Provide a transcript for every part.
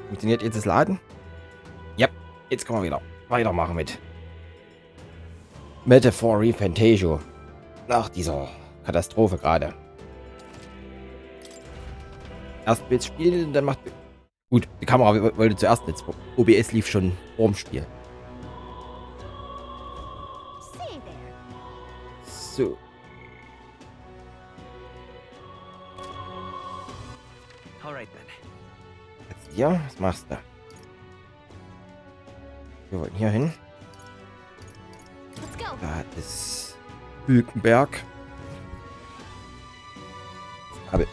Funktioniert jetzt das Laden? Ja, jetzt können wir wieder weitermachen mit Metaphor ReFantazio. Nach dieser Katastrophe gerade. Erst Bild spielen, dann macht... Gut, die Kamera wollte zuerst jetzt. OBS lief schon vorm Spiel. So. Jetzt hier, was machst du? Wir wollen hier hin. Da ist Hülkenberg. Aber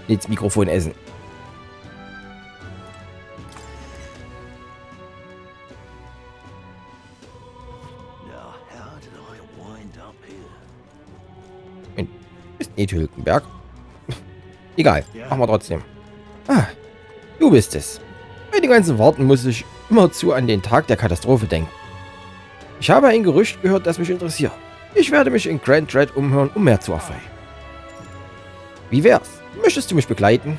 jetzt Mikrofon essen. Ist nicht Hülkenberg. Egal, machen wir trotzdem. Ah, du bist es. Bei den ganzen Worten muss ich immerzu an den Tag der Katastrophe denken. Ich habe ein Gerücht gehört, das mich interessiert. Ich werde mich in Grand Dread umhören, um mehr zu erfahren. Wie wär's? Möchtest du mich begleiten?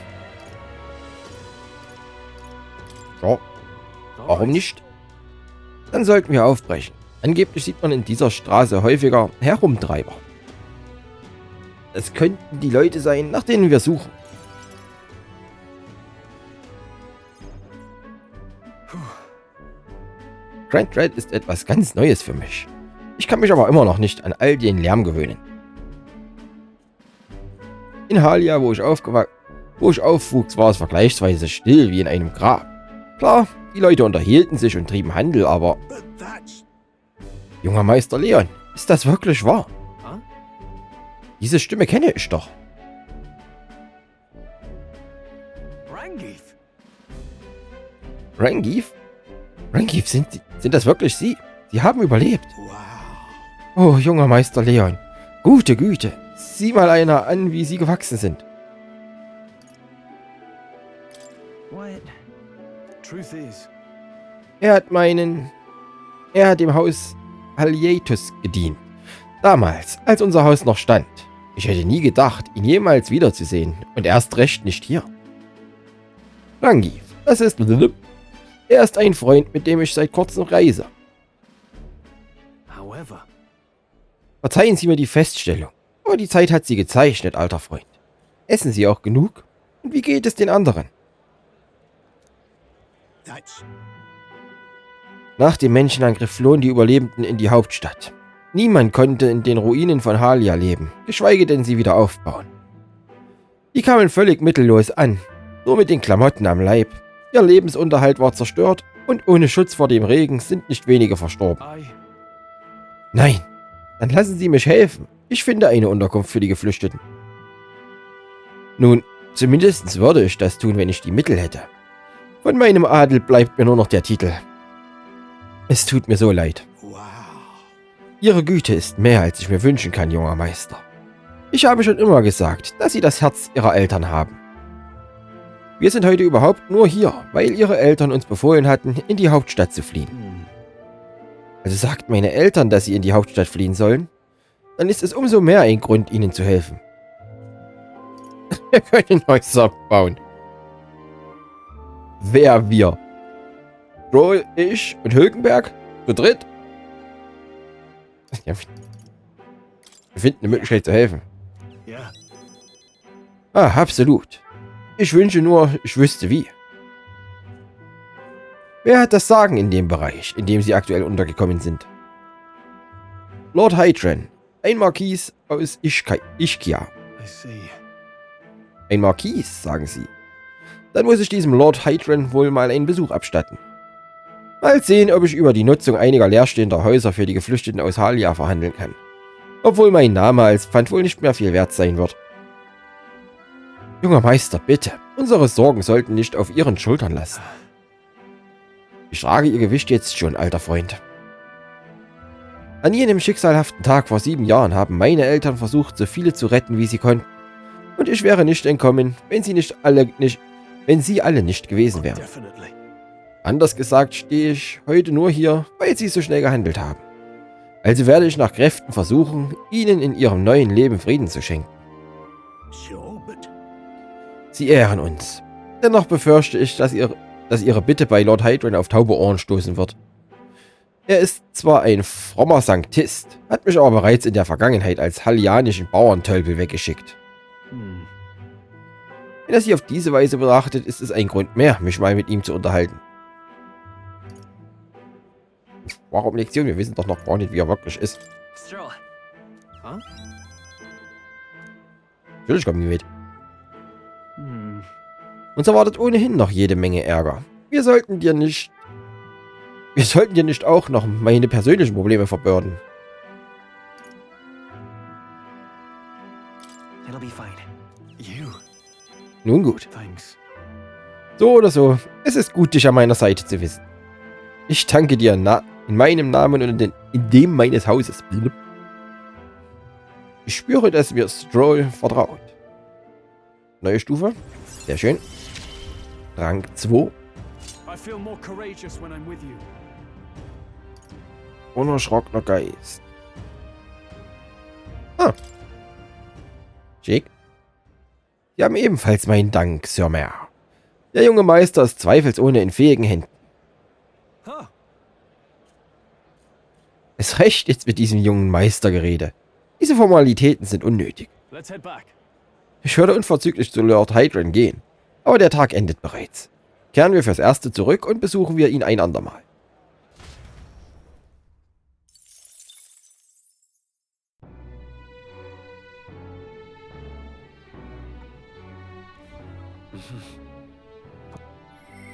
Ja, warum nicht? Dann sollten wir aufbrechen. Angeblich sieht man in dieser Straße häufiger Herumtreiber. Es könnten die Leute sein, nach denen wir suchen. Grand Dread ist etwas ganz Neues für mich. Ich kann mich aber immer noch nicht an all den Lärm gewöhnen. In Halia, wo ich aufwuchs, war es vergleichsweise still wie in einem Grab. Klar, die Leute unterhielten sich und trieben Handel, aber... Junger Meister Leon, ist das wirklich wahr? Diese Stimme kenne ich doch. Rangif? Rangif, sind das wirklich Sie? Sie haben überlebt. Oh, junger Meister Leon. Gute Güte. Sieh mal einer an, wie Sie gewachsen sind. Er hat dem Haus Halietus gedient. Damals, als unser Haus noch stand. Ich hätte nie gedacht, ihn jemals wiederzusehen. Und erst recht nicht hier. Rangif, das ist... Er ist ein Freund, mit dem ich seit kurzem reise. Verzeihen Sie mir die Feststellung, aber die Zeit hat Sie gezeichnet, alter Freund. Essen Sie auch genug? Und wie geht es den anderen? Nach dem Menschenangriff flohen die Überlebenden in die Hauptstadt. Niemand konnte in den Ruinen von Halia leben, geschweige denn sie wieder aufbauen. Die kamen völlig mittellos an, nur mit den Klamotten am Leib. Ihr Lebensunterhalt war zerstört und ohne Schutz vor dem Regen sind nicht wenige verstorben. Nein, dann lassen Sie mich helfen. Ich finde eine Unterkunft für die Geflüchteten. Nun, zumindest würde ich das tun, wenn ich die Mittel hätte. Von meinem Adel bleibt mir nur noch der Titel. Es tut mir so leid. Ihre Güte ist mehr, als ich mir wünschen kann, junger Meister. Ich habe schon immer gesagt, dass Sie das Herz Ihrer Eltern haben. Wir sind heute überhaupt nur hier, weil Ihre Eltern uns befohlen hatten, in die Hauptstadt zu fliehen. Also sagt meine Eltern, dass Sie in die Hauptstadt fliehen sollen? Dann ist es umso mehr ein Grund, Ihnen zu helfen. Wir können Häuser bauen. Wer wir? Joel, ich und Hülkenberg? Zu dritt? Ja, wir finden eine Möglichkeit zu helfen. Ah, absolut. Ich wünsche nur, ich wüsste wie. Wer hat das Sagen in dem Bereich, in dem Sie aktuell untergekommen sind? Lord Hydran, ein Marquis aus Ischkia. Ein Marquis, sagen Sie. Dann muss ich diesem Lord Hydran wohl mal einen Besuch abstatten. Mal sehen, ob ich über die Nutzung einiger leerstehender Häuser für die Geflüchteten aus Halia verhandeln kann. Obwohl mein Name als Pfand wohl nicht mehr viel wert sein wird. Junger Meister, bitte. Unsere Sorgen sollten nicht auf Ihren Schultern lasten. Ich trage Ihr Gewicht jetzt schon, alter Freund. An jenem schicksalhaften Tag vor 7 Jahren haben meine Eltern versucht, so viele zu retten, wie sie konnten. Und ich wäre nicht entkommen, wenn Sie alle nicht gewesen wären. Anders gesagt stehe ich heute nur hier, weil Sie so schnell gehandelt haben. Also werde ich nach Kräften versuchen, Ihnen in Ihrem neuen Leben Frieden zu schenken. Sie ehren uns. Dennoch befürchte ich, dass Ihre Bitte bei Lord Hydron auf taube Ohren stoßen wird. Er ist zwar ein frommer Sanktist, hat mich aber bereits in der Vergangenheit als hallianischen Bauerntölpel weggeschickt. Wenn er sie auf diese Weise betrachtet, ist es ein Grund mehr, mich mal mit ihm zu unterhalten. Warum Lektion? Wir wissen doch noch gar nicht, wie er wirklich ist. Natürlich kommen wir mit. Uns erwartet ohnehin noch jede Menge Ärger. Wir sollten dir nicht auch noch meine persönlichen Probleme verbürden. Nun gut. So oder so, es ist gut, dich an meiner Seite zu wissen. Ich danke dir in meinem Namen und in dem meines Hauses. Ich spüre, dass mir Stroll vertraut. Neue Stufe. Sehr schön. Rang 2. Unerschrockener Geist. Ah. Schick. Sie haben ebenfalls meinen Dank, Sir Mer. Der junge Meister ist zweifelsohne in fähigen Händen. Es reicht jetzt mit diesem jungen Meistergerede. Diese Formalitäten sind unnötig. Ich würde unverzüglich zu Lord Hydron gehen, aber der Tag endet bereits. Kehren wir fürs Erste zurück und besuchen wir ihn ein andermal.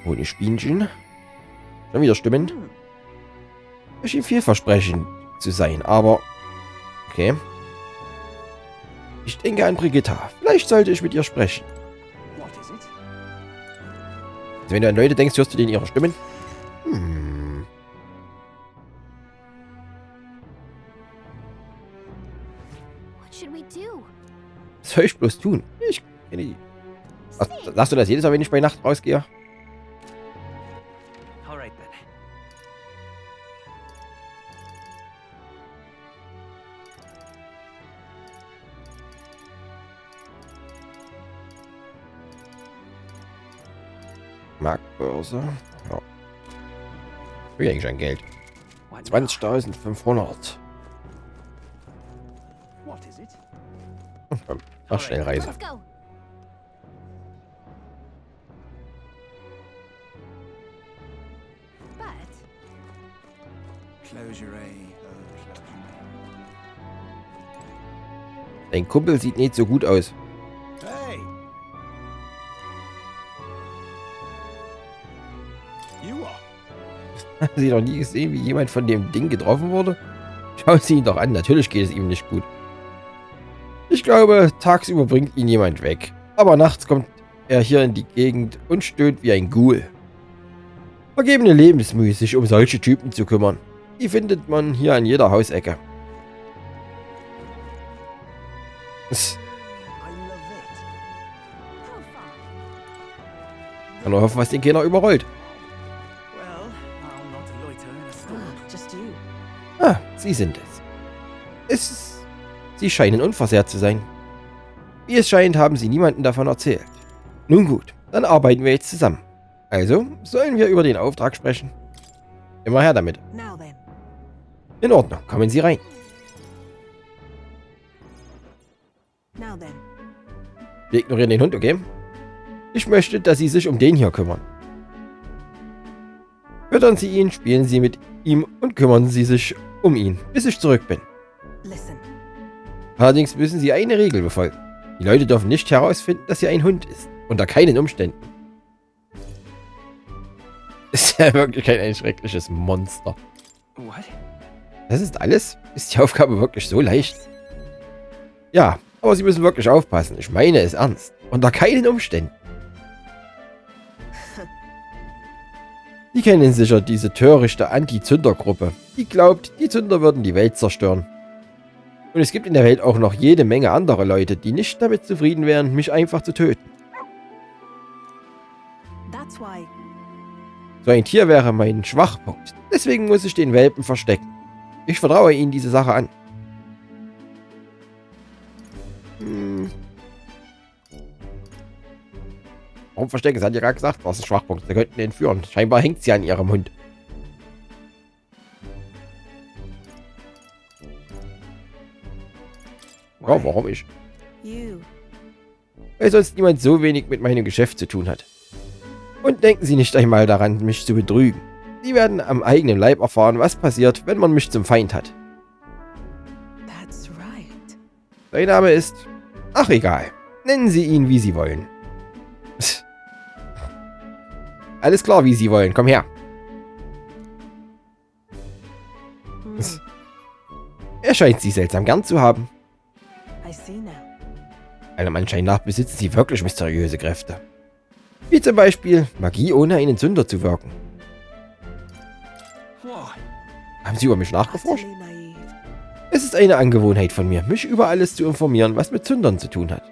Honigbienchen. Schon wieder Stimmen. Es schien vielversprechend zu sein, aber... Okay. Ich denke an Brigitta. Vielleicht sollte ich mit ihr sprechen. Also wenn du an Leute denkst, hörst du denen ihre Stimmen? Was soll ich bloß tun? Ich kenne die. Sagst du das jedes Mal, wenn ich bei Nacht rausgehe? Marktbörse. Ja. Ich will eigentlich ein Geld. 20.500. Ach, Schnellreise. Dein Kumpel sieht nicht so gut aus. Haben Sie noch nie gesehen, wie jemand von dem Ding getroffen wurde? Schauen Sie ihn doch an, natürlich geht es ihm nicht gut. Ich glaube, tagsüber bringt ihn jemand weg. Aber nachts kommt er hier in die Gegend und stöhnt wie ein Ghoul. Vergebene Lebensmühe, sich um solche Typen zu kümmern. Die findet man hier an jeder Hausecke. Kann nur hoffen, was den keiner überrollt. Ah, Sie sind es. Sie scheinen unversehrt zu sein. Wie es scheint, haben Sie niemandem davon erzählt. Nun gut, dann arbeiten wir jetzt zusammen. Also, sollen wir über den Auftrag sprechen? Immer her damit. In Ordnung, kommen Sie rein. Wir ignorieren den Hund, okay? Ich möchte, dass Sie sich um den hier kümmern. Füttern Sie ihn, spielen Sie mit ihm und kümmern Sie sich um ihn, bis ich zurück bin. Allerdings müssen Sie eine Regel befolgen. Die Leute dürfen nicht herausfinden, dass hier ein Hund ist. Unter keinen Umständen. Ist ja wirklich kein schreckliches Monster. Das ist alles? Ist die Aufgabe wirklich so leicht? Ja, aber Sie müssen wirklich aufpassen. Ich meine es ernst. Unter keinen Umständen. Sie kennen sicher diese törichte Anti-Zünder-Gruppe. Die glaubt, die Zünder würden die Welt zerstören. Und es gibt in der Welt auch noch jede Menge andere Leute, die nicht damit zufrieden wären, mich einfach zu töten. So ein Tier wäre mein Schwachpunkt. Deswegen muss ich den Welpen verstecken. Ich vertraue ihnen diese Sache an. Warum verstecken? Sie hat ja gerade gesagt, das ist ein Schwachpunkt. Sie könnten ihn entführen. Scheinbar hängt sie an ihrem Hund. Ja, warum ich? Weil sonst niemand so wenig mit meinem Geschäft zu tun hat. Und denken Sie nicht einmal daran, mich zu betrügen. Sie werden am eigenen Leib erfahren, was passiert, wenn man mich zum Feind hat. Sein Name ist... Ach, egal. Nennen Sie ihn, wie Sie wollen. Alles klar, wie Sie wollen. Komm her. Er scheint Sie seltsam gern zu haben. Allem Anschein nach besitzen Sie wirklich mysteriöse Kräfte. Wie zum Beispiel Magie, ohne einen Sünder zu wirken. Haben Sie über mich nachgeforscht? Es ist eine Angewohnheit von mir, mich über alles zu informieren, was mit Sündern zu tun hat.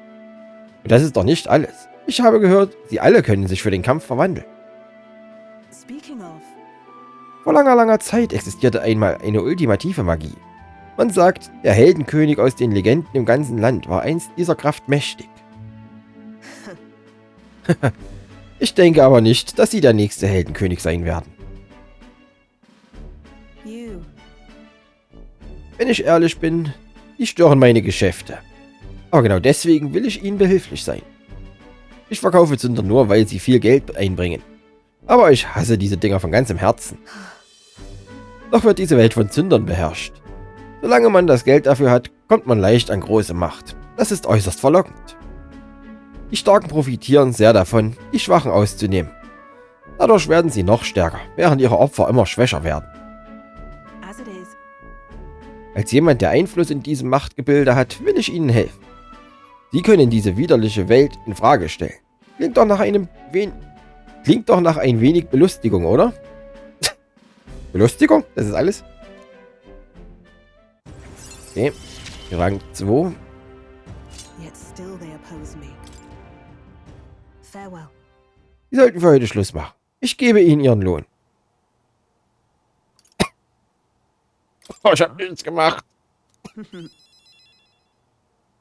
Und das ist doch nicht alles. Ich habe gehört, Sie alle können sich für den Kampf verwandeln. Vor langer, langer Zeit existierte einmal eine ultimative Magie. Man sagt, der Heldenkönig aus den Legenden im ganzen Land war einst dieser Kraft mächtig. Ich denke aber nicht, dass Sie der nächste Heldenkönig sein werden. Wenn ich ehrlich bin, die stören meine Geschäfte. Aber genau deswegen will ich Ihnen behilflich sein. Ich verkaufe Sünder nur, weil sie viel Geld einbringen. Aber ich hasse diese Dinger von ganzem Herzen. Doch wird diese Welt von Sündern beherrscht. Solange man das Geld dafür hat, kommt man leicht an große Macht. Das ist äußerst verlockend. Die Starken profitieren sehr davon, die Schwachen auszunehmen. Dadurch werden sie noch stärker, während ihre Opfer immer schwächer werden. Als jemand, der Einfluss in diesem Machtgebilde hat, will ich Ihnen helfen. Sie können diese widerliche Welt in Frage stellen. Klingt doch nach ein wenig Belustigung, oder? Belustigung? Das ist alles? Okay. Rang 2. Sie sollten für heute Schluss machen. Ich gebe Ihnen Ihren Lohn. Oh, ich habe nichts gemacht.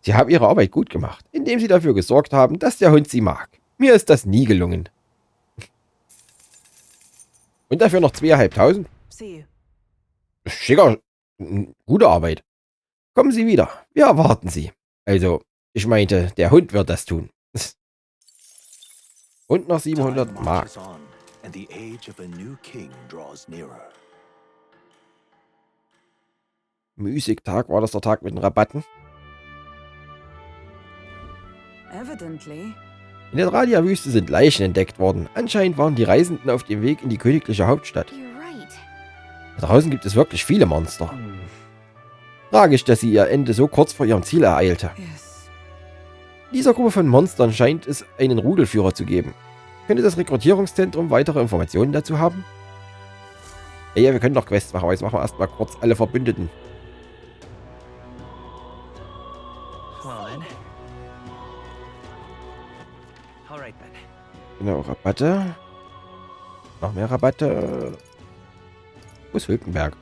Sie haben Ihre Arbeit gut gemacht, indem Sie dafür gesorgt haben, dass der Hund Sie mag. Mir ist das nie gelungen. Und dafür noch 2.500? Schicker, gute Arbeit. Kommen Sie wieder. Wir erwarten Sie. Also, ich meinte, der Hund wird das tun. Und noch 700 Mark. Müßigtag, war das der Tag mit den Rabatten? In der Radia-Wüste sind Leichen entdeckt worden. Anscheinend waren die Reisenden auf dem Weg in die königliche Hauptstadt. Da draußen gibt es wirklich viele Monster. Tragisch, dass sie ihr Ende so kurz vor ihrem Ziel ereilte. In dieser Gruppe von Monstern scheint es einen Rudelführer zu geben. Könnte das Rekrutierungszentrum weitere Informationen dazu haben? Ja, wir können doch Quests machen, aber jetzt machen wir erstmal kurz alle Verbündeten. Genau, Rabatte. Noch mehr Rabatte. Wo ist Wilkenberg?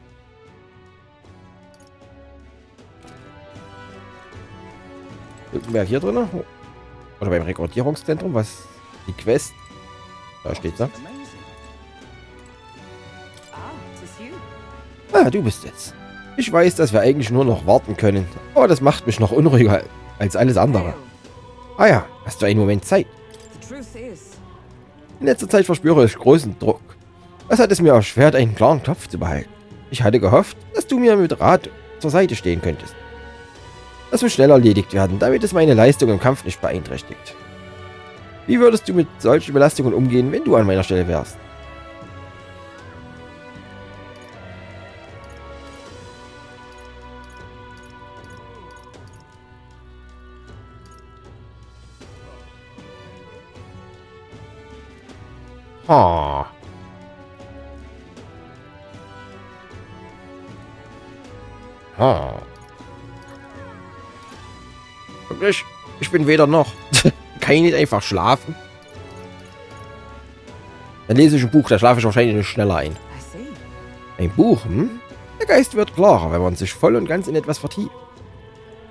Wilkenberg hier drin? Oder beim Rekrutierungszentrum? Was? Die Quest? Da steht sie. Ah, du bist jetzt. Ich weiß, dass wir eigentlich nur noch warten können. Aber das macht mich noch unruhiger als alles andere. Ah ja, hast du einen Moment Zeit? In letzter Zeit verspüre ich großen Druck. Das hat es mir erschwert, einen klaren Kopf zu behalten. Ich hatte gehofft, dass du mir mit Rat zur Seite stehen könntest. Das muss schnell erledigt werden, damit es meine Leistung im Kampf nicht beeinträchtigt. Wie würdest du mit solchen Belastungen umgehen, wenn du an meiner Stelle wärst? Ha. Ha. Wirklich? Ich bin weder noch. Kann ich nicht einfach schlafen? Dann lese ich ein Buch, da schlafe ich wahrscheinlich nicht schneller ein. Ein Buch, hm? Der Geist wird klarer, wenn man sich voll und ganz in etwas vertieft.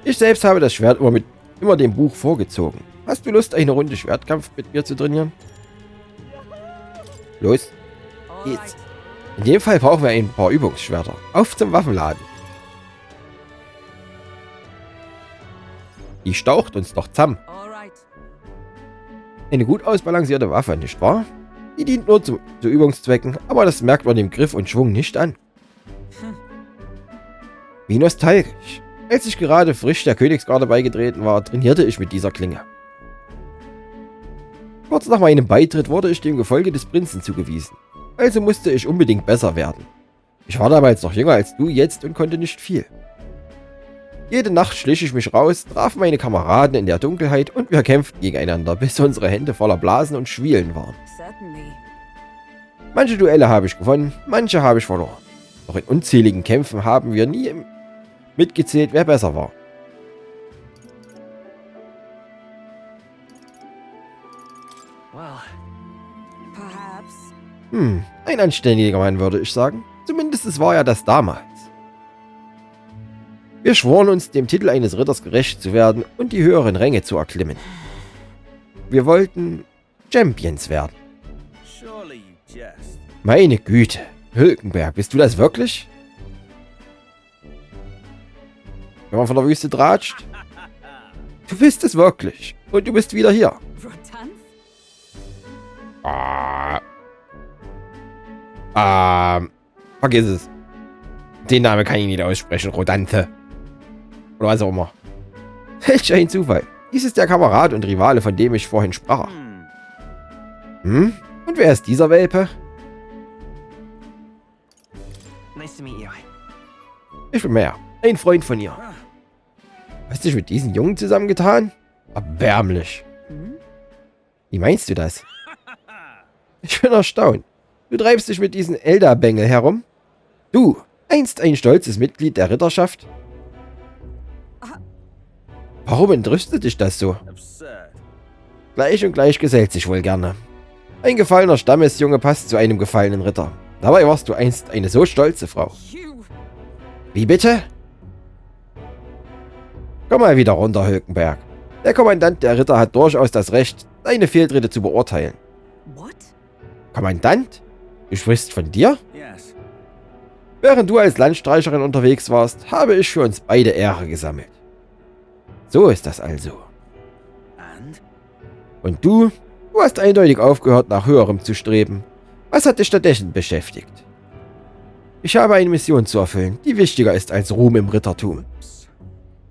Ich selbst habe das Schwert immer dem Buch vorgezogen. Hast du Lust, eine Runde Schwertkampf mit mir zu trainieren? Los, geht's. In dem Fall brauchen wir ein paar Übungsschwerter. Auf zum Waffenladen. Die staucht uns doch zusammen. Eine gut ausbalancierte Waffe, nicht wahr? Die dient nur zu Übungszwecken, aber das merkt man dem Griff und Schwung nicht an. Wie nostalgisch. Als ich gerade frisch der Königsgarde beigetreten war, trainierte ich mit dieser Klinge. Kurz nach meinem Beitritt wurde ich dem Gefolge des Prinzen zugewiesen. Also musste ich unbedingt besser werden. Ich war damals noch jünger als du jetzt und konnte nicht viel. Jede Nacht schlich ich mich raus, traf meine Kameraden in der Dunkelheit und wir kämpften gegeneinander, bis unsere Hände voller Blasen und Schwielen waren. Manche Duelle habe ich gewonnen, manche habe ich verloren. Doch in unzähligen Kämpfen haben wir nie mitgezählt, wer besser war. Ein anständiger Mann, würde ich sagen. Zumindest war er das damals. Wir schworen uns, dem Titel eines Ritters gerecht zu werden und die höheren Ränge zu erklimmen. Wir wollten Champions werden. Meine Güte, Hülkenberg, bist du das wirklich? Wenn man von der Wüste tratscht? Du bist es wirklich. Und du bist wieder hier. Vergiss es. Den Namen kann ich nicht aussprechen, Rodante. Oder was auch immer. Welch ein Zufall. Dies ist der Kamerad und Rivale, von dem ich vorhin sprach. Und wer ist dieser Welpe? Ich bin mehr. Ein Freund von ihr. Hast du dich mit diesen Jungen zusammengetan? Erbärmlich. Wie meinst du das? Ich bin erstaunt. Du treibst dich mit diesen Elderbengel herum? Du, einst ein stolzes Mitglied der Ritterschaft? Warum entrüstet dich das so? Gleich und gleich gesellt sich wohl gerne. Ein gefallener Stammesjunge passt zu einem gefallenen Ritter. Dabei warst du einst eine so stolze Frau. Wie bitte? Komm mal wieder runter, Hülkenberg. Der Kommandant der Ritter hat durchaus das Recht, deine Fehltritte zu beurteilen. Kommandant? Du sprichst von dir? Während du als Landstreicherin unterwegs warst, habe ich für uns beide Ehre gesammelt. So ist das also. Und du? Du hast eindeutig aufgehört, nach Höherem zu streben. Was hat dich stattdessen beschäftigt? Ich habe eine Mission zu erfüllen, die wichtiger ist als Ruhm im Rittertum.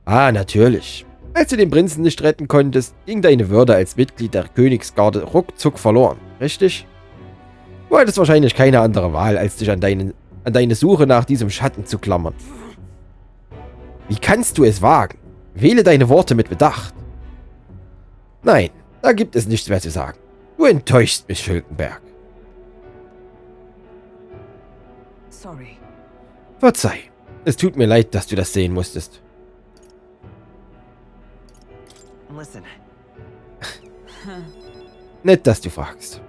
Ah, natürlich. Als du den Prinzen nicht retten konntest, ging deine Würde als Mitglied der Königsgarde ruckzuck verloren, richtig? Du hattest wahrscheinlich keine andere Wahl, als dich an deine Suche nach diesem Schatten zu klammern. Wie kannst du es wagen? Wähle deine Worte mit Bedacht. Nein, da gibt es nichts mehr zu sagen. Du enttäuschst mich, Hülkenberg. Verzeih. Es tut mir leid, dass du das sehen musstest. Nett, dass du fragst.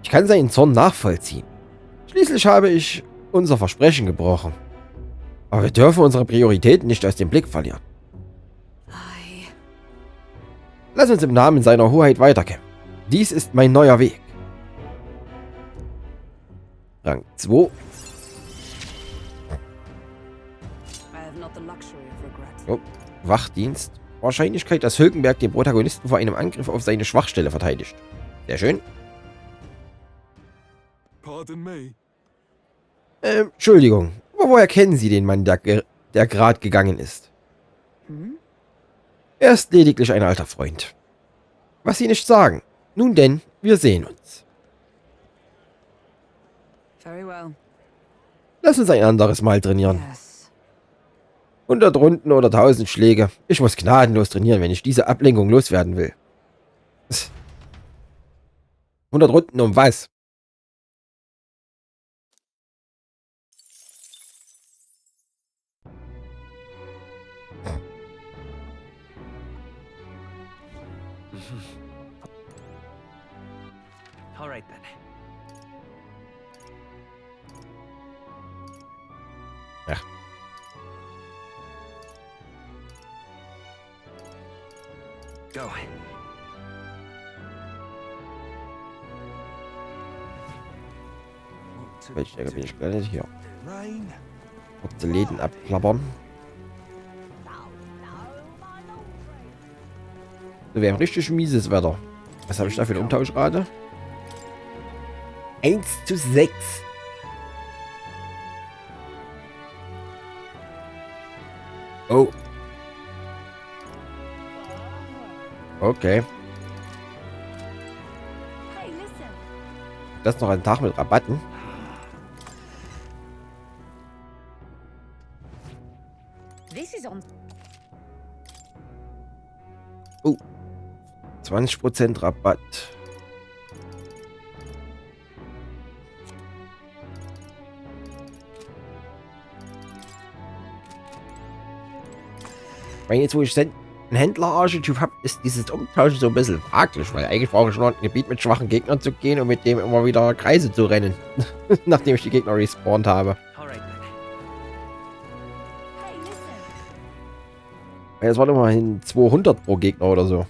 Ich kann seinen Zorn nachvollziehen. Schließlich habe ich unser Versprechen gebrochen. Aber wir dürfen unsere Prioritäten nicht aus dem Blick verlieren. Lass uns im Namen seiner Hoheit weiterkämpfen. Dies ist mein neuer Weg. Rang 2. Oh, Wachdienst. Wahrscheinlichkeit, dass Hülkenberg den Protagonisten vor einem Angriff auf seine Schwachstelle verteidigt. Sehr schön. Entschuldigung, aber woher kennen Sie den Mann, der gerade gegangen ist? Er ist lediglich ein alter Freund. Was Sie nicht sagen. Nun denn, wir sehen uns. Lass uns ein anderes Mal trainieren. 100 Runden oder 1000 Schläge. Ich muss gnadenlos trainieren, wenn ich diese Ablenkung loswerden will. 100 Runden um was? Alright then. Ja. Welche Ecke bin ich gelandet? Hier. Kurze Läden abklappern. So, wir haben richtig mieses Wetter. Was habe ich da für eine Umtauschrate? 1:6. Oh. Okay. Das noch ein Tag mit Rabatten. Oh. 20% Rabatt. Wenn jetzt, wo ich einen Händler-Archetyp habe, ist dieses Umtauschen so ein bisschen fraglich, weil eigentlich brauche ich nur ein Gebiet mit schwachen Gegnern zu gehen und mit dem immer wieder Kreise zu rennen, nachdem ich die Gegner respawnt habe. Das waren immerhin 200 pro Gegner oder so.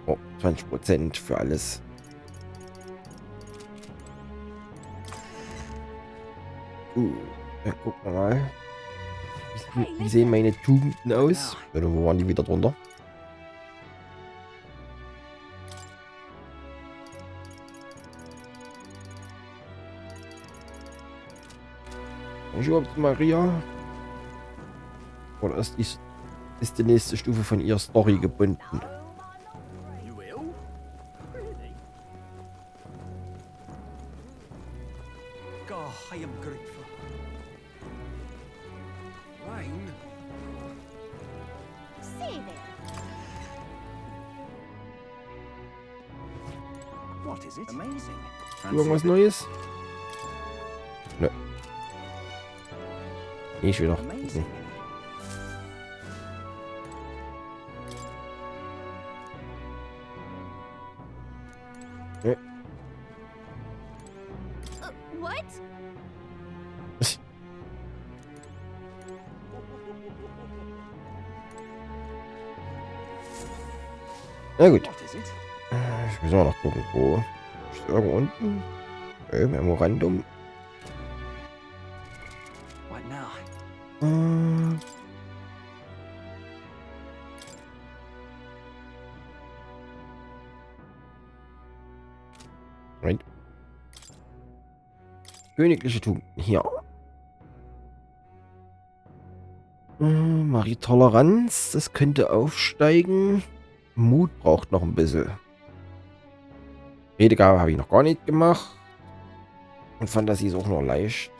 Oh, 20% für alles. Ja, gucken wir mal. Wie sehen meine Tugenden aus? Oder wo waren die wieder drunter? Ich überhaupt Maria? Oder ist die nächste Stufe von ihrer Story gebunden? Irgendwas Neues? Nö. Nicht wieder. Hm. Nö. Na gut. Ich muss mal noch gucken, wo. Ist irgendwo unten? Memorandum. Right. Königliche Tugenden. Hier. Marie Toleranz. Das könnte aufsteigen. Mut braucht noch ein bisschen. Redegabe habe ich noch gar nicht gemacht. Und Fantasie ist auch noch leicht.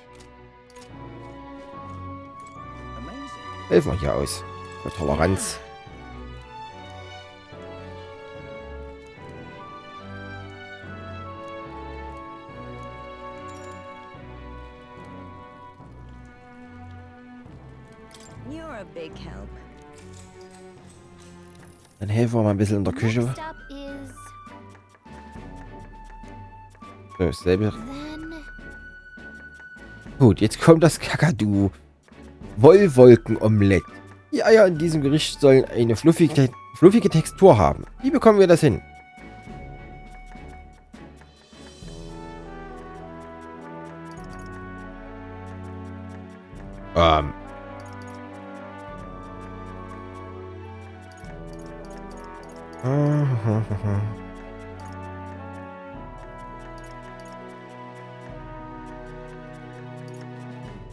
Helfen wir hier aus. Für Toleranz. Dann helfen wir mal ein bisschen in der Küche. So, dasselbe. Gut, jetzt kommt das Kakadu. Wollwolkenomelett. Die Eier in diesem Gericht sollen eine fluffige Textur haben. Wie bekommen wir das hin?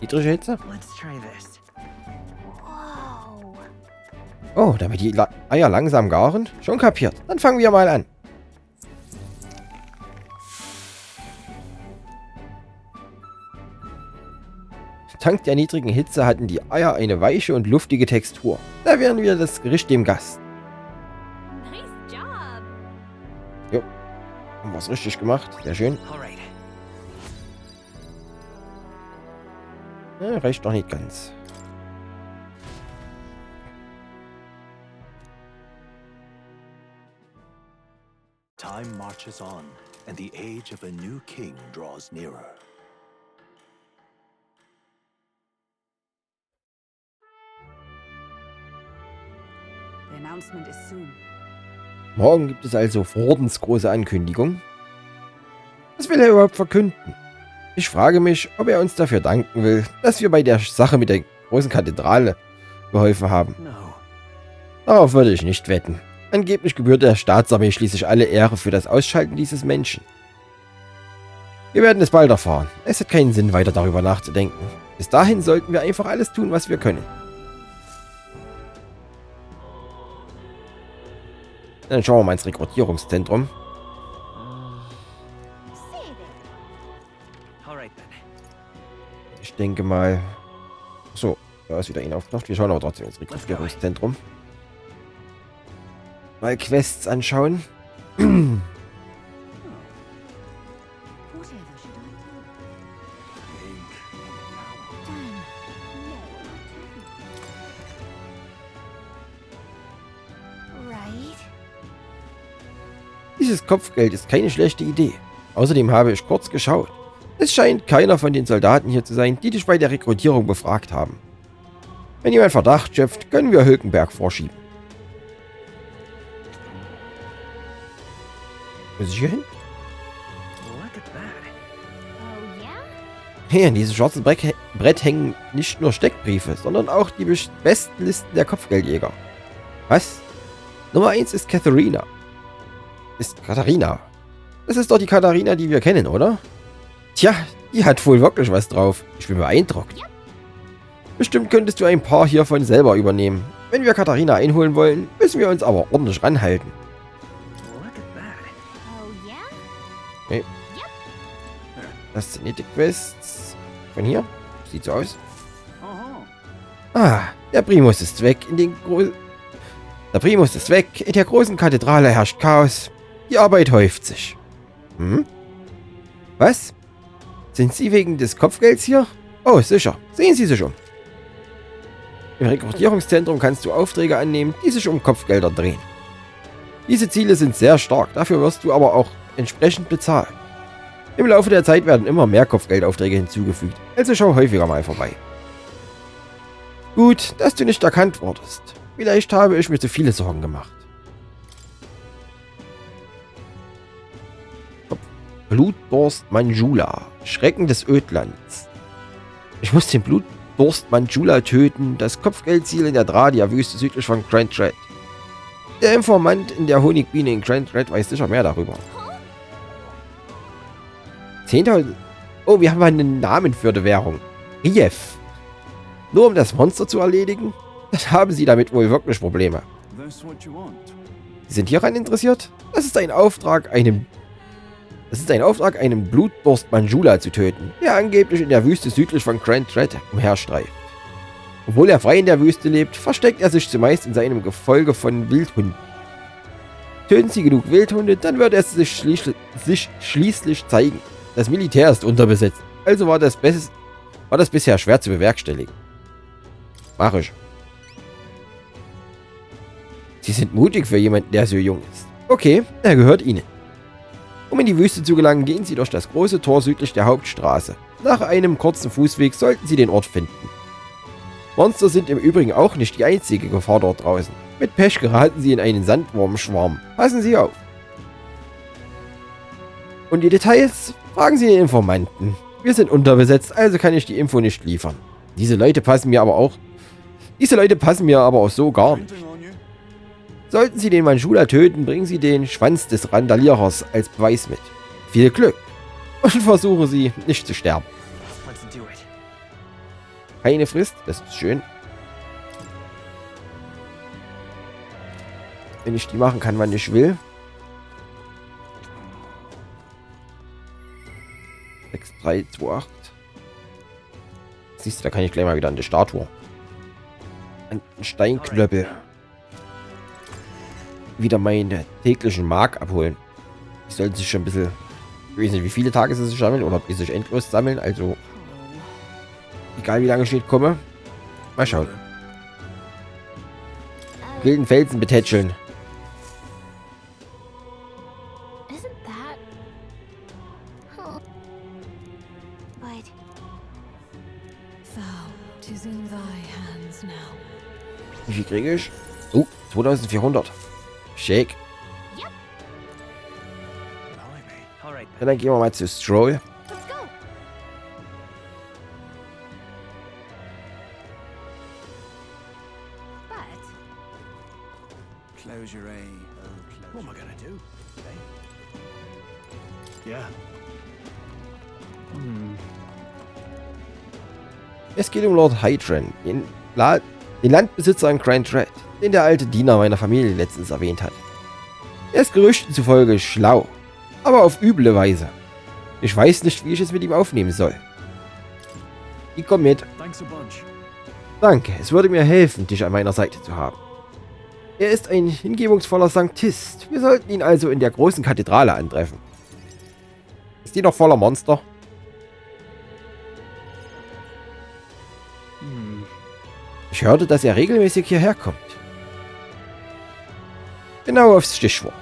Niedrige Hitze? Oh, damit die Eier langsam garen? Schon kapiert. Dann fangen wir mal an. Dank der niedrigen Hitze hatten die Eier eine weiche und luftige Textur. Da werden wir das Gericht dem Gast. Jo, haben wir es richtig gemacht. Sehr schön. Ja, reicht noch nicht ganz. Time marches on, and the age of a new king draws nearer. The announcement is soon. Morgen gibt es also große Ankündigung. Was will er überhaupt verkünden? Ich frage mich, ob er uns dafür danken will, dass wir bei der Sache mit der großen Kathedrale geholfen haben. No. Darauf würde ich nicht wetten. Angeblich gebührt der Staatsarmee schließlich alle Ehre für das Ausschalten dieses Menschen. Wir werden es bald erfahren. Es hat keinen Sinn, weiter darüber nachzudenken. Bis dahin sollten wir einfach alles tun, was wir können. Dann schauen wir mal ins Rekrutierungszentrum. Ich denke mal... So, da ist wieder ein aufgetaucht. Wir schauen aber trotzdem ins Rekrutierungszentrum. Mal Quests anschauen. Dieses Kopfgeld ist keine schlechte Idee. Außerdem habe ich kurz geschaut. Es scheint keiner von den Soldaten hier zu sein, die dich bei der Rekrutierung befragt haben. Wenn jemand Verdacht schöpft, können wir Hülkenberg vorschieben. Muss ich hier hin? Hey, an diesem schwarzen Brett hängen nicht nur Steckbriefe, sondern auch die besten Listen der Kopfgeldjäger. Was? Nummer 1 ist Katharina. Das ist doch die Katharina, die wir kennen, oder? Tja, die hat wohl wirklich was drauf. Ich bin beeindruckt. Bestimmt könntest du ein paar hiervon selber übernehmen. Wenn wir Katharina einholen wollen, müssen wir uns aber ordentlich ranhalten. Okay. Das sind die Quests. Von hier? Sieht so aus. Ah, der Primus ist weg. In der großen Kathedrale herrscht Chaos. Die Arbeit häuft sich. Hm? Was? Sind Sie wegen des Kopfgelds hier? Oh, sicher. Sehen Sie sich um. Im Rekrutierungszentrum kannst du Aufträge annehmen, die sich um Kopfgelder drehen. Diese Ziele sind sehr stark, dafür wirst du aber auch entsprechend bezahlt. Im Laufe der Zeit werden immer mehr Kopfgeldaufträge hinzugefügt, also schau häufiger mal vorbei. Gut, dass du nicht erkannt wurdest. Vielleicht habe ich mir zu viele Sorgen gemacht. Blutdurst Manjula, Schrecken des Ödlands. Ich muss den Blutdurst Manjula töten, das Kopfgeldziel in der Dradia-Wüste südlich von Grand Thread. Der Informant in der Honigbiene in Grand Thread weiß sicher mehr darüber. 10.000... Oh, wir haben einen Namen für die Währung. Rief. Nur um das Monster zu erledigen? Dann haben Sie damit wohl wirklich Probleme. Sie sind hieran interessiert? Das ist ein Auftrag, einen Blutdurst Manjula zu töten, der angeblich in der Wüste südlich von Grand Thread umherstreift. Obwohl er frei in der Wüste lebt, versteckt er sich zumeist in seinem Gefolge von Wildhunden. Töten Sie genug Wildhunde, dann wird er sich schließlich zeigen. Das Militär ist unterbesetzt, also war das bisher schwer zu bewerkstelligen. Mach ich. Sie sind mutig für jemanden, der so jung ist. Okay, er gehört Ihnen. Um in die Wüste zu gelangen, gehen Sie durch das große Tor südlich der Hauptstraße. Nach einem kurzen Fußweg sollten Sie den Ort finden. Monster sind im Übrigen auch nicht die einzige Gefahr dort draußen. Mit Pech geraten Sie in einen Sandwurmschwarm. Passen Sie auf. Und die Details? Fragen Sie den Informanten. Wir sind unterbesetzt, also kann ich die Info nicht liefern. Diese Leute passen mir aber auch so gar nicht. Sollten Sie den Manjula töten, bringen Sie den Schwanz des Randalierers als Beweis mit. Viel Glück. Und versuchen Sie, nicht zu sterben. Keine Frist, das ist schön. Wenn ich die machen kann, wann ich will. 6328. Siehst du, da kann ich gleich mal wieder an die Statue. An den Steinknöppel. Wieder meinen täglichen Mark abholen. Die sollten sich schon ein bisschen... Ich weiß nicht, wie viele Tage sie sich sammeln oder ob die sich endlos sammeln. Also... Egal wie lange ich nicht komme. Mal schauen. Wilden Felsen betätscheln. Wie viel kriege ich? Oh, 2400. Shake. Und dann gehen wir mal zu Stroll. Es geht um Lord Hydran, den Landbesitzer in Grand Red, den der alte Diener meiner Familie letztens erwähnt hat. Er ist Gerüchten zufolge schlau, aber auf üble Weise. Ich weiß nicht, wie ich es mit ihm aufnehmen soll. Ich komm mit. Danke, es würde mir helfen, dich an meiner Seite zu haben. Er ist ein hingebungsvoller Sanktist. Wir sollten ihn also in der großen Kathedrale antreffen. Ist die noch voller Monster? Ich hörte, dass er regelmäßig hierher kommt. Genau aufs Stichwort.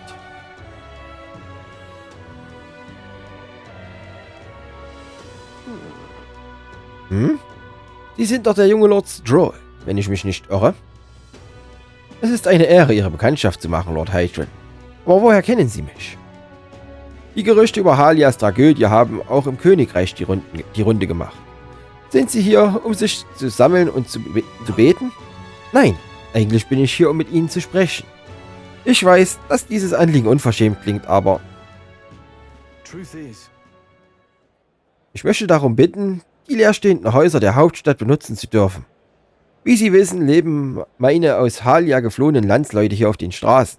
Sie sind doch der junge Lord Stroll, wenn ich mich nicht irre. Es ist eine Ehre, Ihre Bekanntschaft zu machen, Lord Hydran. Aber woher kennen Sie mich? Die Gerüchte über Halias Tragödie haben auch im Königreich die Runde gemacht. Sind Sie hier, um sich zu sammeln und zu beten? Nein, eigentlich bin ich hier, um mit Ihnen zu sprechen. Ich weiß, dass dieses Anliegen unverschämt klingt, aber ich möchte darum bitten, die leerstehenden Häuser der Hauptstadt benutzen zu dürfen. Wie Sie wissen, leben meine aus Halia geflohenen Landsleute hier auf den Straßen.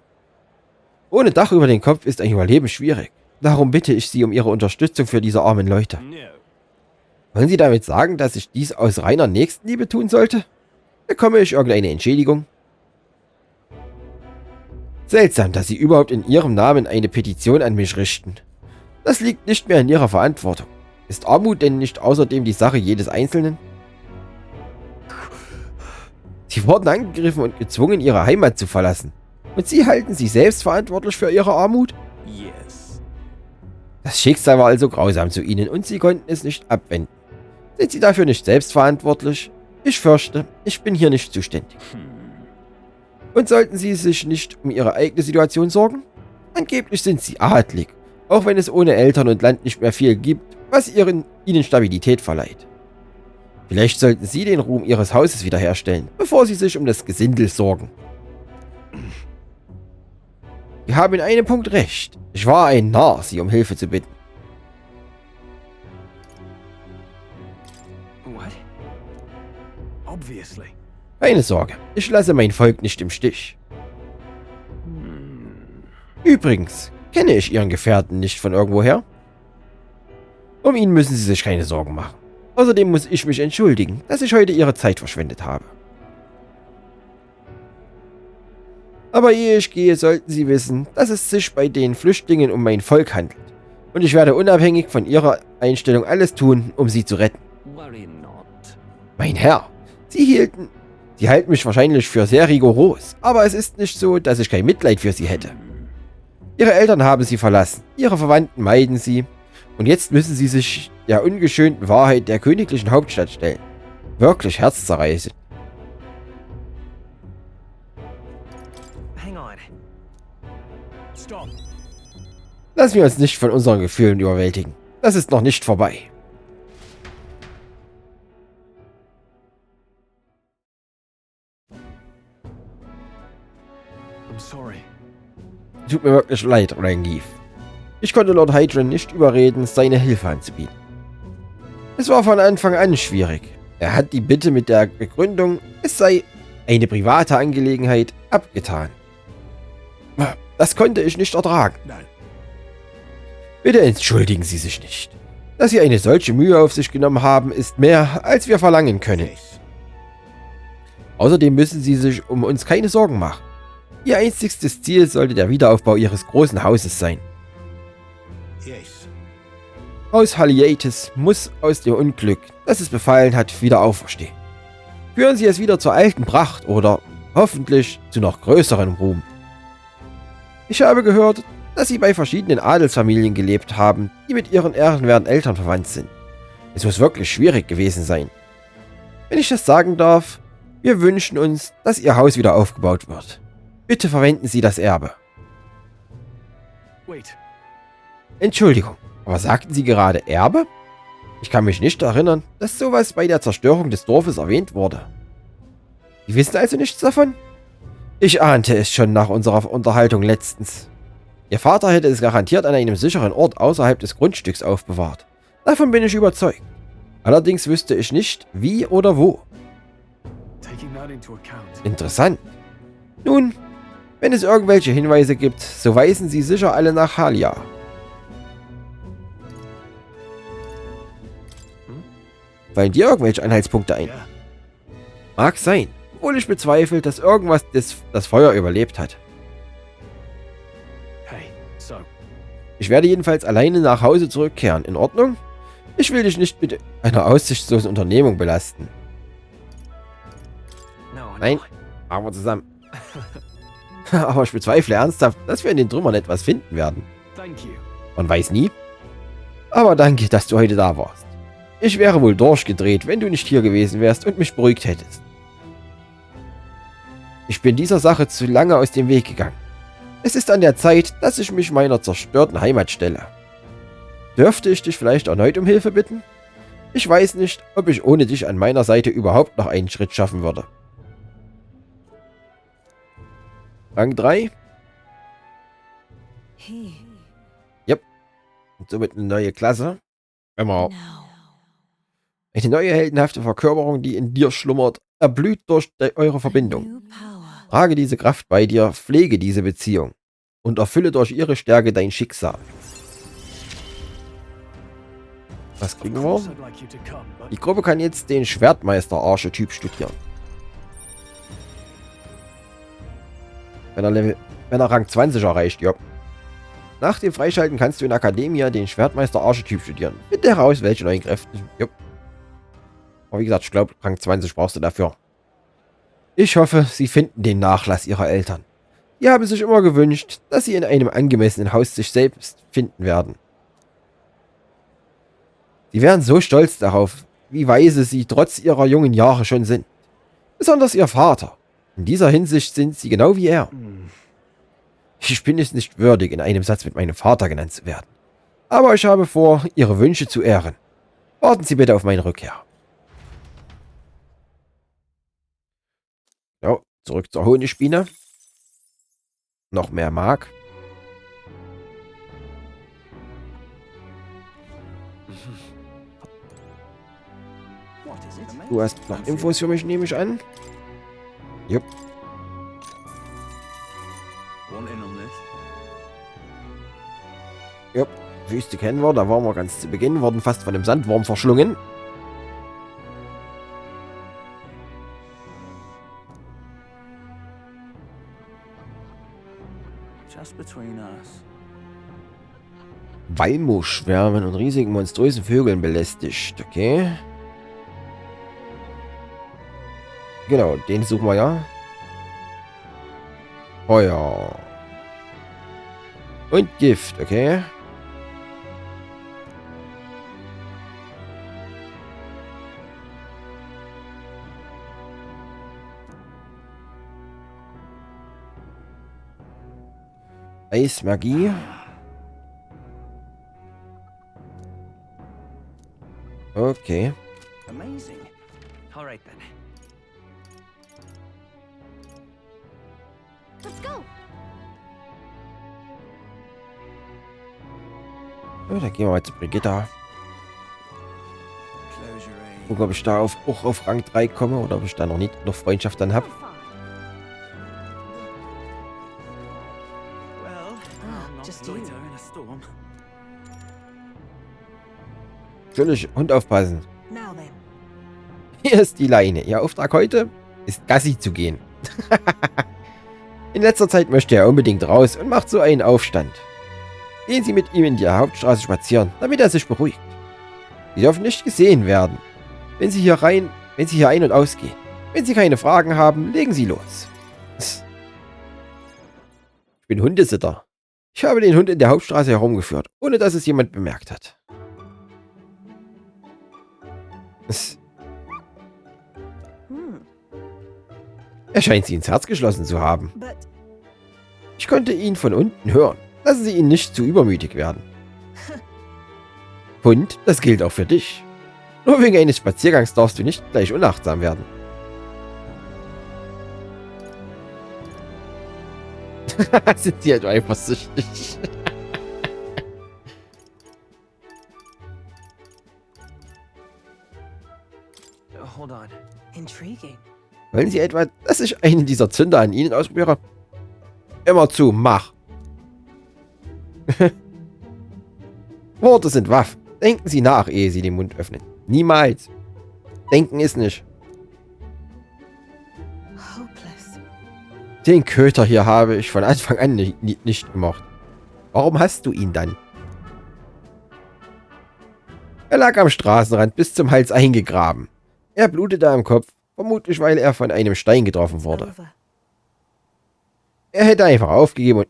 Ohne Dach über den Kopf ist ein Überleben schwierig. Darum bitte ich Sie um Ihre Unterstützung für diese armen Leute. Wollen Sie damit sagen, dass ich dies aus reiner Nächstenliebe tun sollte? Bekomme ich irgendeine Entschädigung? Seltsam, dass Sie überhaupt in Ihrem Namen eine Petition an mich richten. Das liegt nicht mehr in Ihrer Verantwortung. Ist Armut denn nicht außerdem die Sache jedes Einzelnen? Sie wurden angegriffen und gezwungen, ihre Heimat zu verlassen. Und Sie halten sich selbst verantwortlich für Ihre Armut? Das Schicksal war also grausam zu Ihnen und Sie konnten es nicht abwenden. Sind Sie dafür nicht selbst verantwortlich? Ich fürchte, ich bin hier nicht zuständig. Und sollten Sie sich nicht um Ihre eigene Situation sorgen? Angeblich sind Sie adlig, auch wenn es ohne Eltern und Land nicht mehr viel gibt, was Ihnen Stabilität verleiht. Vielleicht sollten Sie den Ruhm Ihres Hauses wiederherstellen, bevor Sie sich um das Gesindel sorgen. Sie haben in einem Punkt recht. Ich war ein Narr, Sie um Hilfe zu bitten. Keine Sorge, ich lasse mein Volk nicht im Stich. Übrigens, kenne ich Ihren Gefährten nicht von irgendwoher? Um ihn müssen Sie sich keine Sorgen machen. Außerdem muss ich mich entschuldigen, dass ich heute Ihre Zeit verschwendet habe. Aber ehe ich gehe, sollten Sie wissen, dass es sich bei den Flüchtlingen um mein Volk handelt. Und ich werde unabhängig von Ihrer Einstellung alles tun, um Sie zu retten. Mein Herr, Sie halten mich wahrscheinlich für sehr rigoros, aber es ist nicht so, dass ich kein Mitleid für Sie hätte. Ihre Eltern haben Sie verlassen, Ihre Verwandten meiden Sie, und jetzt müssen Sie sich der ungeschönten Wahrheit der königlichen Hauptstadt stellen. Wirklich herzzerreißend. Lassen wir uns nicht von unseren Gefühlen überwältigen. Das ist noch nicht vorbei. Tut mir wirklich leid, Rangief. Ich konnte Lord Hydran nicht überreden, seine Hilfe anzubieten. Es war von Anfang an schwierig. Er hat die Bitte mit der Begründung, es sei eine private Angelegenheit, abgetan. Das konnte ich nicht ertragen. Nein. Bitte entschuldigen Sie sich nicht. Dass Sie eine solche Mühe auf sich genommen haben, ist mehr, als wir verlangen können. Außerdem müssen Sie sich um uns keine Sorgen machen. Ihr einzigstes Ziel sollte der Wiederaufbau Ihres großen Hauses sein. Haus Haliates muss aus dem Unglück, das es befallen hat, wieder auferstehen. Führen Sie es wieder zur alten Pracht oder hoffentlich zu noch größerem Ruhm. Ich habe gehört, dass Sie bei verschiedenen Adelsfamilien gelebt haben, die mit Ihren ehrenwerten Eltern verwandt sind. Es muss wirklich schwierig gewesen sein. Wenn ich das sagen darf, wir wünschen uns, dass Ihr Haus wieder aufgebaut wird. Bitte verwenden Sie das Erbe. Wait. Entschuldigung, aber sagten Sie gerade Erbe? Ich kann mich nicht erinnern, dass sowas bei der Zerstörung des Dorfes erwähnt wurde. Sie wissen also nichts davon? Ich ahnte es schon nach unserer Unterhaltung letztens. Ihr Vater hätte es garantiert an einem sicheren Ort außerhalb des Grundstücks aufbewahrt. Davon bin ich überzeugt. Allerdings wüsste ich nicht, wie oder wo. Interessant. Nun, wenn es irgendwelche Hinweise gibt, so weisen Sie sicher alle nach Halia. Fallen dir irgendwelche Anhaltspunkte ein? Mag sein, obwohl ich bezweifle, dass irgendwas das Feuer überlebt hat. Ich werde jedenfalls alleine nach Hause zurückkehren. In Ordnung? Ich will dich nicht mit einer aussichtslosen Unternehmung belasten. Nein, machen wir zusammen. Aber ich bezweifle ernsthaft, dass wir in den Trümmern etwas finden werden. Man weiß nie. Aber danke, dass du heute da warst. Ich wäre wohl durchgedreht, wenn du nicht hier gewesen wärst und mich beruhigt hättest. Ich bin dieser Sache zu lange aus dem Weg gegangen. Es ist an der Zeit, dass ich mich meiner zerstörten Heimat stelle. Dürfte ich dich vielleicht erneut um Hilfe bitten? Ich weiß nicht, ob ich ohne dich an meiner Seite überhaupt noch einen Schritt schaffen würde. Rang 3. Yep. Und somit eine neue Klasse. Immer. Eine neue heldenhafte Verkörperung, die in dir schlummert, erblüht durch eure Verbindung. Trage diese Kraft bei dir, pflege diese Beziehung und erfülle durch ihre Stärke dein Schicksal. Was kriegen wir? Die Gruppe kann jetzt den Schwertmeister-Archetyp studieren. Wenn er Rang 20 erreicht, ja. Nach dem Freischalten kannst du in Akademia den Schwertmeister-Archetyp studieren. Finde heraus, welche neuen Kräfte. Ja. Aber wie gesagt, ich glaube, Rang 20 brauchst du dafür. Ich hoffe, sie finden den Nachlass ihrer Eltern. Die haben sich immer gewünscht, dass sie in einem angemessenen Haus sich selbst finden werden. Sie wären so stolz darauf, wie weise sie trotz ihrer jungen Jahre schon sind. Besonders ihr Vater. In dieser Hinsicht sind sie genau wie er. Ich bin es nicht würdig, in einem Satz mit meinem Vater genannt zu werden. Aber ich habe vor, ihre Wünsche zu ehren. Warten Sie bitte auf meine Rückkehr. So, zurück zur Honigbiene. Noch mehr Mark. Du hast noch Infos für mich, nehme ich an. Jupp. Jupp. Wüste kennen wir, da waren wir ganz zu Beginn, wurden fast von einem Sandwurm verschlungen. Walmuschschwärmen und riesigen monströsen Vögeln belästigt. Okay. Genau, den suchen wir ja. Feuer. Und Gift, okay. Eismagie. Okay. Amazing. All right then. Let's go. Ja, dann gehen wir mal zu Brigitta. Gucken, ob ich da auch auf Rang 3 komme oder ob ich da noch nicht noch Freundschaft dann habe. Natürlich, Hund aufpassen. Hier ist die Leine. Ihr Auftrag heute ist Gassi zu gehen. In letzter Zeit möchte er unbedingt raus und macht so einen Aufstand. Gehen Sie mit ihm in die Hauptstraße spazieren, damit er sich beruhigt. Sie dürfen nicht gesehen werden, wenn Sie hier ein- und ausgehen. Wenn Sie keine Fragen haben, legen Sie los. Ich bin Hundesitter. Ich habe den Hund in der Hauptstraße herumgeführt, ohne dass es jemand bemerkt hat. Er scheint sie ins Herz geschlossen zu haben. Ich konnte ihn von unten hören. Lassen Sie ihn nicht zu übermütig werden. Hund, das gilt auch für dich. Nur wegen eines Spaziergangs darfst du nicht gleich unachtsam werden. Sind sie halt eifersüchtig. Hold on. Intriguing. Wollen Sie etwa, dass ich einen dieser Zünder an Ihnen ausprobiere? Immer zu, mach. Worte sind Waffen. Denken Sie nach, ehe Sie den Mund öffnen. Niemals. Denken ist nicht. Hopeless. Den Köter hier habe ich von Anfang an nicht gemocht. Warum hast du ihn dann? Er lag am Straßenrand bis zum Hals eingegraben. Er blutete am Kopf, vermutlich weil er von einem Stein getroffen wurde. Over. Er hätte einfach aufgeben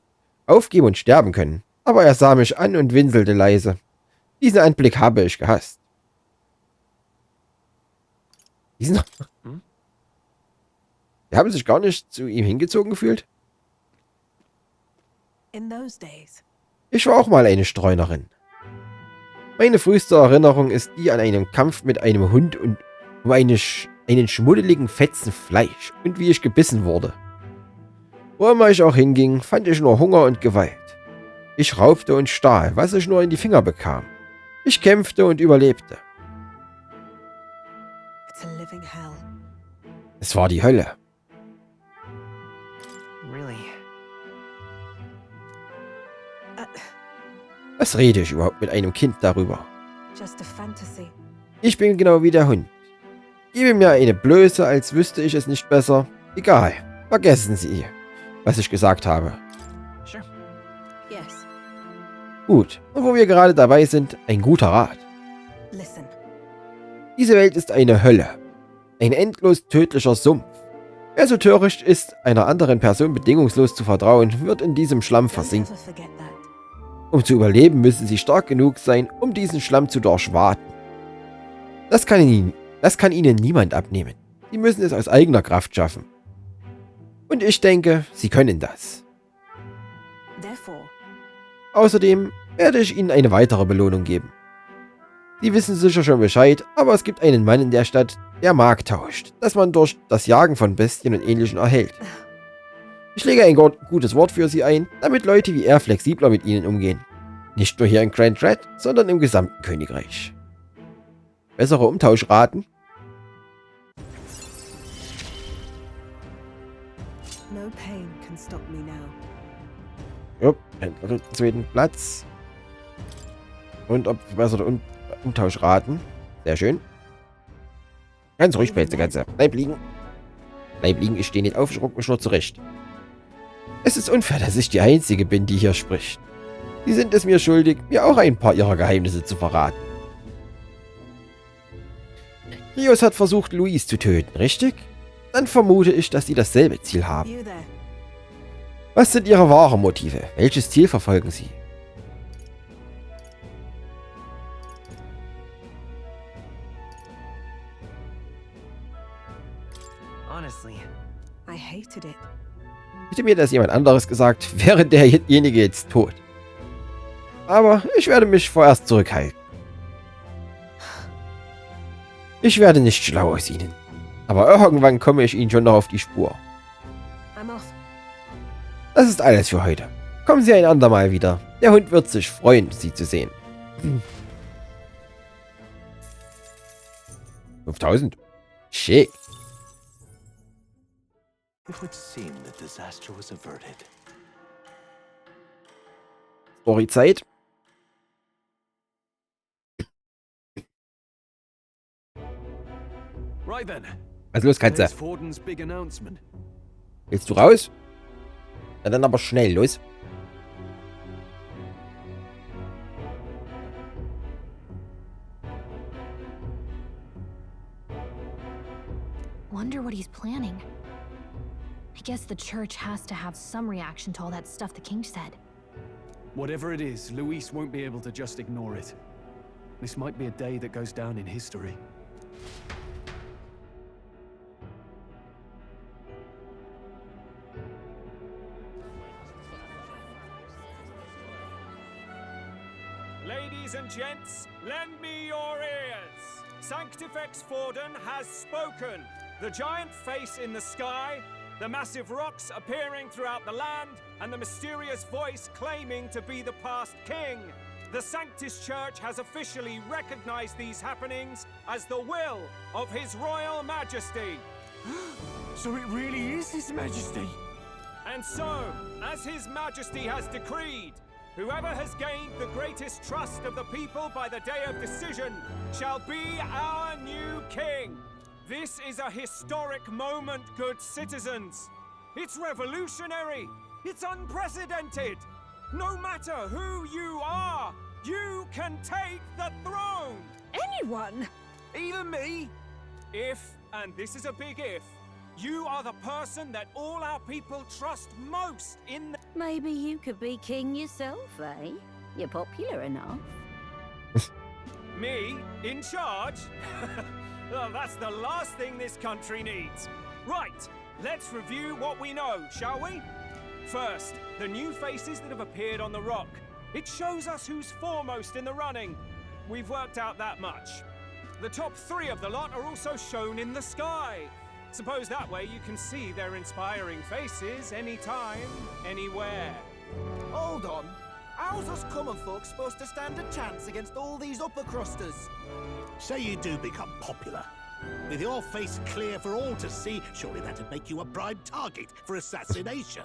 und sterben können. Aber er sah mich an und winselte leise. Diesen Anblick habe ich gehasst. Sie haben sich gar nicht zu ihm hingezogen gefühlt? In those days. Ich war auch mal eine Streunerin. Meine früheste Erinnerung ist die an einen Kampf mit einem Hund und um einen schmuddeligen Fetzen Fleisch und wie ich gebissen wurde. Wo immer ich auch hinging, fand ich nur Hunger und Gewalt. Ich raubte und stahl, was ich nur in die Finger bekam. Ich kämpfte und überlebte. It's a living hell. Es war die Hölle. Really? Was rede ich überhaupt mit einem Kind darüber? Just a fantasy. Ich bin genau wie der Hund. Gebe mir eine Blöße, als wüsste ich es nicht besser. Egal, vergessen Sie, was ich gesagt habe. Sure. Yes. Gut, und wo wir gerade dabei sind, ein guter Rat. Listen. Diese Welt ist eine Hölle. Ein endlos tödlicher Sumpf. Wer so töricht ist, einer anderen Person bedingungslos zu vertrauen, wird in diesem Schlamm Don't versinken. ever forget that. Um zu überleben, müssen sie stark genug sein, um diesen Schlamm zu durchwaten. Das kann ihnen niemand abnehmen. Sie müssen es aus eigener Kraft schaffen. Und ich denke, sie können das. Therefore, Außerdem werde ich ihnen eine weitere Belohnung geben. Sie wissen sicher schon Bescheid, aber es gibt einen Mann in der Stadt, der Mark tauscht, das man durch das Jagen von Bestien und Ähnlichem erhält. Ich lege ein gutes Wort für Sie ein, damit Leute wie er flexibler mit Ihnen umgehen. Nicht nur hier in Grand Red, sondern im gesamten Königreich. Bessere Umtauschraten? no pain can stop me now. Jupp, einen zweiten Platz. Und verbesserte Umtauschraten. Sehr schön. Ganz ruhig, Pelze, Ganze. Bleib liegen. Bleib liegen, ich stehe nicht auf, ich ruck mich nur zurecht. Es ist unfair, dass ich die Einzige bin, die hier spricht. Sie sind es mir schuldig, mir auch ein paar ihrer Geheimnisse zu verraten. Rios hat versucht, Louise zu töten, richtig? Dann vermute ich, dass sie dasselbe Ziel haben. You there. Was sind ihre wahren Motive? Welches Ziel verfolgen sie? Honestly, I hated it. Hätte mir das jemand anderes gesagt, wäre derjenige jetzt tot. Aber ich werde mich vorerst zurückhalten. Ich werde nicht schlau aus Ihnen. Aber irgendwann komme ich Ihnen schon noch auf die Spur. I'm off. Das ist alles für heute. Kommen Sie ein andermal wieder. Der Hund wird sich freuen, Sie zu sehen. 5000. Schick. It would seem that disaster was averted. Storyzeit. right then. Also los, Katze. There's Forden's big announcement. Willst du raus? Na dann aber schnell, los. Wonder what he's planning. I guess the church has to have some reaction to all that stuff the king said. Whatever it is, Luis won't be able to just ignore it. This might be a day that goes down in history. Ladies and gents, lend me your ears. Sanctifex Forden has spoken. The giant face in the sky, the massive rocks appearing throughout the land, and the mysterious voice claiming to be the past king. The Sanctus Church has officially recognized these happenings as the will of His Royal Majesty. So it really is His Majesty? And so, as His Majesty has decreed, whoever has gained the greatest trust of the people by the day of decision shall be our new king. This is a historic moment, good citizens. It's revolutionary. It's unprecedented. No matter who you are, you can take the throne. Anyone? Even me? If, and this is a big if, you are the person that all our people trust most in the... Maybe you could be king yourself, eh? You're popular enough. Me? In charge? Well, that's the last thing this country needs. Right, let's review what we know, shall we? First, the new faces that have appeared on the rock. It shows us who's foremost in the running. We've worked out that much. The top 3 of the lot are also shown in the sky. Suppose that way you can see their inspiring faces anytime, anywhere. Hold on. How's us common folk supposed to stand a chance against all these upper crusters? Say you do become popular. With your face clear for all to see, surely that'd make you a prime target for assassination.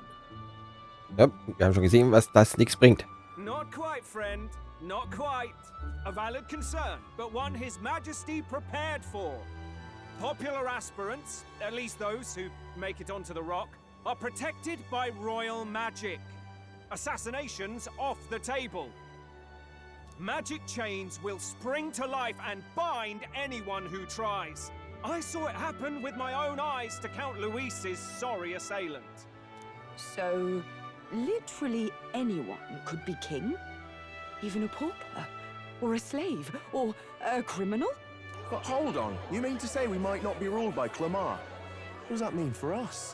Ja, wir haben schon gesehen, was das nichts bringt. Not quite, friend. Not quite. A valid concern, but one His Majesty prepared for. Popular aspirants, at least those who make it onto the rock, are protected by royal magic. Assassinations off the table. Magic chains will spring to life and bind anyone who tries. I saw it happen with my own eyes to Count Luis's sorry assailant. So, literally anyone could be king? Even a pauper? Or a slave? Or a criminal? But hold on, you mean to say we might not be ruled by Clamar? What does that mean for us?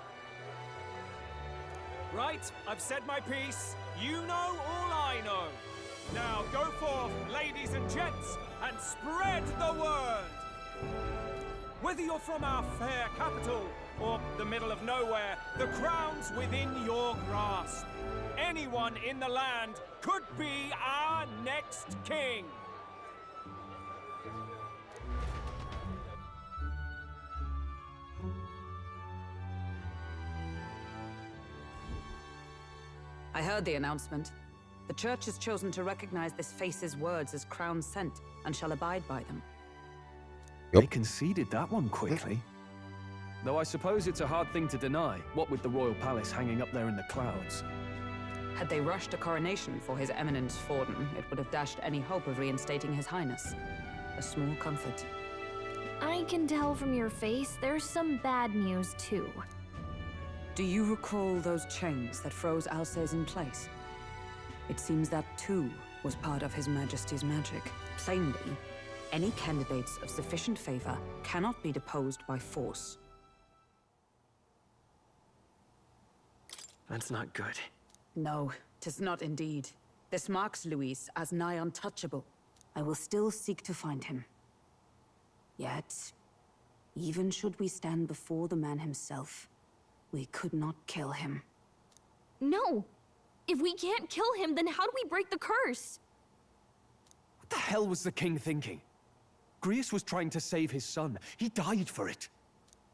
Right, I've said my piece. You know all I know. Now go forth, ladies and gents, and spread the word. Whether you're from our fair capital or the middle of nowhere, the crown's within your grasp. Anyone in the land could be our next king. I heard the announcement. The Church has chosen to recognize this face's words as crown sent, and shall abide by them. They conceded that one quickly. Though I suppose it's a hard thing to deny, what with the royal palace hanging up there in the clouds. Had they rushed a coronation for His Eminence Forden, it would have dashed any hope of reinstating His Highness. A small comfort. I can tell from your face there's some bad news too. Do you recall those chains that froze Alsace in place? It seems that too was part of His Majesty's magic. Plainly, any candidates of sufficient favor cannot be deposed by force. That's not good. No, 'tis not indeed. This marks Luis as nigh untouchable. I will still seek to find him. Yet, even should we stand before the man himself, we could not kill him. No! If we can't kill him, then how do we break the curse? What the hell was the king thinking? Grius was trying to save his son. He died for it.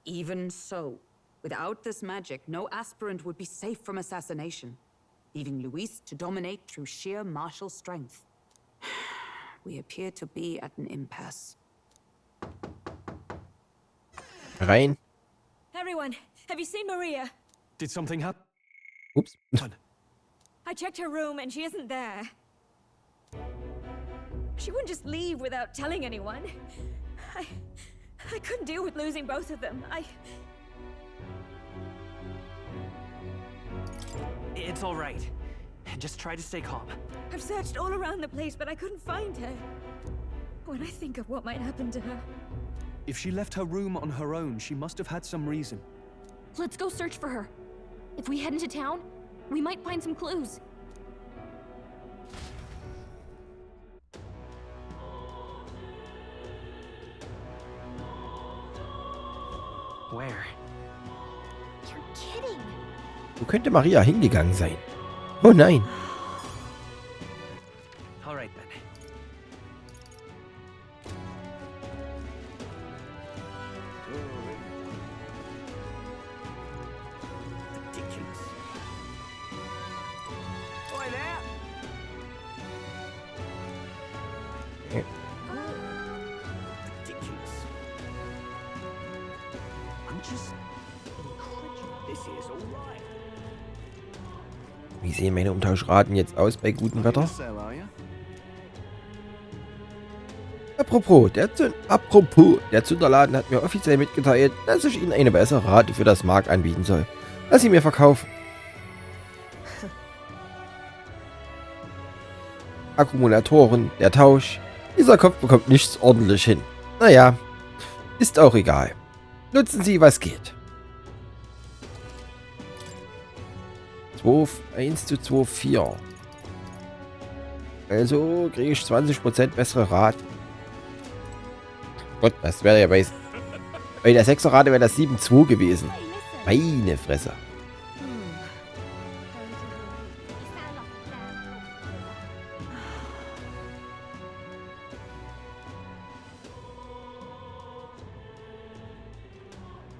Even so, without this magic, no aspirant would be safe from assassination, leaving Luis to dominate through sheer martial strength. We appear to be at an impasse. Rein. Everyone, have you seen Maria? Did something happen? Oops. I checked her room and she isn't there. She wouldn't just leave without telling anyone. I couldn't deal with losing both of them. It's all right. Just try to stay calm. I've searched all around the place, but I couldn't find her. When I think of what might happen to her... If she left her room on her own, she must have had some reason. Let's go search for her. If we head into town, we might find some clues. swear. You're kidding. Wo könnte Maria hingegangen sein? Oh nein. All right then. Ridiculous. Oi there! Ridiculous. I'm just incredulous. This is all right. Wie sehen meine Umtauschraten jetzt aus bei gutem Wetter? Apropos, der Zünderladen hat mir offiziell mitgeteilt, dass ich ihnen eine bessere Rate für das Mark anbieten soll, als sie mir verkaufen. Akkumulatoren, der Tausch. Dieser Kopf bekommt nichts ordentlich hin. Naja, ist auch egal. Nutzen Sie, was geht. 1:2,4. Also kriege ich 20% bessere Rate. Gott, das wäre ja bei der 6er Rate wäre das 7:2 gewesen. Meine Fresse.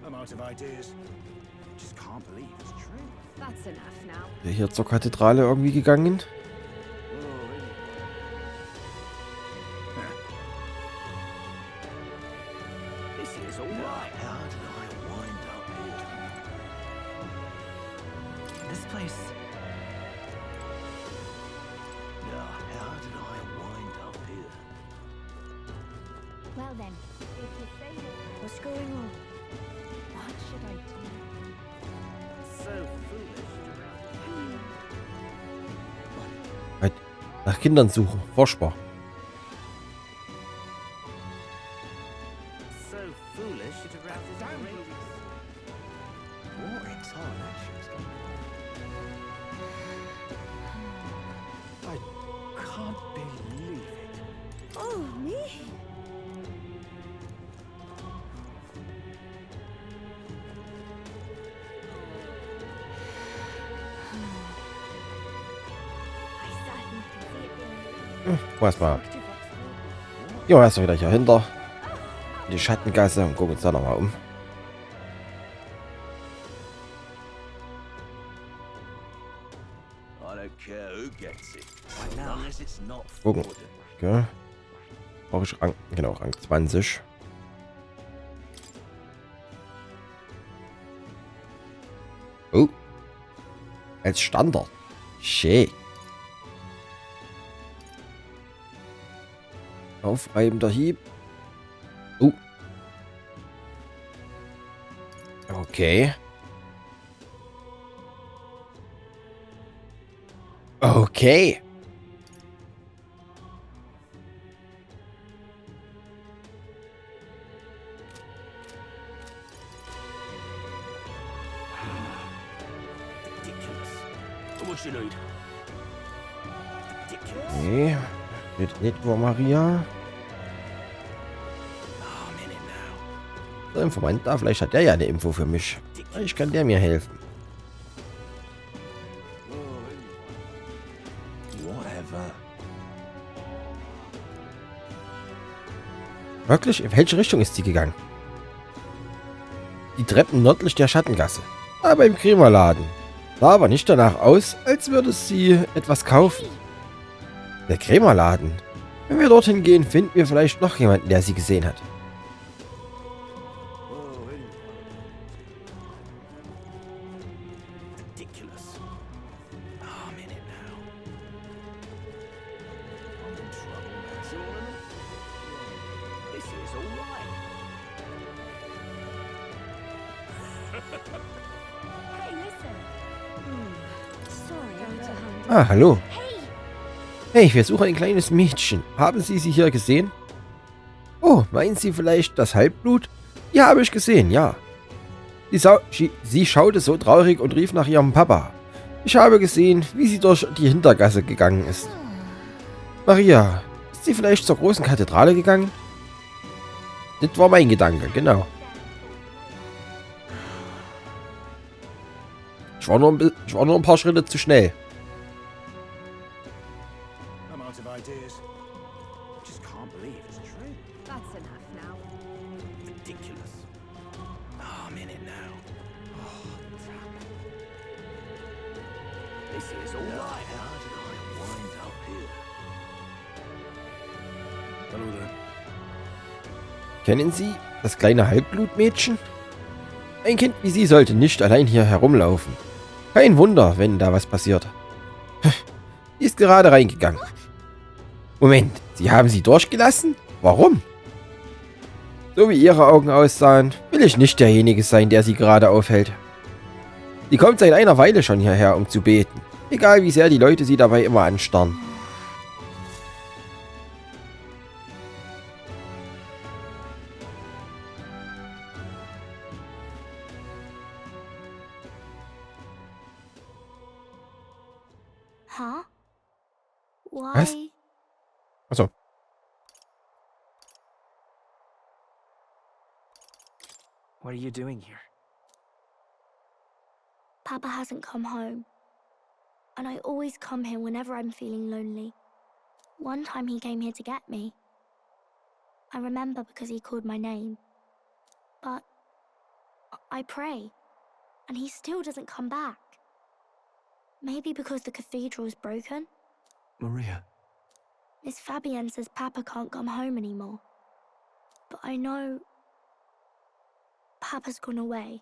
I'm out of ideas. Just can't believe it's true. That's enough now. Wäre hier zur Kathedrale irgendwie gegangen? This is all right. How did I wind up here? This place. Now, how did I wind up here? Well then, if you say that, what's going on? What should I do? So foolish to Nach Kindern suchen. Furchtbar. So foolish it arouses great. What entire actions I can't believe it. Oh, me? I certainly can see it being Erstmal. Ja, erstmal wieder hier hinter. In die Schattengasse und gucken uns da nochmal um. I don't care who gets it. Unless it's not Gucken. for them. Okay. Brauche ich Rang. Genau, Rang 20. Oh. Als Standard. Shit. Aufreibender Hieb. Okay. Okay. Ridiculous. What you need? Ridiculous. Nee. Wird nicht über Maria. I'm in it now. Der Informant da, vielleicht hat der ja eine Info für mich. Ich kann der mir helfen. Whatever. Wirklich? In welche Richtung ist sie gegangen? Die Treppen nördlich der Schattengasse. Da beim Krämerladen. Sah aber nicht danach aus, als würde sie etwas kaufen. Der Krämerladen. Wenn wir dorthin gehen, finden wir vielleicht noch jemanden, der sie gesehen hat. Ridiculous. I'm in it now. I'm in trouble. That's all of them. This is all right. Hey, listen. Sorry, I'm to hand. Ah, hallo. Hey, Hey, wir suchen ein kleines Mädchen. Haben Sie sie hier gesehen? Oh, meinen Sie vielleicht das Halbblut? Ja, habe ich gesehen, ja. Sie schaute so traurig und rief nach ihrem Papa. Ich habe gesehen, wie sie durch die Hintergasse gegangen ist. Maria, ist sie vielleicht zur großen Kathedrale gegangen? Das war mein Gedanke, genau. Ich war nur ein paar Schritte zu schnell. I'm out of ideas. I just can't believe it's true. That's enough now. Ridiculous. Oh, I'm in it now. Oh, damn. This is all right. How did I wind up here? Hallo there. Kennen Sie das kleine Halbblutmädchen? Ein Kind wie Sie sollte nicht allein hier herumlaufen. Kein Wunder, wenn da was passiert. Die ist gerade reingegangen. Moment, Sie haben sie durchgelassen? Warum? So wie Ihre Augen aussahen, will ich nicht derjenige sein, der Sie gerade aufhält. Sie kommt seit einer Weile schon hierher, um zu beten. Egal wie sehr die Leute sie dabei immer anstarren. Huh? Why? Was? Achso. What are you doing here? Papa hasn't come home. And I always come here whenever I'm feeling lonely. One time he came here to get me. I remember because he called my name. But I pray, and he still doesn't come back. Maybe because the cathedral's broken? Maria. Miss Fabienne says Papa can't come home anymore. But I know Papa's gone away.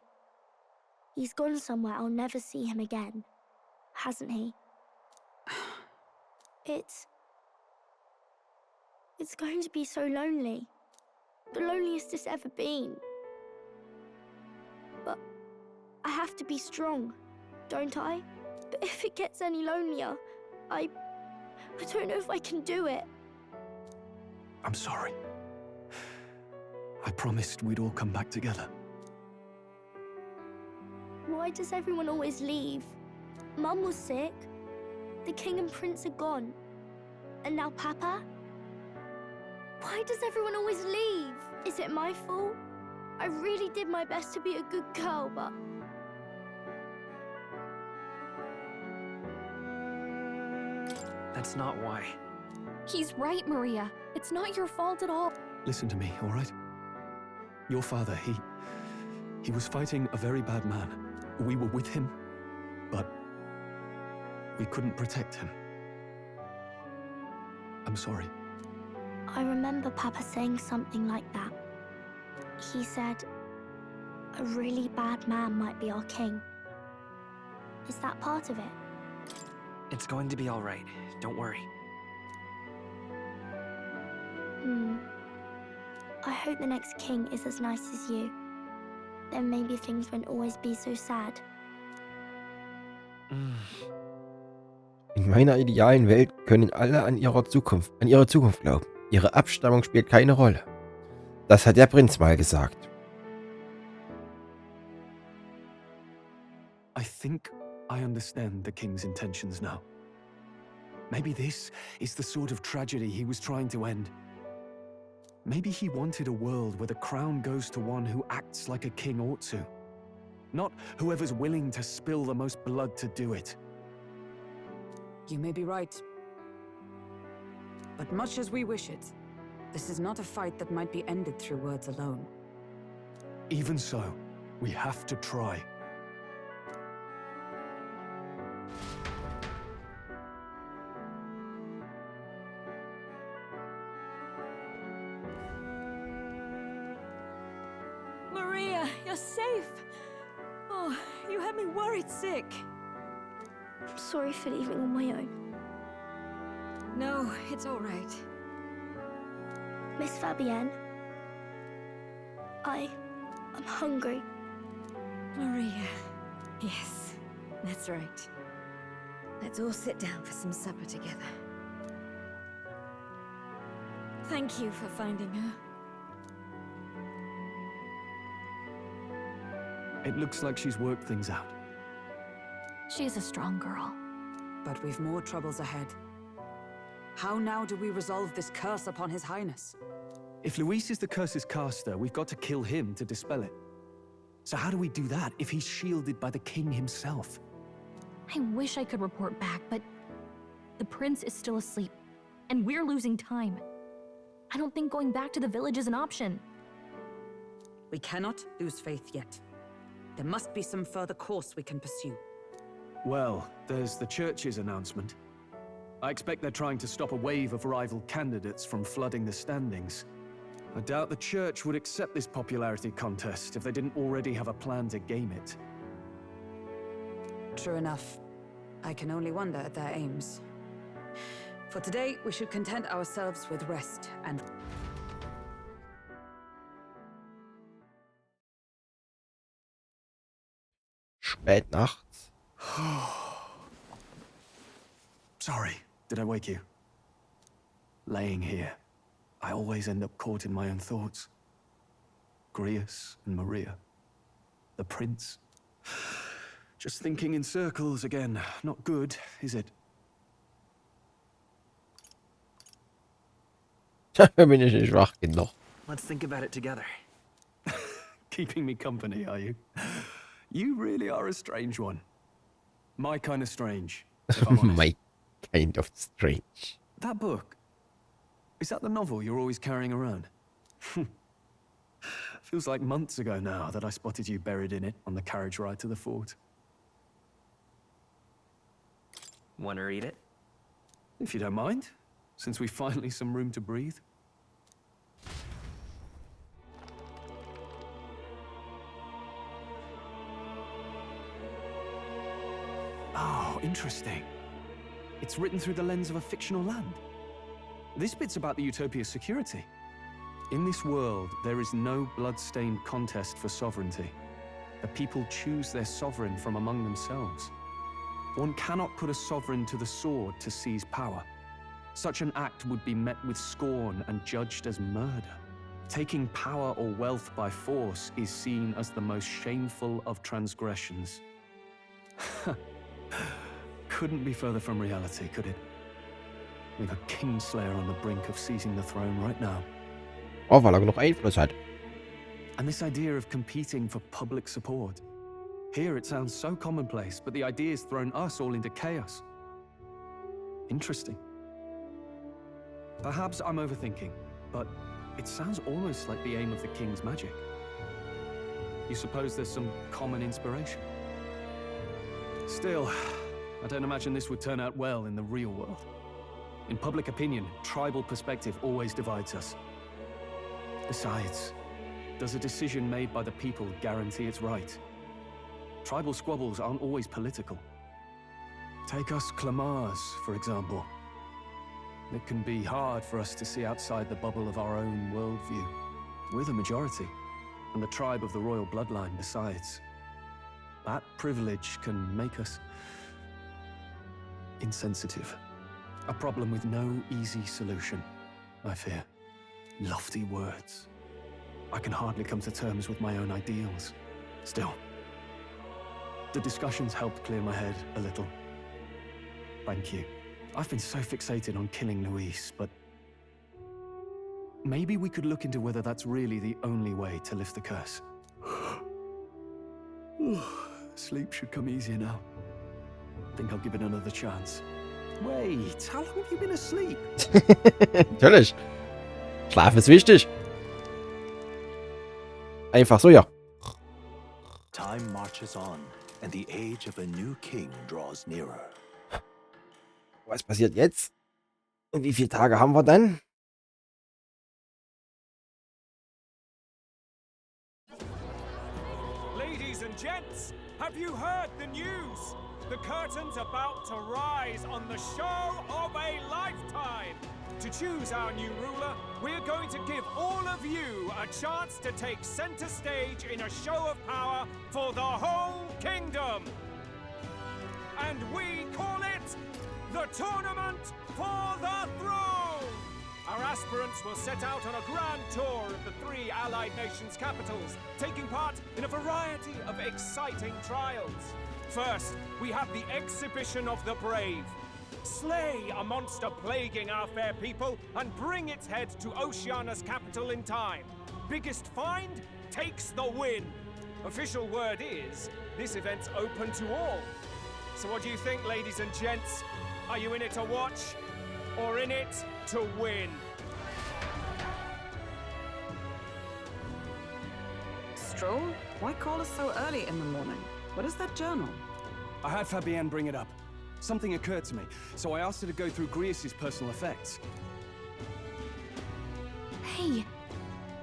He's gone somewhere I'll never see him again, hasn't he? It's going to be so lonely. The loneliest it's ever been. But I have to be strong, don't I? But if it gets any lonelier, I don't know if I can do it. I'm sorry. I promised we'd all come back together. Why does everyone always leave? Mum was sick. The king and prince are gone. And now Papa? Why does everyone always leave? Is it my fault? I really did my best to be a good girl, but... That's not why. He's right, Maria. It's not your fault at all. Listen to me, all right? Your father, he was fighting a very bad man. We were with him, but we couldn't protect him. I'm sorry. I remember Papa saying something like that. He said, a really bad man might be our king. Is that part of it? It's going to be all right. Don't worry. I hope the next king is as nice as you. Then maybe things won't always be so sad. In meiner idealen Welt können alle an ihre Zukunft glauben. Ihre Abstammung spielt keine Rolle. Das hat der Prinz mal gesagt. I think I understand the king's intentions now. Maybe this is the sort of tragedy he was trying to end. Maybe he wanted a world where the crown goes to one who acts like a king ought to. Not whoever's willing to spill the most blood to do it. You may be right. But much as we wish it, this is not a fight that might be ended through words alone. Even so, we have to try. Maria, you're safe. Oh, you had me worried sick. I'm sorry for leaving on my own. No, it's all right. Miss Fabienne, I'm hungry. Maria. Yes, that's right. Let's all sit down for some supper together. Thank you for finding her. It looks like she's worked things out. She's a strong girl. But we've more troubles ahead. How now do we resolve this curse upon His Highness? If Luis is the curse's caster, we've got to kill him to dispel it. So how do we do that if he's shielded by the king himself? I wish I could report back, but the prince is still asleep, and we're losing time. I don't think going back to the village is an option. We cannot lose faith yet. There must be some further course we can pursue. Well, there's the church's announcement. I expect they're trying to stop a wave of rival candidates from flooding the standings. I doubt the church would accept this popularity contest if they didn't already have a plan to game it. True enough. I can only wonder at their aims. For today, we should content ourselves with rest and... Spät nachts. Sorry, did I wake you? Laying here, I always end up caught in my own thoughts. Grius and Maria. The prince. Just thinking in circles again. Not good, is it? Bin ich nicht wach genug. Let's think about it together. Keeping me company, are you? You really are a strange one. My kind of strange, if I'm honest. My kind of strange. That book, is that the novel you're always carrying around? Feels like months ago now that I spotted you buried in it on the carriage ride to the fort. Want to read it? If you don't mind, since we finally some room to breathe. Oh, interesting. It's written through the lens of a fictional land. This bit's about the Utopia's security. In this world, there is no blood-stained contest for sovereignty. The people choose their sovereign from among themselves. One cannot put a sovereign to the sword to seize power. Such an act would be met with scorn and judged as murder. Taking power or wealth by force is seen as the most shameful of transgressions. Couldn't be further from reality, could it? We've a Kingslayer on the brink of seizing the throne right now. Oh, weil er genug Einfluss hat. And this idea of competing for public support. Here it sounds so commonplace, but the idea's thrown us all into chaos. Interesting. Perhaps I'm overthinking, but it sounds almost like the aim of the king's magic. You suppose there's some common inspiration? Still, I don't imagine this would turn out well in the real world. In public opinion, tribal perspective always divides us. Besides, does a decision made by the people guarantee it's right? Tribal squabbles aren't always political. Take us Clamars, for example. It can be hard for us to see outside the bubble of our own worldview. We're the majority, and the tribe of the royal bloodline besides. That privilege can make us insensitive. A problem with no easy solution, I fear. Lofty words. I can hardly come to terms with my own ideals. Still, the discussions helped clear my head a little. Thank you. I've been so fixated on killing Luis, but maybe we could look into whether that's really the only way to lift the curse. Sleep should come easier now. Think I'll give it another chance. Wait, how long have you been asleep? Natürlich. Schlaf ist wichtig. Einfach so, ja. Time marches on, and the age of a new king draws nearer. Was passiert jetzt? Und wie viele Tage haben wir dann? Ladies and gents, have you heard the news? The curtain's about to rise on the show of a lifetime. To choose our new ruler, we're going to give all of you a chance to take center stage in a show of power for the whole kingdom. And we call it the Tournament for the Throne! Our aspirants will set out on a grand tour of the 3 allied nations' capitals, taking part in a variety of exciting trials. First, we have the Exhibition of the Brave. Slay a monster plaguing our fair people and bring its head to Oceania's capital in time. Biggest find takes the win. Official word is, this event's open to all. So what do you think, ladies and gents? Are you in it to watch, or in it to win? Stroll? Why call us so early in the morning? What is that journal? I had Fabienne bring it up. Something occurred to me, so I asked her to go through Grius' personal effects. Hey,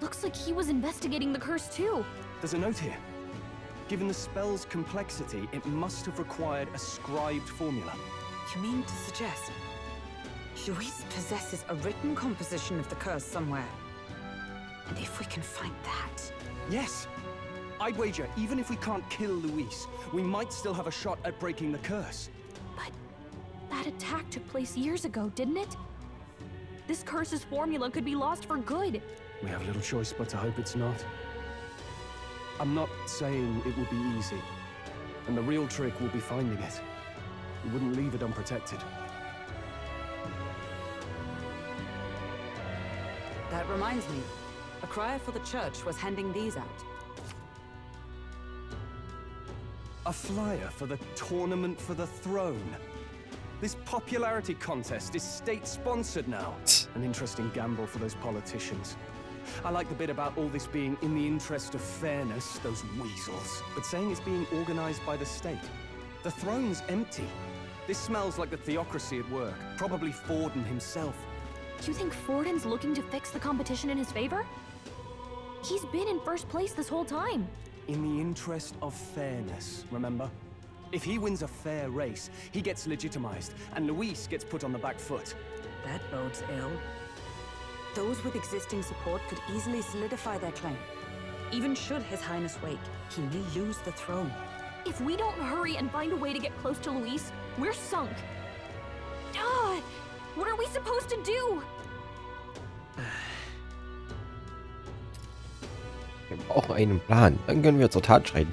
looks like he was investigating the curse too. There's a note here. Given the spell's complexity, it must have required a scribed formula. You mean to suggest Luis possesses a written composition of the curse somewhere? And if we can find that... Yes! I'd wager, even if we can't kill Luis, we might still have a shot at breaking the curse. But that attack took place years ago, didn't it? This curse's formula could be lost for good. We have little choice but to hope it's not. I'm not saying it will be easy. And the real trick will be finding it. We wouldn't leave it unprotected. That reminds me. A crier for the church was handing these out. A flyer for the Tournament for the Throne. This popularity contest is state-sponsored now. An interesting gamble for those politicians. I like the bit about all this being in the interest of fairness, those weasels. But saying it's being organized by the state. The throne's empty. This smells like the theocracy at work. Probably Forden himself. You think Forden's looking to fix the competition in his favor? He's been in first place this whole time. In the interest of fairness, remember? If he wins a fair race, he gets legitimized, and Luis gets put on the back foot. That bodes ill. Those with existing support could easily solidify their claim. Even should His Highness wake, he may lose the throne. If we don't hurry and find a way to get close to Luis, we're sunk. What are we supposed to do? Wir brauchen einen Plan. Dann können wir zur Tat schreiten.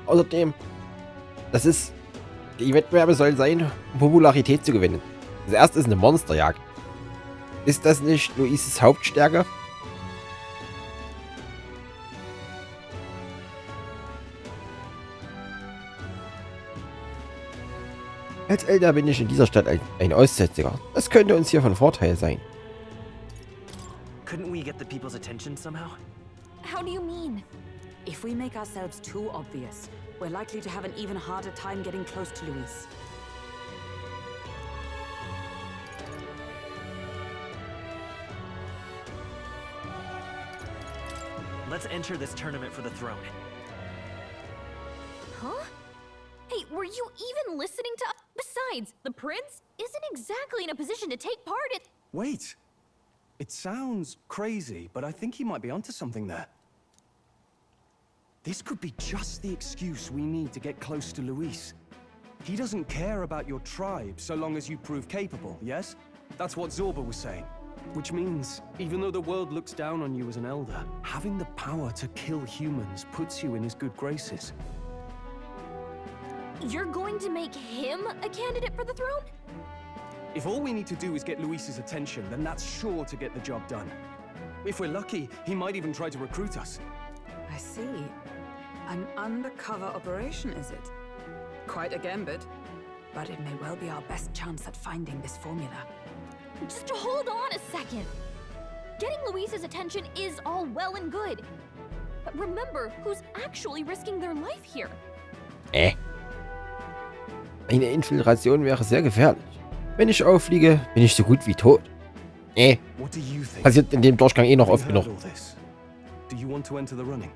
Außerdem, die Wettbewerbe sollen sein, um Popularität zu gewinnen. Das erste ist eine Monsterjagd. Ist das nicht Luises Hauptstärke? Als Elder bin ich in dieser Stadt ein Aussätziger. Das könnte uns hier von Vorteil sein. Couldn't we get the people's attention somehow? How do you mean? If we make ourselves too obvious, we're likely to have an even harder time getting close to Luis. Let's enter this tournament for the throne. Huh? Hey, were you even listening to us? Besides, the prince isn't exactly in a position to take part in... Wait. It sounds crazy, but I think he might be onto something there. This could be just the excuse we need to get close to Luis. He doesn't care about your tribe so long as you prove capable, yes? That's what Zorba was saying. Which means, even though the world looks down on you as an elder, having the power to kill humans puts you in his good graces. You're going to make him a candidate for the throne? If all we need to do is get Luis's attention, then that's sure to get the job done. If we're lucky, he might even try to recruit us. I see. An undercover operation, is it? Quite a gambit. But it may well be our best chance at finding this formula. Just hold on a second. Getting Luis's attention is all well and good. But remember who's actually risking their life here. Eine Infiltration wäre sehr gefährlich. Wenn ich auffliege, bin ich so gut wie tot. Passiert in dem Durchgang eh noch oft genug. Do you want to enter the running?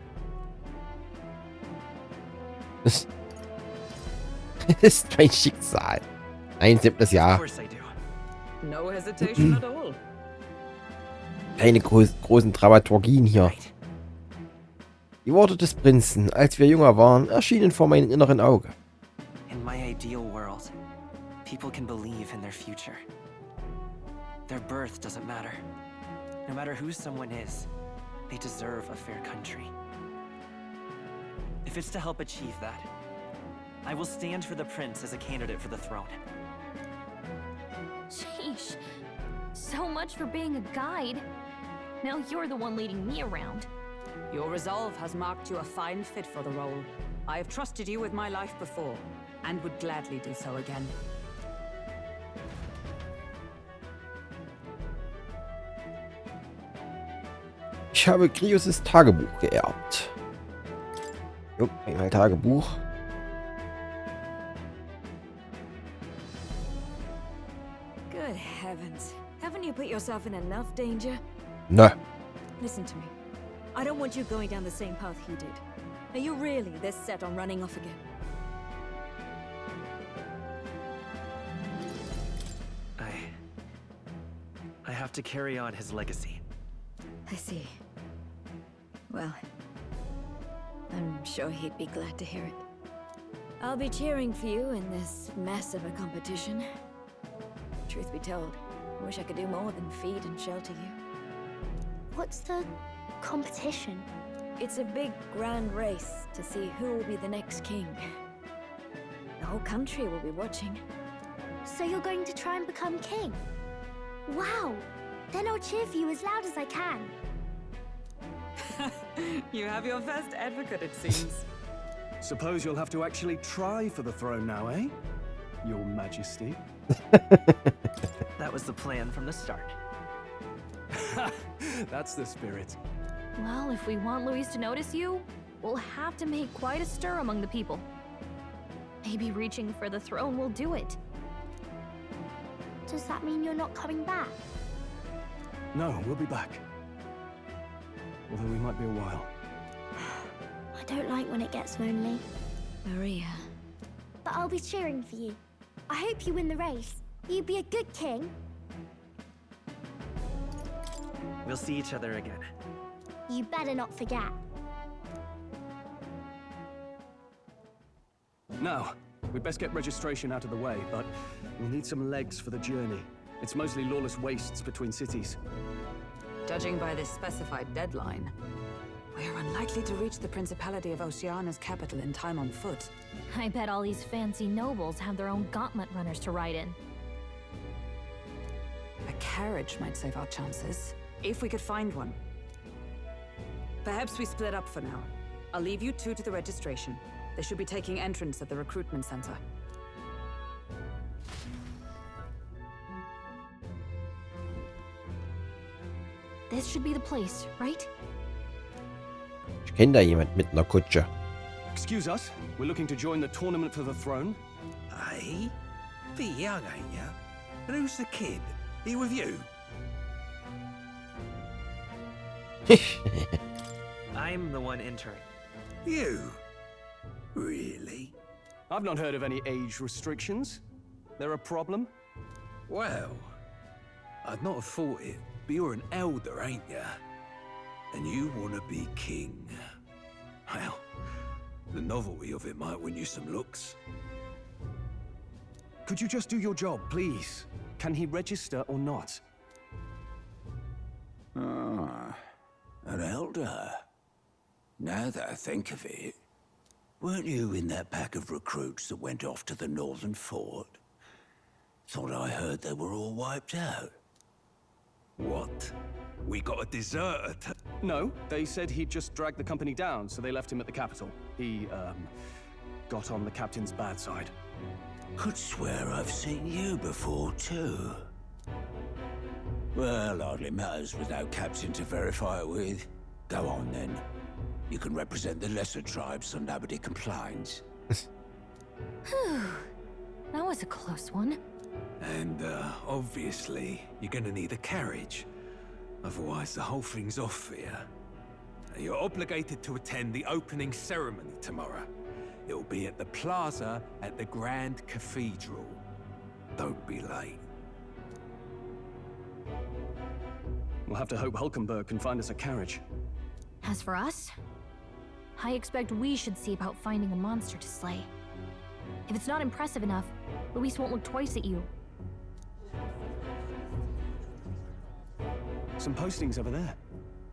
Das ist mein Schicksal. Ein simples Ja. Of course I do. No hesitation at all. Keine großen Dramaturgien hier. Die Worte des Prinzen, als wir jünger waren, erschienen vor meinem inneren Auge. In my ideal world, people can believe in their future. Their birth doesn't matter. No matter who someone is, they deserve a fair country. If it's to help achieve that, I will stand for the prince as a candidate for the throne. Sheesh. So much for being a guide. Now you're the one leading me around. Your resolve has marked you a fine fit for the role. I have trusted you with my life before. and would gladly do so again. Ich habe Krios' Tagebuch geerbt. Jo, einmal Tagebuch. Good heavens. Haven't you put yourself in enough danger? No. Listen to me. I don't want you going down the same path he did. Are you really this set on running off again? I have to carry on his legacy. I see. Well, I'm sure he'd be glad to hear it. I'll be cheering for you in this mess of a competition. Truth be told, I wish I could do more than feed and shelter you. What's the competition? It's a big, grand race to see who will be the next king. The whole country will be watching. So you're going to try and become king? Wow! Then I'll cheer for you as loud as I can. You have your first advocate, it seems. Suppose you'll have to actually try for the throne now, eh? Your Majesty. That was the plan from the start. That's the spirit. Well, if we want Luis to notice you, we'll have to make quite a stir among the people. Maybe reaching for the throne will do it. Does that mean you're not coming back? No, we'll be back. Although we might be a while. I don't like when it gets lonely. Maria. But I'll be cheering for you. I hope you win the race. You'd be a good king. We'll see each other again. You better not forget. Now, we'd best get registration out of the way, but we'll need some legs for the journey. It's mostly lawless wastes between cities. Judging by this specified deadline, we're unlikely to reach the Principality of Oceana's capital in time on foot. I bet all these fancy nobles have their own gauntlet runners to ride in. A carriage might save our chances, if we could find one. Perhaps we split up for now. I'll leave you two to the registration. They should be taking entrance at the recruitment center. This should be the place, right? Ich kenne da jemand mit einer Kutsche. Excuse us, we're looking to join the tournament for the throne. Hey? Bit young, ain't ya? And who's the kid? He with you? I'm the one entering. You? Really? I've not heard of any age restrictions. There a problem? Well, I'd not have thought it, but you're an elder, ain't ya? And you want to be king. Well, the novelty of it might win you some looks. Could you just do your job, please? Can he register or not? Ah, an elder. Now that I think of it, weren't you in that pack of recruits that went off to the northern fort? Thought I heard they were all wiped out. What? We got a deserter? No, they said he'd just dragged the company down, so they left him at the capital. He, got on the captain's bad side. Could swear I've seen you before, too. Well, hardly matters without captain to verify it with. Go on, then. You can represent the lesser tribes so nobody complains. Whew. That was a close one. And, obviously, you're gonna need a carriage. Otherwise, the whole thing's off for you. You're obligated to attend the opening ceremony tomorrow. It'll be at the plaza at the Grand Cathedral. Don't be late. We'll have to hope Hulkenberg can find us a carriage. As for us, I expect we should see about finding a monster to slay. If it's not impressive enough, Luis won't look twice at you. Some postings over there.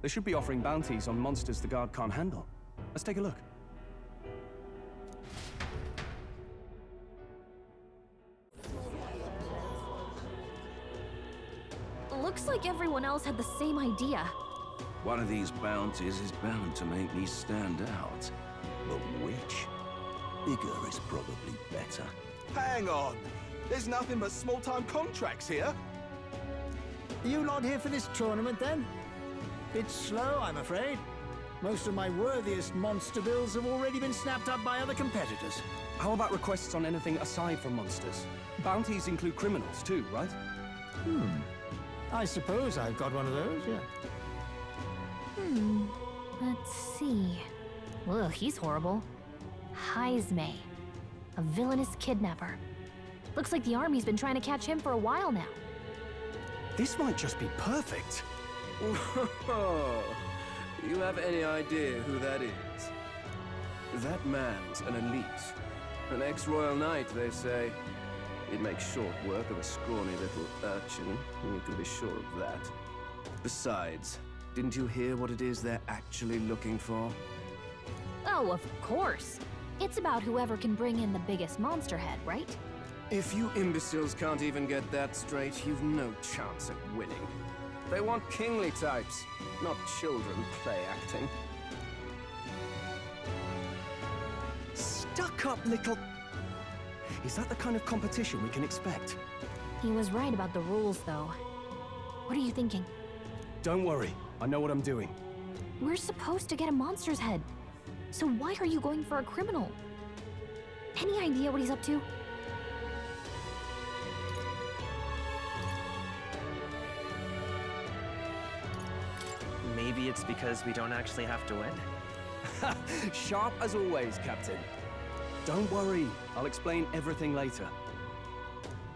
They should be offering bounties on monsters the guard can't handle. Let's take a look. Looks like everyone else had the same idea. One of these bounties is bound to make me stand out. But which? Bigger is probably better. Hang on. There's nothing but small-time contracts here. Are you not here for this tournament, then? It's slow, I'm afraid. Most of my worthiest monster builds have already been snapped up by other competitors. How about requests on anything aside from monsters? Bounties include criminals too, right? I suppose I've got one of those, yeah. Let's see. Ugh, he's horrible. Heisme. A villainous kidnapper. Looks like the army's been trying to catch him for a while now. This might just be perfect. You have any idea who that is? That man's an elite. An ex-royal knight, they say. He'd make short work of a scrawny little urchin, you can be sure of that. Besides, didn't you hear what it is they're actually looking for? Oh, of course. It's about whoever can bring in the biggest monster head, right? If you imbeciles can't even get that straight, you've no chance at winning. They want kingly types, not children play acting. Stuck-up little... Is that the kind of competition we can expect? He was right about the rules, though. What are you thinking? Don't worry, I know what I'm doing. We're supposed to get a monster's head. So why are you going for a criminal? Any idea what he's up to? Maybe it's because we don't actually have to win? Sharp as always, Captain. Don't worry, I'll explain everything later.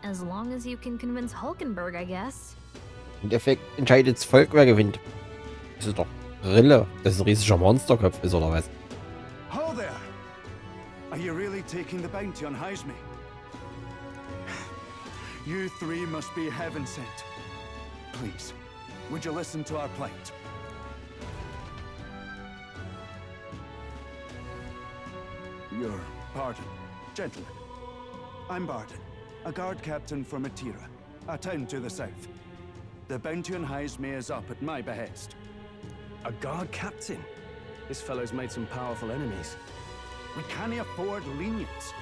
As long as you can convince Hulkenberg, I guess. Im Endeffekt entscheidet das Volk, wer gewinnt. Das ist doch Rille, dass es ein riesiger Monsterkopf ist, oder was? Ho there! Are you really taking the bounty on Heisme? You three must be heaven sent. Please, would you listen to our plight? Your pardon, gentlemen. I'm Barton, a guard captain for Matira, a town to the south. The bounty on Heisme is up at my behest. A guard captain? This fellow's made some powerful enemies. We can't afford lenience.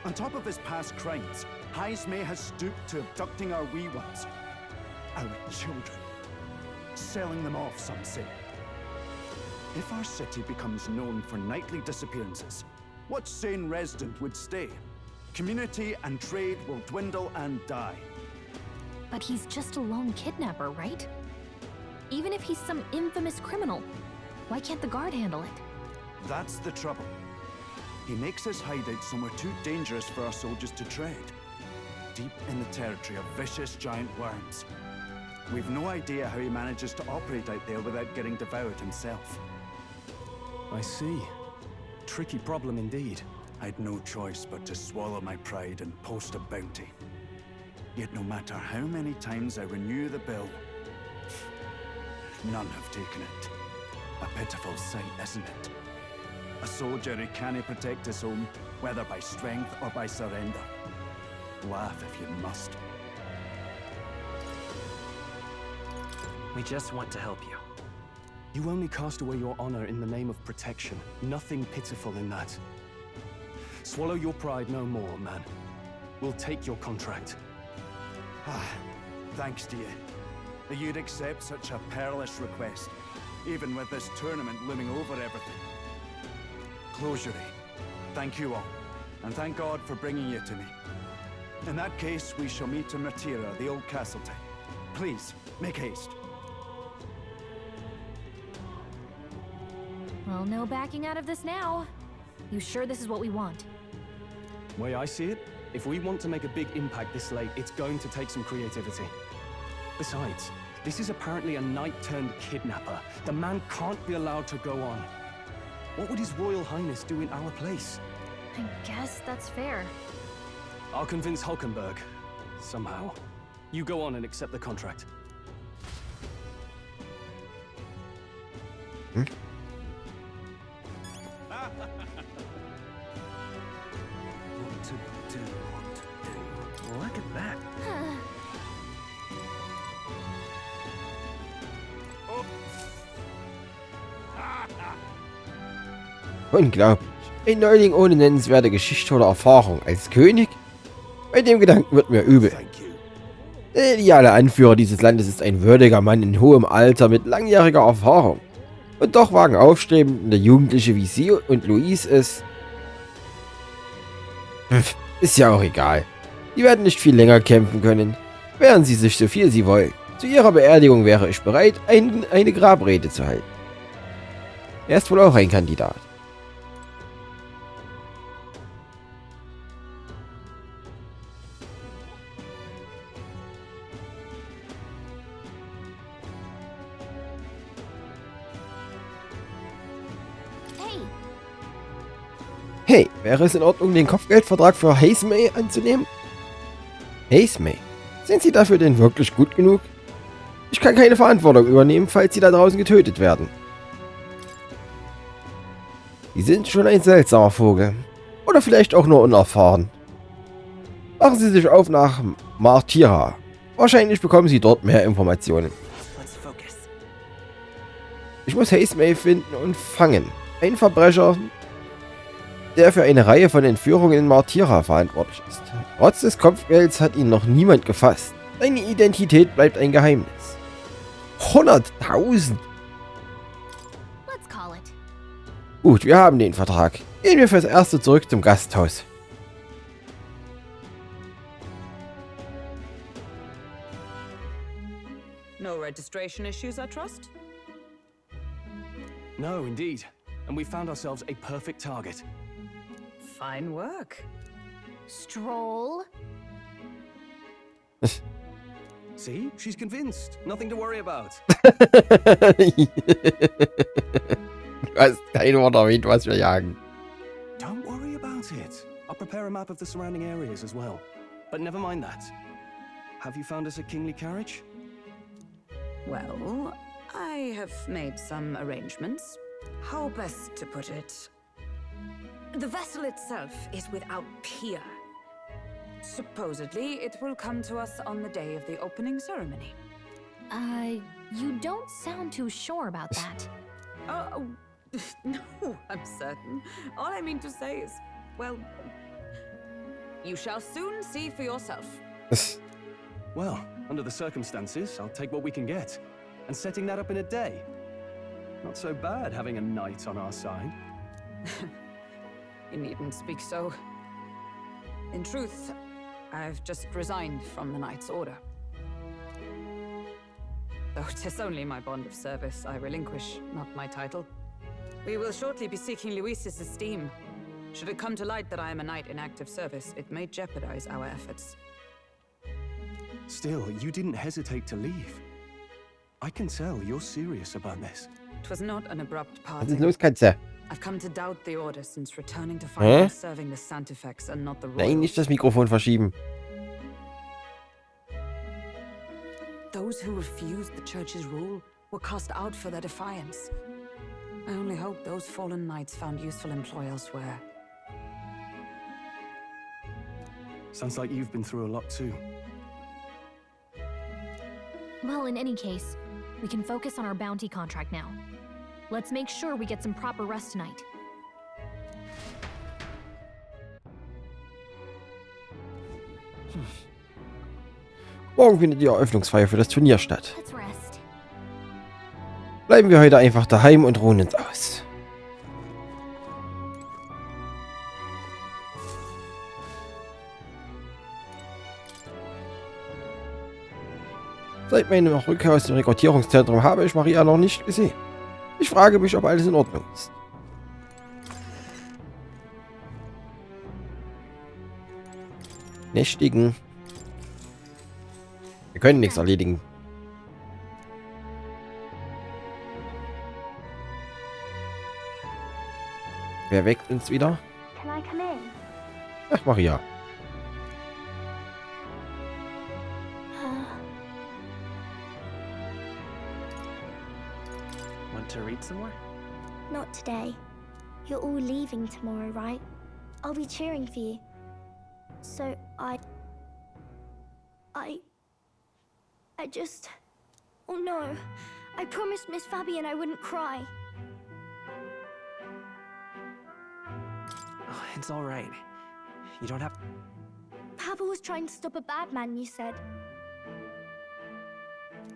On top of his past crimes, Heisme has stooped to abducting our wee ones. Our children. Selling them off, some say. If our city becomes known for nightly disappearances, what sane resident would stay? Community and trade will dwindle and die. But he's just a lone kidnapper, right? Even if he's some infamous criminal, why can't the guard handle it? That's the trouble. He makes his hideout somewhere too dangerous for our soldiers to tread. Deep in the territory of vicious giant worms. We've no idea how he manages to operate out there without getting devoured himself. I see. Tricky problem indeed. I'd no choice but to swallow my pride and post a bounty. Yet no matter how many times I renew the bill, none have taken it. A pitiful sight, isn't it? A soldier who can't protect his home, whether by strength or by surrender. Laugh if you must. We just want to help you. You only cast away your honor in the name of protection. Nothing pitiful in that. Swallow your pride no more, man. We'll take your contract. Thanks to you. That you'd accept such a perilous request, even with this tournament looming over everything. Closure. Thank you all, and thank God for bringing you to me. In that case, we shall meet in Matira, the old castle town. Please, make haste. Well, no backing out of this now. You sure this is what we want? Way I see it, if we want to make a big impact this late, it's going to take some creativity. Besides, this is apparently a knight-turned-kidnapper. The man can't be allowed to go on. What would His Royal Highness do in our place? I guess that's fair. I'll convince Hulkenberg. Somehow. You go on and accept the contract. Look at that. Unglaublich. Ein Neuling ohne nennenswerte Geschichte oder Erfahrung als König? Bei dem Gedanken wird mir übel. Der ideale Anführer dieses Landes ist ein würdiger Mann in hohem Alter mit langjähriger Erfahrung. Und doch wagen aufstrebende Jugendliche wie Sie und Louise es... Ist ja auch egal. Die werden nicht viel länger kämpfen können. Wehren Sie sich so viel Sie wollen. Zu Ihrer Beerdigung wäre ich bereit, eine Grabrede zu halten. Er ist wohl auch ein Kandidat. Hey, wäre es in Ordnung, den Kopfgeldvertrag für Hazemay anzunehmen? Hazemay? Sind Sie dafür denn wirklich gut genug? Ich kann keine Verantwortung übernehmen, falls Sie da draußen getötet werden. Sie sind schon ein seltsamer Vogel. Oder vielleicht auch nur unerfahren. Machen Sie sich auf nach Martira. Wahrscheinlich bekommen Sie dort mehr Informationen. Ich muss Hazemay finden und fangen. Ein Verbrecher, der für eine Reihe von Entführungen in Martira verantwortlich ist. Trotz des Kopfgelds hat ihn noch niemand gefasst. Seine Identität bleibt ein Geheimnis. 100.000! Gut, wir haben den Vertrag. Gehen wir fürs Erste zurück zum Gasthaus. No registration issues, I trust? No, indeed. And we found ourselves a perfect target. Fine work. Stroll? See? She's convinced. Nothing to worry about. Du hast kein Wort erwähnt, was wir jagen. Don't worry about it. I'll prepare a map of the surrounding areas as well. But never mind that. Have you found us a kingly carriage? Well, I have made some arrangements. How best to put it? The vessel itself is without peer. Supposedly, it will come to us on the day of the opening ceremony. You don't sound too sure about that. Oh, no, I'm certain. All I mean to say is, well, you shall soon see for yourself. Well, under the circumstances, I'll take what we can get. And setting that up in a day. Not so bad having a knight on our side. You needn't speak so. In truth, I've just resigned from the Knight's Order. Though 'tis only my bond of service I relinquish, not my title. We will shortly be seeking Luis's esteem. Should it come to light that I am a knight in active service, it may jeopardize our efforts. Still, you didn't hesitate to leave. I can tell you're serious about this. It was not an abrupt Was parting. ist los, Katze? I've come to doubt the order since returning to find them serving the Santifex and not the royals. Nein, nicht das Mikrofon verschieben. Those who refused the church's rule were cast out for their defiance. I only hope those fallen knights found useful employ elsewhere. Sounds like you've been through a lot too. Well, in any case, we can focus on our bounty contract now. Let's make sure we get some proper rest tonight. Morgen findet die Eröffnungsfeier für das Turnier statt. Let's rest. Bleiben wir heute einfach daheim und ruhen uns aus. Seit meiner Rückkehr aus dem Rekrutierungszentrum habe ich Maria noch nicht gesehen. Ich frage mich, ob alles in Ordnung ist. Nächtigen. Wir können nichts erledigen. Wer weckt uns wieder? Can I come in? Ach, Maria. Want to read some more? Not today. You're all leaving tomorrow, right? I'll be cheering for you. So I just... Oh no. I promised Miss Fabian I wouldn't cry. It's all right. You don't have... Papa was trying to stop a bad man, you said.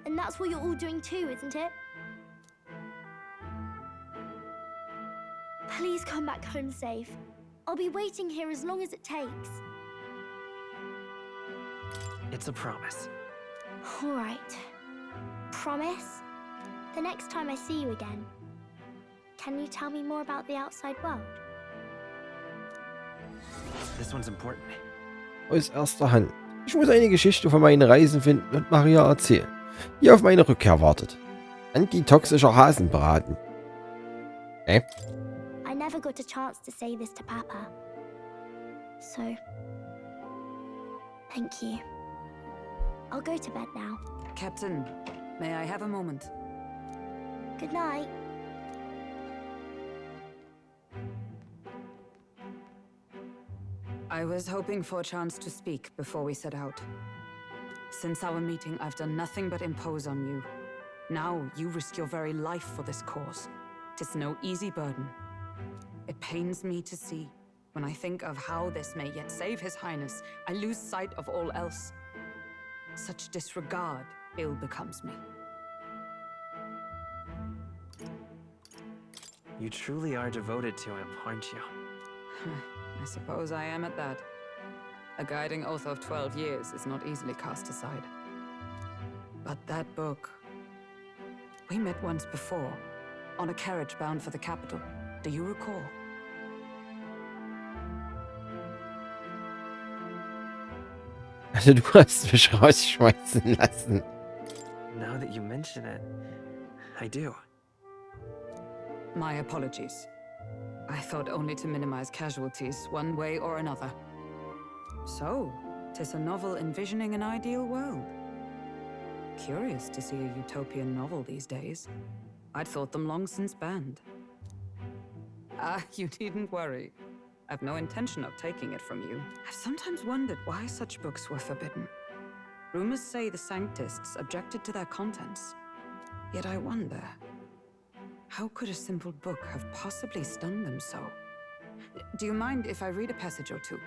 And that's what you're all doing too, isn't it? Please come back home safe. I'll be waiting here as long as it takes. It's a promise. All right. Promise? The next time I see you again, can you tell me more about the outside world? This one's important. Aus erster Hand. Ich muss eine Geschichte von meinen Reisen finden und Maria erzählen, die auf meine Rückkehr wartet. Antitoxischer Hasenbraten. I never got a chance to say this to Papa. So, thank you. I'll go to bed now. Captain, may I have a moment? Good night. I was hoping for a chance to speak before we set out. Since our meeting, I've done nothing but impose on you. Now you risk your very life for this cause. 'Tis no easy burden. It pains me to see. When I think of how this may yet save His Highness, I lose sight of all else. Such disregard ill becomes me. You truly are devoted to him, aren't you? I suppose I am at that. A guiding oath of 12 years is not easily cast aside. But that book... We met once before, on a carriage bound for the capital. Do you recall? Also du hast mich rausschmeißen lassen. Now that you mention it, I do. My apologies. I thought only to minimize casualties, one way or another. So, 'tis a novel envisioning an ideal world. Curious to see a utopian novel these days. I'd thought them long since banned. You needn't worry. I've no intention of taking it from you. I've sometimes wondered why such books were forbidden. Rumors say the Sanctists objected to their contents. Yet I wonder, how could a simple book have possibly stunned them so? Do you mind if I read a passage or two?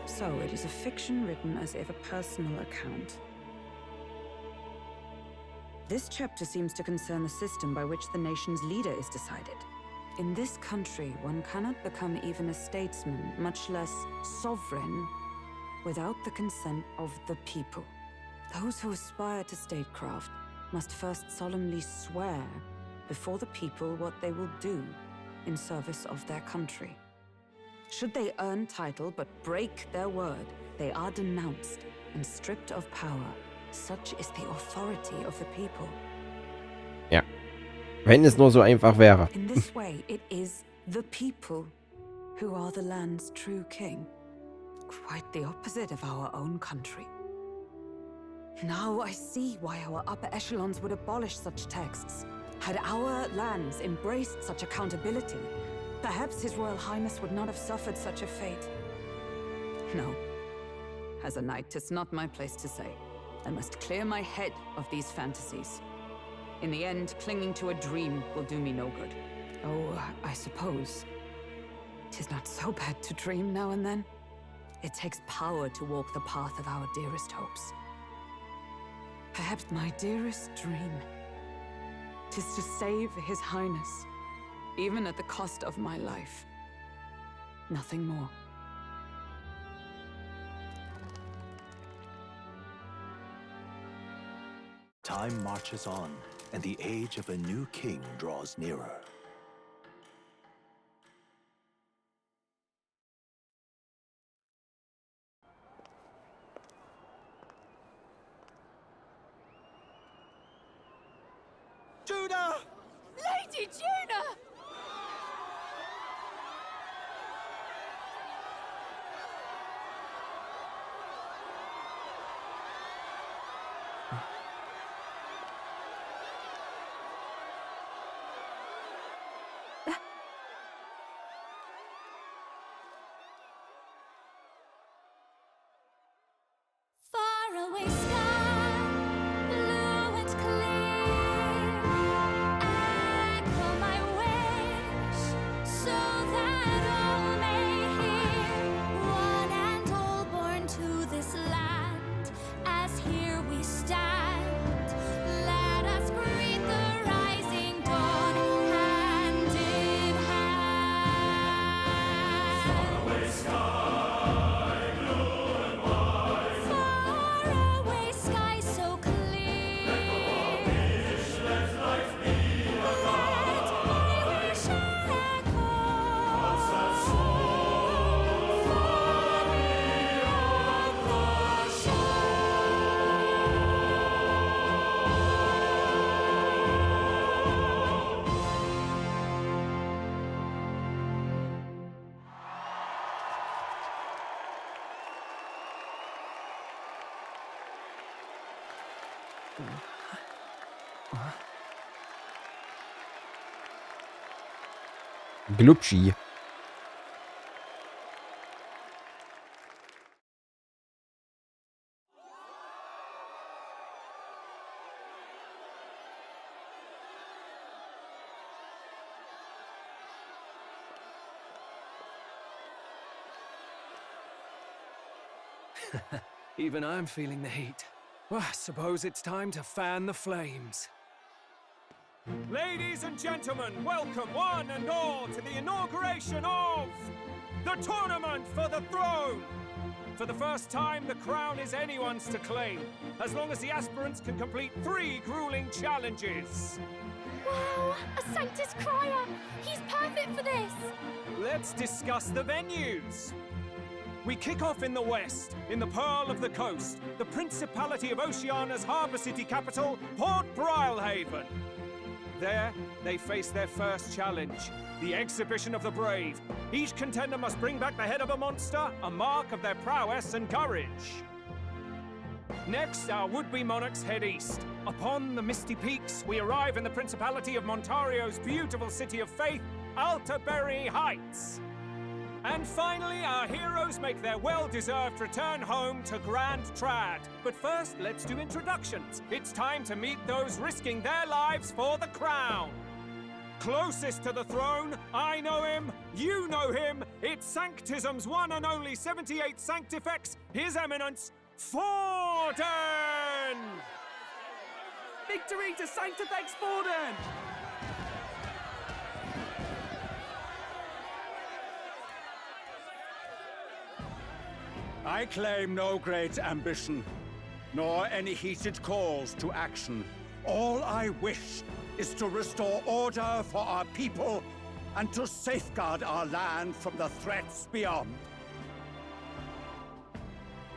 So, it is a fiction written as if a personal account. This chapter seems to concern the system by which the nation's leader is decided. In this country, one cannot become even a statesman, much less sovereign, without the consent of the people. Those who aspire to statecraft must first solemnly swear before the people what they will do in service of their country. Should they earn title but break their word, they are denounced and stripped of power. Such is the authority of the people. Ja. Wenn es nur so einfach wäre. In this way, it is the people who are the land's true king. Quite the opposite of our own country. Now I see why our upper echelons would abolish such texts. Had our lands embraced such accountability, perhaps His Royal Highness would not have suffered such a fate. No. As a knight, 'tis not my place to say. I must clear my head of these fantasies. In the end, clinging to a dream will do me no good. Oh, I suppose 'tis not so bad to dream now and then. It takes power to walk the path of our dearest hopes. Perhaps my dearest dream 'tis to save His Highness, even at the cost of my life. Nothing more. Time marches on, and the age of a new king draws nearer. Juna! Lady Juna! that all may hear, one and all born to this land, as here we stand. Let us greet the rising dawn, hand in hand. Faraway sky, blue and white. Faraway sky so clear. Let the world wish, let life be alive. Let my wish echo. Hearts that soar far beyond the Glubschi. Even I'm feeling the heat. Well, I suppose it's time to fan the flames. Ladies and gentlemen, welcome one and all to the inauguration of the Tournament for the Throne! For the first time, the crown is anyone's to claim, as long as the aspirants can complete 3 grueling challenges. Wow, a Sanctus Crier! He's perfect for this! Let's discuss the venues. We kick off in the west, in the Pearl of the Coast, the Principality of Oceania's harbour city capital, Port Brilehaven. There, they face their first challenge, the Exhibition of the Brave. Each contender must bring back the head of a monster, a mark of their prowess and courage. Next, our would-be monarchs head east. Upon the misty peaks, we arrive in the Principality of Montario's beautiful city of faith, Altaberry Heights. And finally, our heroes make their well-deserved return home to Grand Trad. But first, let's do introductions. It's time to meet those risking their lives for the crown. Closest to the throne, I know him, you know him. It's Sanctism's one and only 78th Sanctifex, His Eminence, Forden! Victory to Sanctifex Forden! I claim no great ambition, nor any heated calls to action. All I wish is to restore order for our people and to safeguard our land from the threats beyond.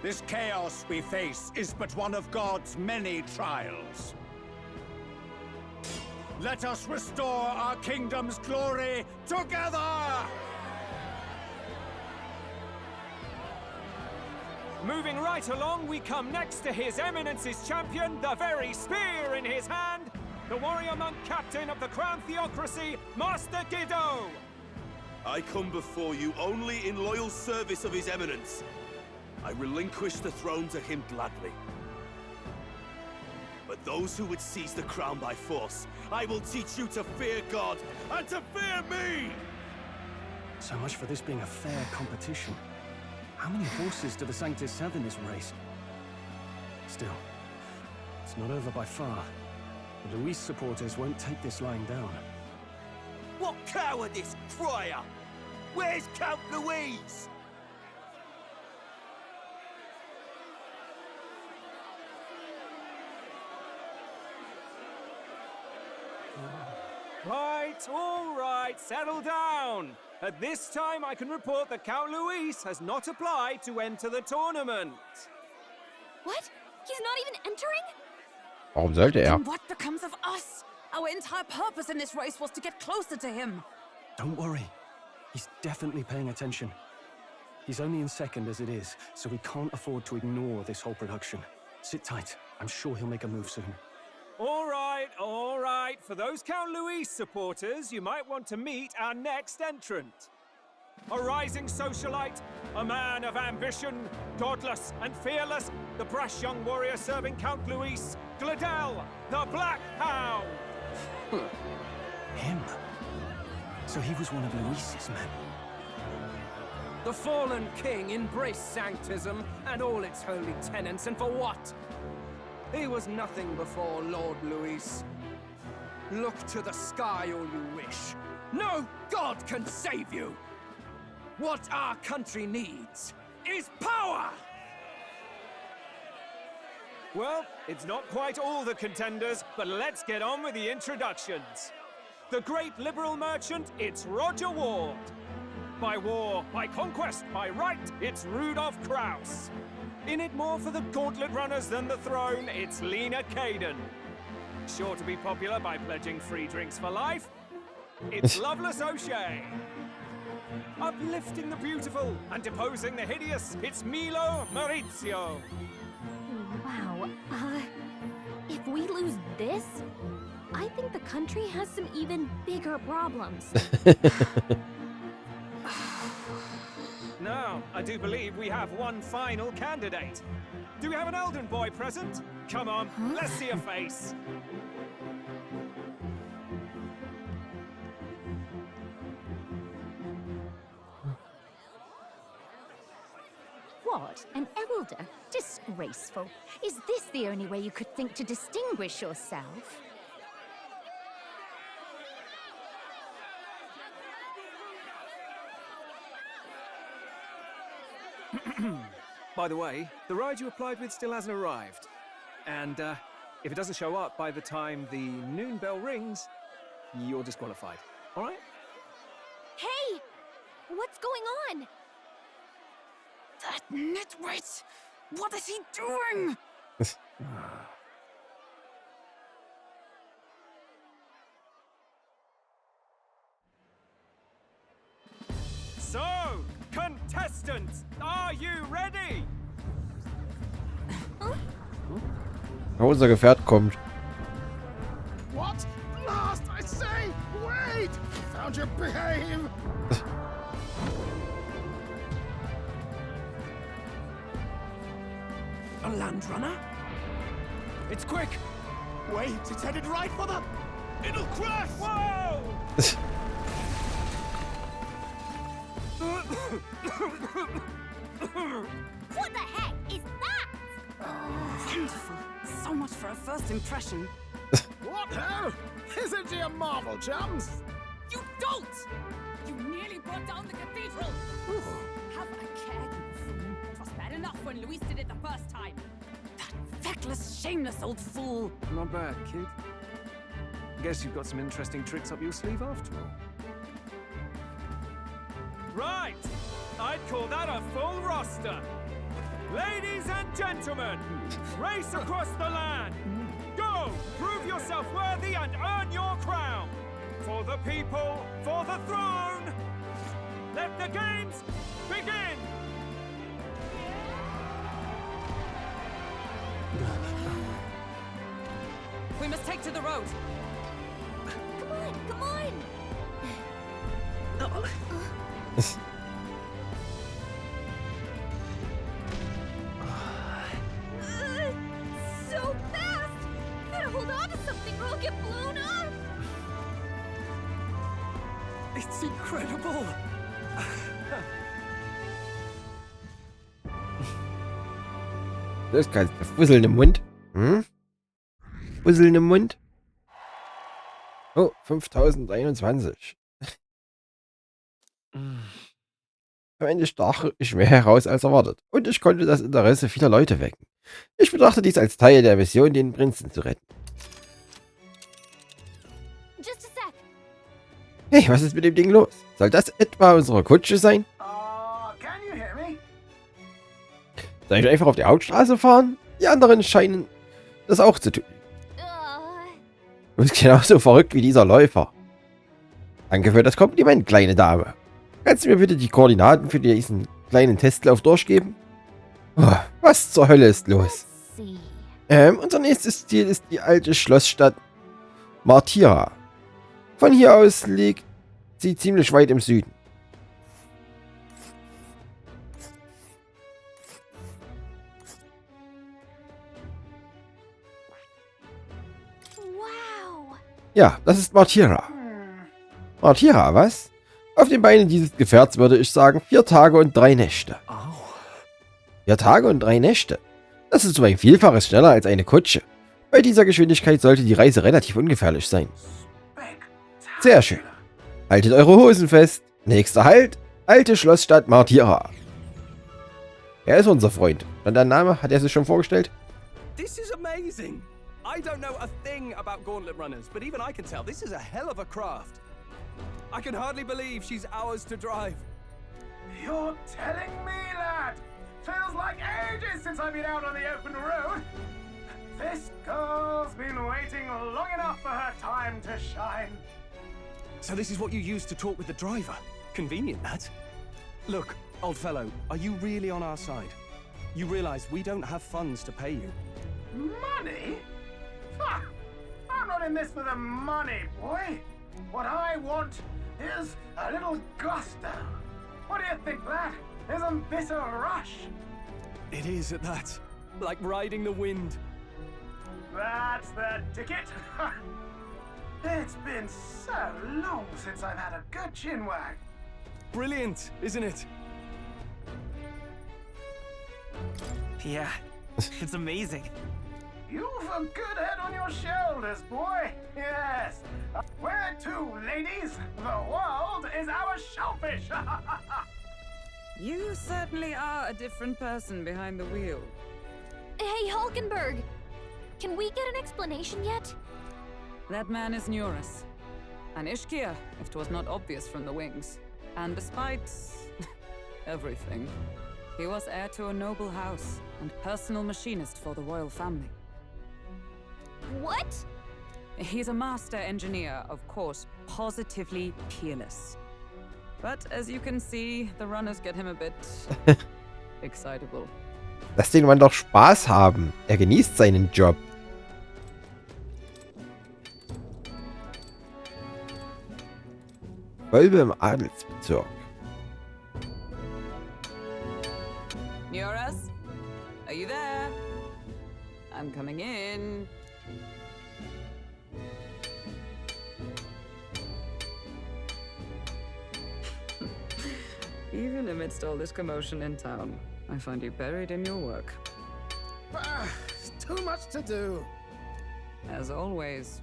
This chaos we face is but one of God's many trials. Let us restore our kingdom's glory together! Moving right along, we come next to His Eminence's champion, the very spear in his hand, the warrior monk captain of the Crown Theocracy, Master Giddo! I come before you only in loyal service of His Eminence. I relinquish the throne to him gladly. But those who would seize the crown by force, I will teach you to fear God and to fear me! So much for this being a fair competition. How many horses do the Sanctists have in this race? Still, it's not over by far. The Luis supporters won't take this lying down. What cowardice, Crier! Where's Count Louise? Right, all right, settle down. At this time, I can report that Count Luis has not applied to enter the tournament. What? He's not even entering? Warum sollte er? Then what becomes of us? Our entire purpose in this race was to get closer to him. Don't worry. He's definitely paying attention. He's only in second as it is, so we can't afford to ignore this whole production. Sit tight. I'm sure he'll make a move soon. All right, all right. For those Count Luis supporters, you might want to meet our next entrant. A rising socialite, a man of ambition, godless and fearless, the brash young warrior serving Count Luis, Gladel, the Black Hound. Him? So he was one of Luis's men. The fallen king embraced sanctism and all its holy tenets, and for what? He was nothing before Lord Luis. Look to the sky all you wish. No god can save you! What our country needs is power! Well, it's not quite all the contenders, but let's get on with the introductions. The great liberal merchant, it's Roger Ward. By war, by conquest, by right, it's Rudolph Kraus. In it more for the gauntlet runners than the throne, it's Lena Caden. Sure to be popular by pledging free drinks for life, it's Loveless O'Shea. Uplifting the beautiful and deposing the hideous, it's Milo Maurizio. Wow, if we lose this, I think the country has some even bigger problems. Now, I do believe we have one final candidate. Do we have an Elden boy present? Come on, let's see a face. What? An elder? Disgraceful. Is this the only way you could think to distinguish yourself? By the way, the ride you applied with still hasn't arrived. And if it doesn't show up by the time the noon bell rings, you're disqualified. All right? Hey! What's going on? That nitwit! What is he doing? So, contestants, are you ready? Unser Gefährt kommt. What? Last, I say! Wait! Found your behave! A land runner? It's quick! Wait, it's headed right for the... It'll crash! Whoa! What the heck is that? Wonderful. So much for a first impression. What ho? Isn't he a marvel, chums? You don't! You nearly brought down the cathedral! Have a care, you fool. It was bad enough when Luis did it the first time. That feckless, shameless old fool. Not bad, kid. Guess you've got some interesting tricks up your sleeve after all. Right! I'd call that a full roster. Ladies and gentlemen, race across the land. Go! Prove yourself worthy and earn your crown. For the people, for the throne. Let the games begin! We must take to the road. Come on, come on! So fast! Gotta hold on to something or I'll get blown up! It's incredible! Das ist kein Fusseln im Mund. Hm? Fusseln im Mund. Oh, 5021. Am Ende stach ich mehr heraus als erwartet. Und ich konnte das Interesse vieler Leute wecken. Ich betrachte dies als Teil der Mission, den Prinzen zu retten. Just a sec. Hey, was ist mit dem Ding los? Soll das etwa unsere Kutsche sein? Can you hear me? Soll ich einfach auf die Hauptstraße fahren? Die anderen scheinen das auch zu tun. Du bist genauso verrückt wie dieser Läufer. Danke für das Kompliment, kleine Dame. Kannst du mir bitte die Koordinaten für diesen kleinen Testlauf durchgeben? Oh, was zur Hölle ist los? Unser nächstes Ziel ist die alte Schlossstadt Martira. Von hier aus liegt sie ziemlich weit im Süden. Wow. Ja, das ist Martira. Martira, was? Auf den Beinen dieses Gefährts würde ich sagen 4 Tage und 3 Nächte. 4 Tage und 3 Nächte. Das ist um ein Vielfaches schneller als eine Kutsche. Bei dieser Geschwindigkeit sollte die Reise relativ ungefährlich sein. Sehr schön. Haltet eure Hosen fest. Nächster Halt, alte Schlossstadt Martira. Er ist unser Freund. Und der Name, hat er sich schon vorgestellt? This is amazing. I don't know a thing about gauntlet runners, but even I can tell this is a hell of a craft. I can hardly believe she's ours to drive. You're telling me, lad? Feels like ages since I've been out on the open road. This girl's been waiting long enough for her time to shine. So this is what you used to talk with the driver. Convenient, that. Look, old fellow, are you really on our side? You realize we don't have funds to pay you. Money? Ha! I'm not in this for the money, boy. What I want is a little gusto. What do you think, lad? Isn't this a rush? It is at that. Like riding the wind. That's the ticket. It's been so long since I've had a good chinwag. Brilliant, isn't it? Yeah, it's amazing. You've a good head on your shoulders, boy. Yes. Where to, ladies? The world is our shellfish. You certainly are a different person behind the wheel. Hey, Hulkenberg! Can we get an explanation yet? That man is Neurus. An Ishkia, if 'twas not obvious from the wings. And despite everything, he was heir to a noble house and personal machinist for the royal family. What? He's a master engineer, of course, positively peerless. But as you can see, the runners get him a bit excitable. Lass den Mann doch Spaß haben. Er genießt seinen Job. Kolbe im Adelsbezirk. Neurus? Are you there? I'm coming in. Even amidst all this commotion in town, I find you buried in your work. Too much to do. As always.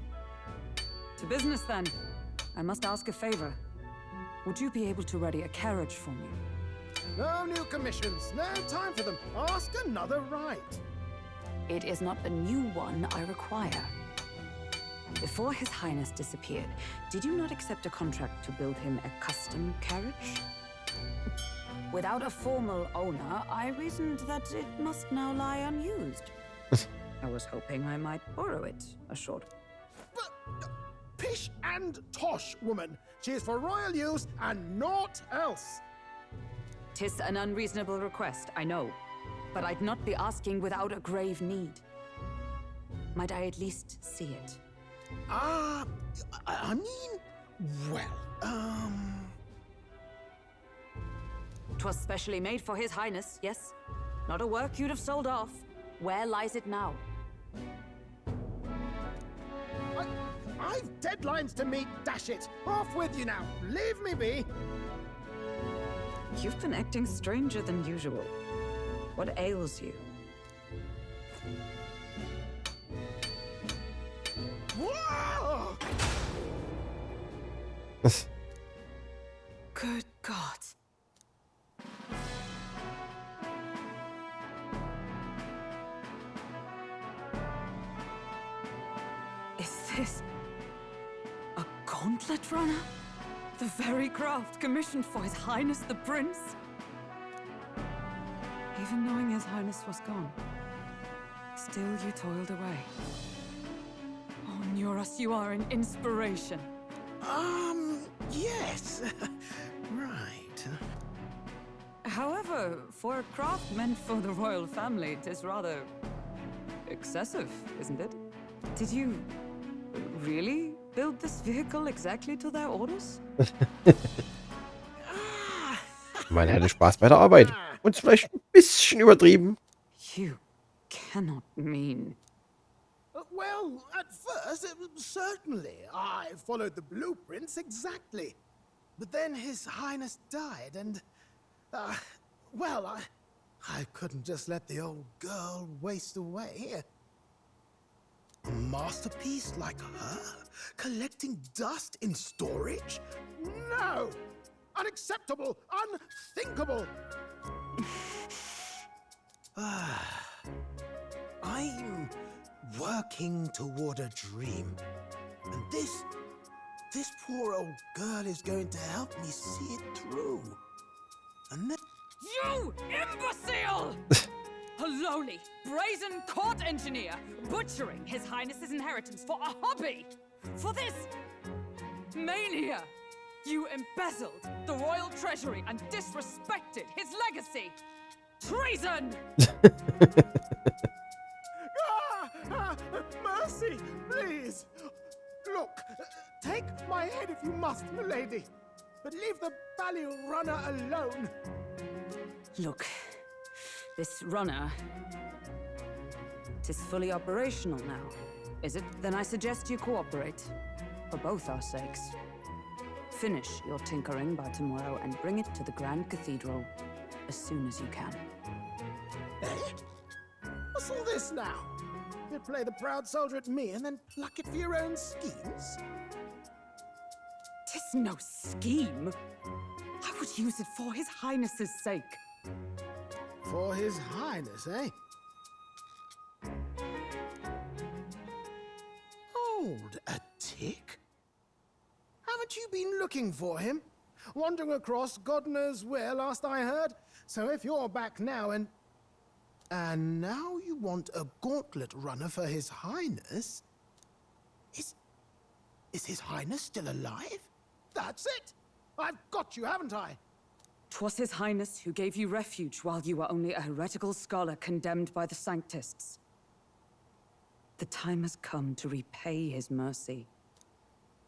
To business then. I must ask a favor. Would you be able to ready a carriage for me? No new commissions. No time for them. Ask another right. It is not a new one I require. Before His Highness disappeared, did you not accept a contract to build him a custom carriage? Without a formal owner, I reasoned that it must now lie unused. I was hoping I might borrow it a short. But, pish and tosh, woman. She is for royal use and naught else. 'Tis an unreasonable request, I know. But I'd not be asking without a grave need. Might I at least see it? I mean, well, 'Twas specially made for His Highness, yes? Not a work you'd have sold off. Where lies it now? I've deadlines to meet, dash it. Off with you now. Leave me be. You've been acting stranger than usual. What ails you? Whoa! Good God. Is this a gauntlet runner? The very craft commissioned for His Highness the Prince? Even knowing His Highness was gone, still you toiled away. Oh, Neurus, you are an inspiration. Yes. Right. However, for a craft meant for the royal family, 'tis rather excessive, isn't it? Did you really build this vehicle exactly to their orders? Man hätte Spaß bei der Arbeit. Und vielleicht ein bisschen übertrieben. You cannot mean... Well, at first, certainly. I followed the blueprints exactly. But then His Highness died, and... well, I couldn't just let the old girl waste away. A masterpiece like her? Collecting dust in storage? No! Unacceptable! Unthinkable! I'm working toward a dream. And this poor old girl is going to help me see it through. And then... You imbecile! A lowly, brazen court engineer butchering His Highness's inheritance for a hobby! For this mania! You embezzled the royal treasury and disrespected his legacy! Treason! Mercy, please! Look, take my head if you must, milady, but leave the value runner alone. Look, this runner... it is fully operational now, is it? Then I suggest you cooperate, for both our sakes. Finish your tinkering by tomorrow and bring it to the Grand Cathedral as soon as you can. Eh? What's all this now? You play the proud soldier at me and then pluck it for your own schemes? 'Tis no scheme. I would use it for His Highness's sake. For His Highness, eh? Hold a tick. Haven't you been looking for him? Wandering across God knows where last I heard? So if you're back now and now you want a gauntlet runner for His Highness? Is His Highness still alive? That's it! I've got you, haven't I? 'Twas His Highness who gave you refuge while you were only a heretical scholar condemned by the Sanctists. The time has come to repay His mercy.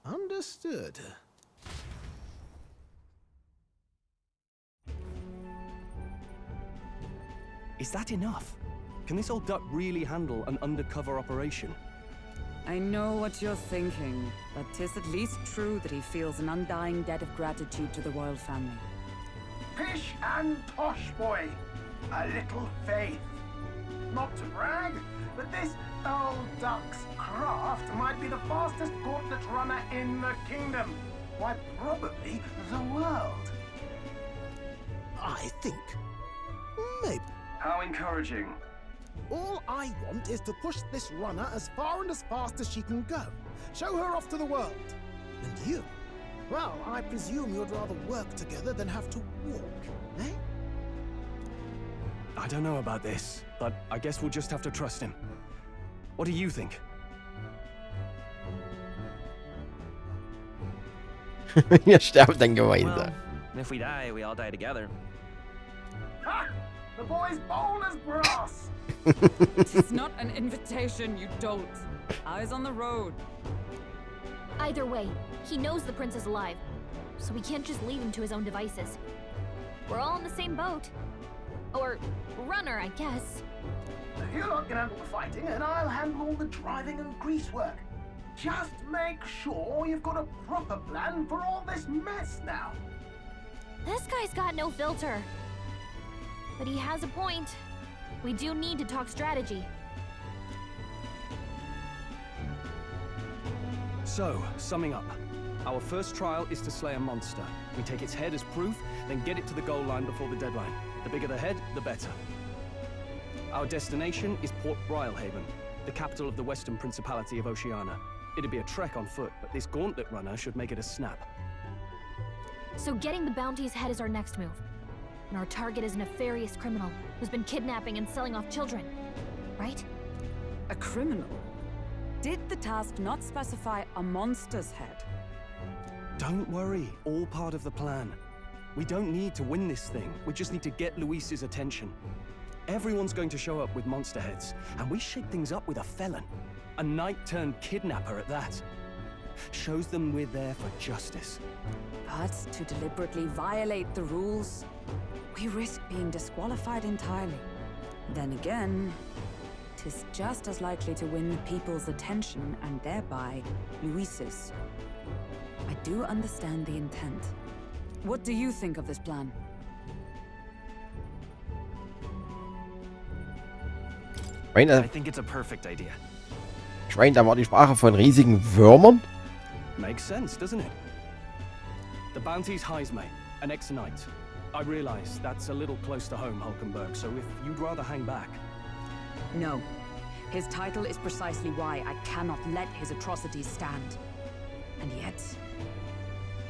Understood. Is that enough? Can this old duck really handle an undercover operation? I know what you're thinking, but 'tis at least true that he feels an undying debt of gratitude to the royal family. Pish and tosh, boy. A little faith. Not to brag, but this old duck's craft might be the fastest gauntlet runner in the kingdom. Why, probably the world. I think. Maybe. How encouraging. All I want is to push this runner as far and as fast as she can go. Show her off to the world. And you? Well, I presume you'd rather work together than have to walk, eh? I don't know about this, but I guess we'll just have to trust him. What do you think? Ihr sterbt dann gemeinsam. Well, if we die, we all die together. Ha! The boy's bold as brass. It's not an invitation, you dolt. Eyes on the road. Either way, he knows the prince is alive, so we can't just leave him to his own devices. We're all in the same boat. Or runner, I guess. You lot can handle the fighting, and I'll handle all the driving and grease work. Just make sure you've got a proper plan for all this mess now. This guy's got no filter. But he has a point. We do need to talk strategy. So, summing up. Our first trial is to slay a monster. We take its head as proof, then get it to the goal line before the deadline. The bigger the head, the better. Our destination is Port Brilehaven, the capital of the Western Principality of Oceania. It'd be a trek on foot, but this gauntlet runner should make it a snap. So getting the bounty's head is our next move. And our target is a nefarious criminal who's been kidnapping and selling off children. Right? A criminal? Did the task not specify a monster's head? Don't worry, all part of the plan. We don't need to win this thing, we just need to get Luis's attention. Everyone's going to show up with monster heads, and we shake things up with a felon. A knight-turned-kidnapper at that. Shows them we're there for justice. But to deliberately violate the rules, we risk being disqualified entirely. Then again, 'tis just as likely to win the people's attention and thereby Luis's. I do understand the intent, What do you think of this plan? I think it's a perfect idea. Ich meine, da war die Sprache von riesigen Würmern. Makes sense, doesn't it? The bounty's Heismay, an ex-knight. I realize that's a little close to home, Hulkenberg, so if you'd rather hang back... No. His title is precisely why I cannot let his atrocities stand. And yet...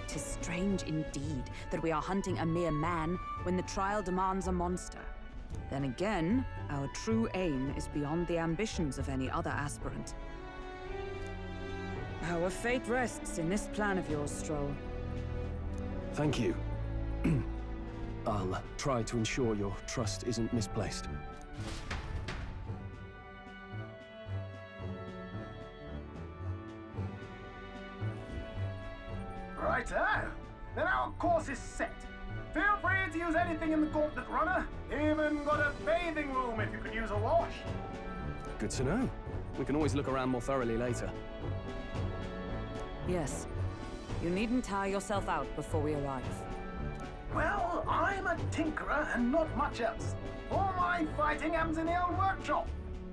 'tis strange indeed that we are hunting a mere man when the trial demands a monster. Then again, our true aim is beyond the ambitions of any other aspirant. Our fate rests in this plan of yours, Stroll. Thank you. I'll try to ensure your trust isn't misplaced. Righto. Then our course is set. Feel free to use anything in the gauntlet runner. Even got a bathing room if you could use a wash. Good to know. We can always look around more thoroughly later. Yes. You needn't tire yourself out before we arrive. Well, I'm a tinkerer and not much else. All my fighting am's in the old workshop.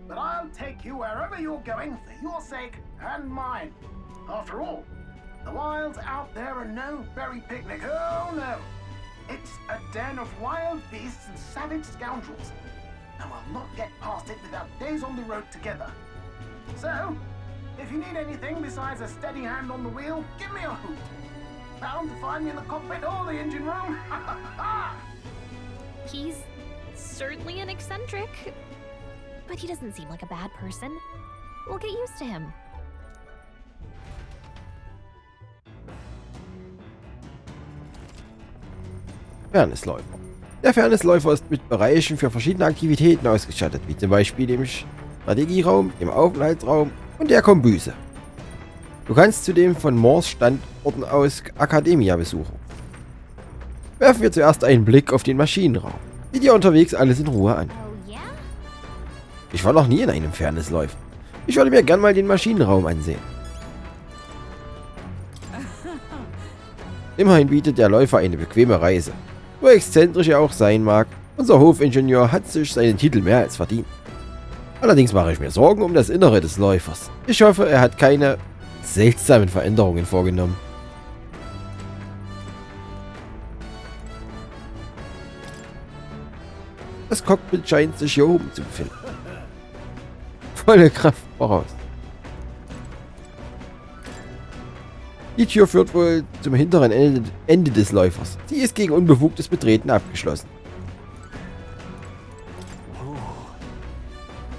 But I'll take you wherever you're going for your sake and mine. After all, the wilds out there are no berry picnic. Oh no. It's a den of wild beasts and savage scoundrels. And we'll not get past it without days on the road together. So, if you need anything besides a steady hand on the wheel, give me a hoot. Bound to find me in the cockpit or the engine room. He's certainly an eccentric, but he doesn't seem like a bad person. We'll get used to him. Fairnessläufer. Der Fairnessläufer ist mit Bereichen für verschiedene Aktivitäten ausgestattet, wie zum Beispiel dem Strategieraum, dem Aufenthaltsraum und der Kombüse. Du kannst zudem von Moors Standorten aus Akademia besuchen. Werfen wir zuerst einen Blick auf den Maschinenraum. Sieh dir unterwegs alles in Ruhe an. Ich war noch nie in einem Fairnessläufer. Ich würde mir gern mal den Maschinenraum ansehen. Immerhin bietet der Läufer eine bequeme Reise. So exzentrisch er auch sein mag, unser Hofingenieur hat sich seinen Titel mehr als verdient. Allerdings mache ich mir Sorgen um das Innere des Läufers. Ich hoffe, er hat keine seltsamen Veränderungen vorgenommen. Das Cockpit scheint sich hier oben zu befinden. Volle Kraft voraus. Die Tür führt wohl zum hinteren Ende des Läufers. Sie ist gegen unbefugtes Betreten abgeschlossen.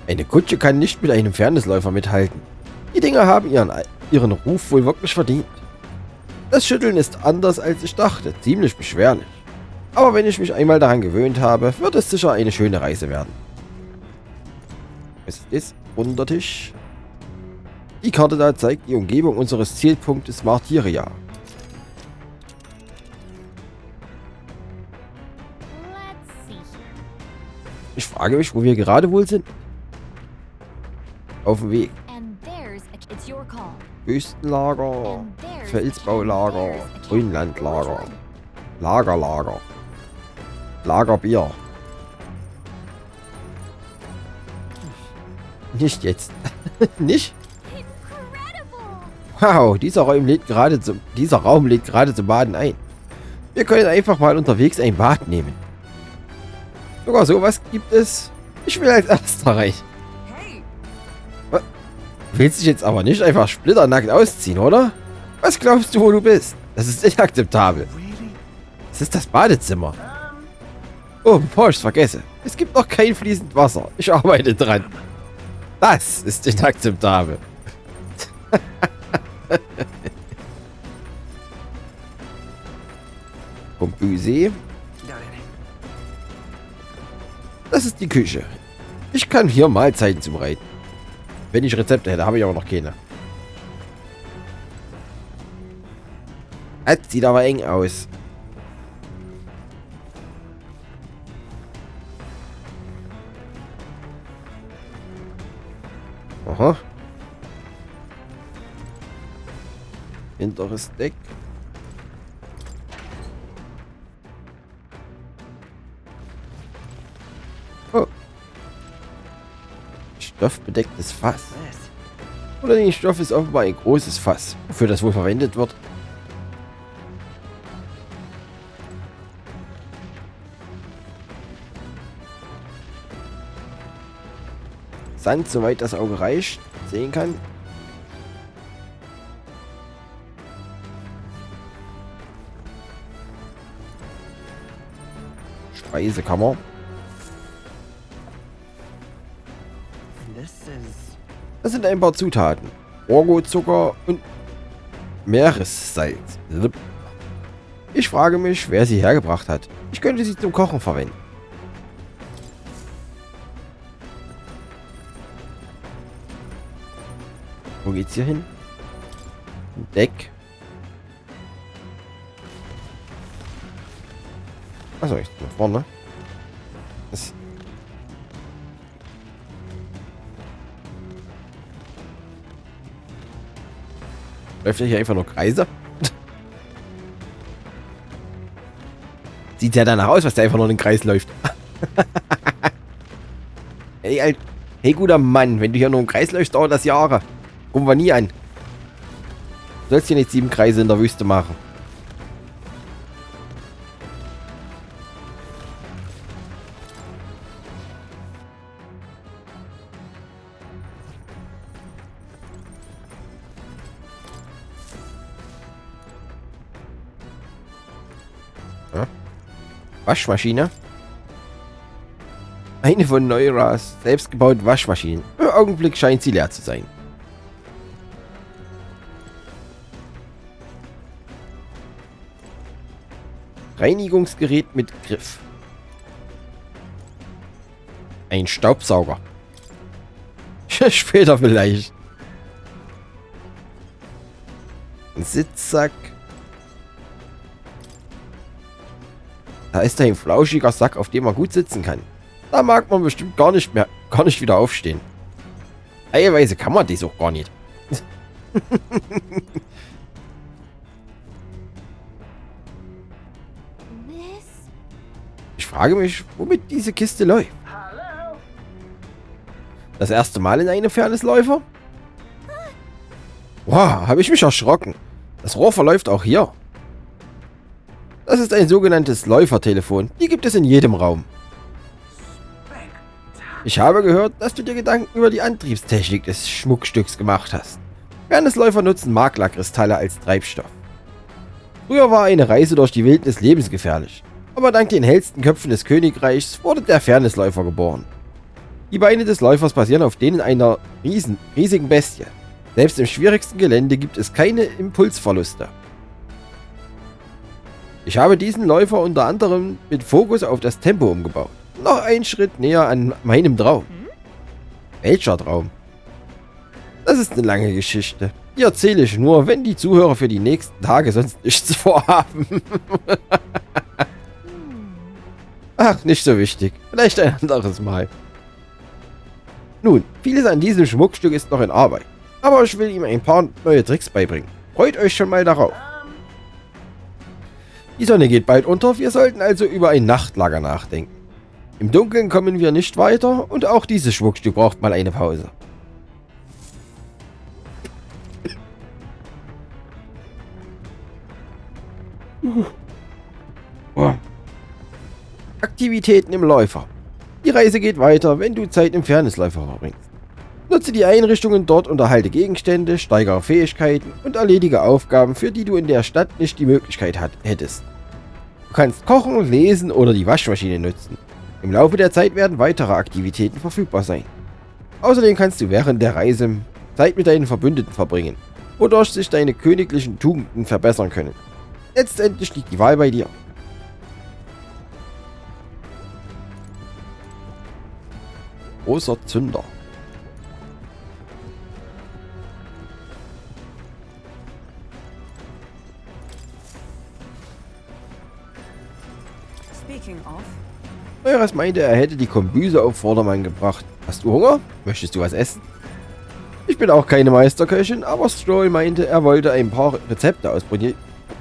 Eine Kutsche kann nicht mit einem Fairnessläufer mithalten. Die Dinger haben ihren Ruf wohl wirklich verdient. Das Schütteln ist anders als ich dachte, ziemlich beschwerlich. Aber wenn ich mich einmal daran gewöhnt habe, wird es sicher eine schöne Reise werden. Was ist das? Untertisch. Die Karte da zeigt die Umgebung unseres Zielpunktes Martyria. Ich frage mich, wo wir gerade wohl sind. Auf dem Weg. Wüstenlager, Felsbaulager, Grünlandlager, Lagerlager, Lagerbier. Nicht jetzt. Nicht? Wow, dieser Raum lädt gerade zum Baden ein. Wir können einfach mal unterwegs ein Bad nehmen. Sogar sowas gibt es. Ich will als erster rein. Hey. Willst dich jetzt aber nicht einfach splitternackt ausziehen, oder? Was glaubst du, wo du bist? Das ist inakzeptabel. Das ist das Badezimmer. Oh, bevor ich es vergesse. Es gibt noch kein fließend Wasser. Ich arbeite dran. Das ist inakzeptabel. Kombüse. Das ist die Küche. Ich kann hier Mahlzeiten zubereiten. Wenn ich Rezepte hätte, habe ich aber noch keine. Das sieht aber eng aus. Aha. Hinteres Deck. stoffbedecktes Fass. Oder den Stoff ist offenbar ein großes Fass, wofür das wohl verwendet wird. Sand, soweit das Auge reicht, sehen kann. Speisekammer. Das sind ein paar Zutaten. Orgo-Zucker und Meeressalz. Ich frage mich, wer sie hergebracht hat. Ich könnte sie zum Kochen verwenden. Wo geht's hier hin? Deck. Achso, ich bin vorne. Das läuft ja hier einfach nur Kreise. Sieht ja danach aus, was der einfach nur in den Kreis läuft. Hey, hey, guter Mann, wenn du hier nur im Kreis läufst, dauert das Jahre. Kommen wir nie an. Du sollst hier nicht 7 Kreise in der Wüste machen. Ja. Waschmaschine. Eine von Neuras selbstgebauten Waschmaschinen. Im Augenblick scheint sie leer zu sein. Reinigungsgerät mit Griff. Ein Staubsauger. Später vielleicht. Ein Sitzsack. Da ist ein flauschiger Sack, auf dem man gut sitzen kann. Da mag man bestimmt gar nicht wieder aufstehen. Teilweise kann man das auch gar nicht. Ich frage mich, womit diese Kiste läuft. Das erste Mal in einem Fairnessläufer? Wow, habe ich mich erschrocken. Das Rohr verläuft auch hier. Das ist ein sogenanntes Läufertelefon. Die gibt es in jedem Raum. Ich habe gehört, dass du dir Gedanken über die Antriebstechnik des Schmuckstücks gemacht hast. Fairnessläufer nutzen Maklerkristalle als Treibstoff. Früher war eine Reise durch die Wildnis lebensgefährlich. Aber dank den hellsten Köpfen des Königreichs wurde der Fairnessläufer geboren. Die Beine des Läufers basieren auf denen einer riesigen Bestie. Selbst im schwierigsten Gelände gibt es keine Impulsverluste. Ich habe diesen Läufer unter anderem mit Fokus auf das Tempo umgebaut. Noch einen Schritt näher an meinem Traum. Welcher Traum? Das ist eine lange Geschichte. Die erzähle ich nur, wenn die Zuhörer für die nächsten Tage sonst nichts vorhaben. Ach, nicht so wichtig. Vielleicht ein anderes Mal. Nun, vieles an diesem Schmuckstück ist noch in Arbeit. Aber ich will ihm ein paar neue Tricks beibringen. Freut euch schon mal darauf. Die Sonne geht bald unter, wir sollten also über ein Nachtlager nachdenken. Im Dunkeln kommen wir nicht weiter und auch dieses Schmuckstück braucht mal eine Pause. Aktivitäten im Läufer. Die Reise geht weiter, wenn du Zeit im Fairnessläufer verbringst. Nutze die Einrichtungen dort und erhalte Gegenstände, steigere Fähigkeiten und erledige Aufgaben, für die du in der Stadt nicht die Möglichkeit hättest. Du kannst kochen, lesen oder die Waschmaschine nutzen. Im Laufe der Zeit werden weitere Aktivitäten verfügbar sein. Außerdem kannst du während der Reise Zeit mit deinen Verbündeten verbringen, wodurch sich deine königlichen Tugenden verbessern können. Letztendlich liegt die Wahl bei dir. Großer Zünder. Neuras meinte, er hätte die Kombüse auf Vordermann gebracht. Hast du Hunger? Möchtest du was essen? Ich bin auch keine Meisterköchin, aber Stroll meinte, er wollte ein paar Rezepte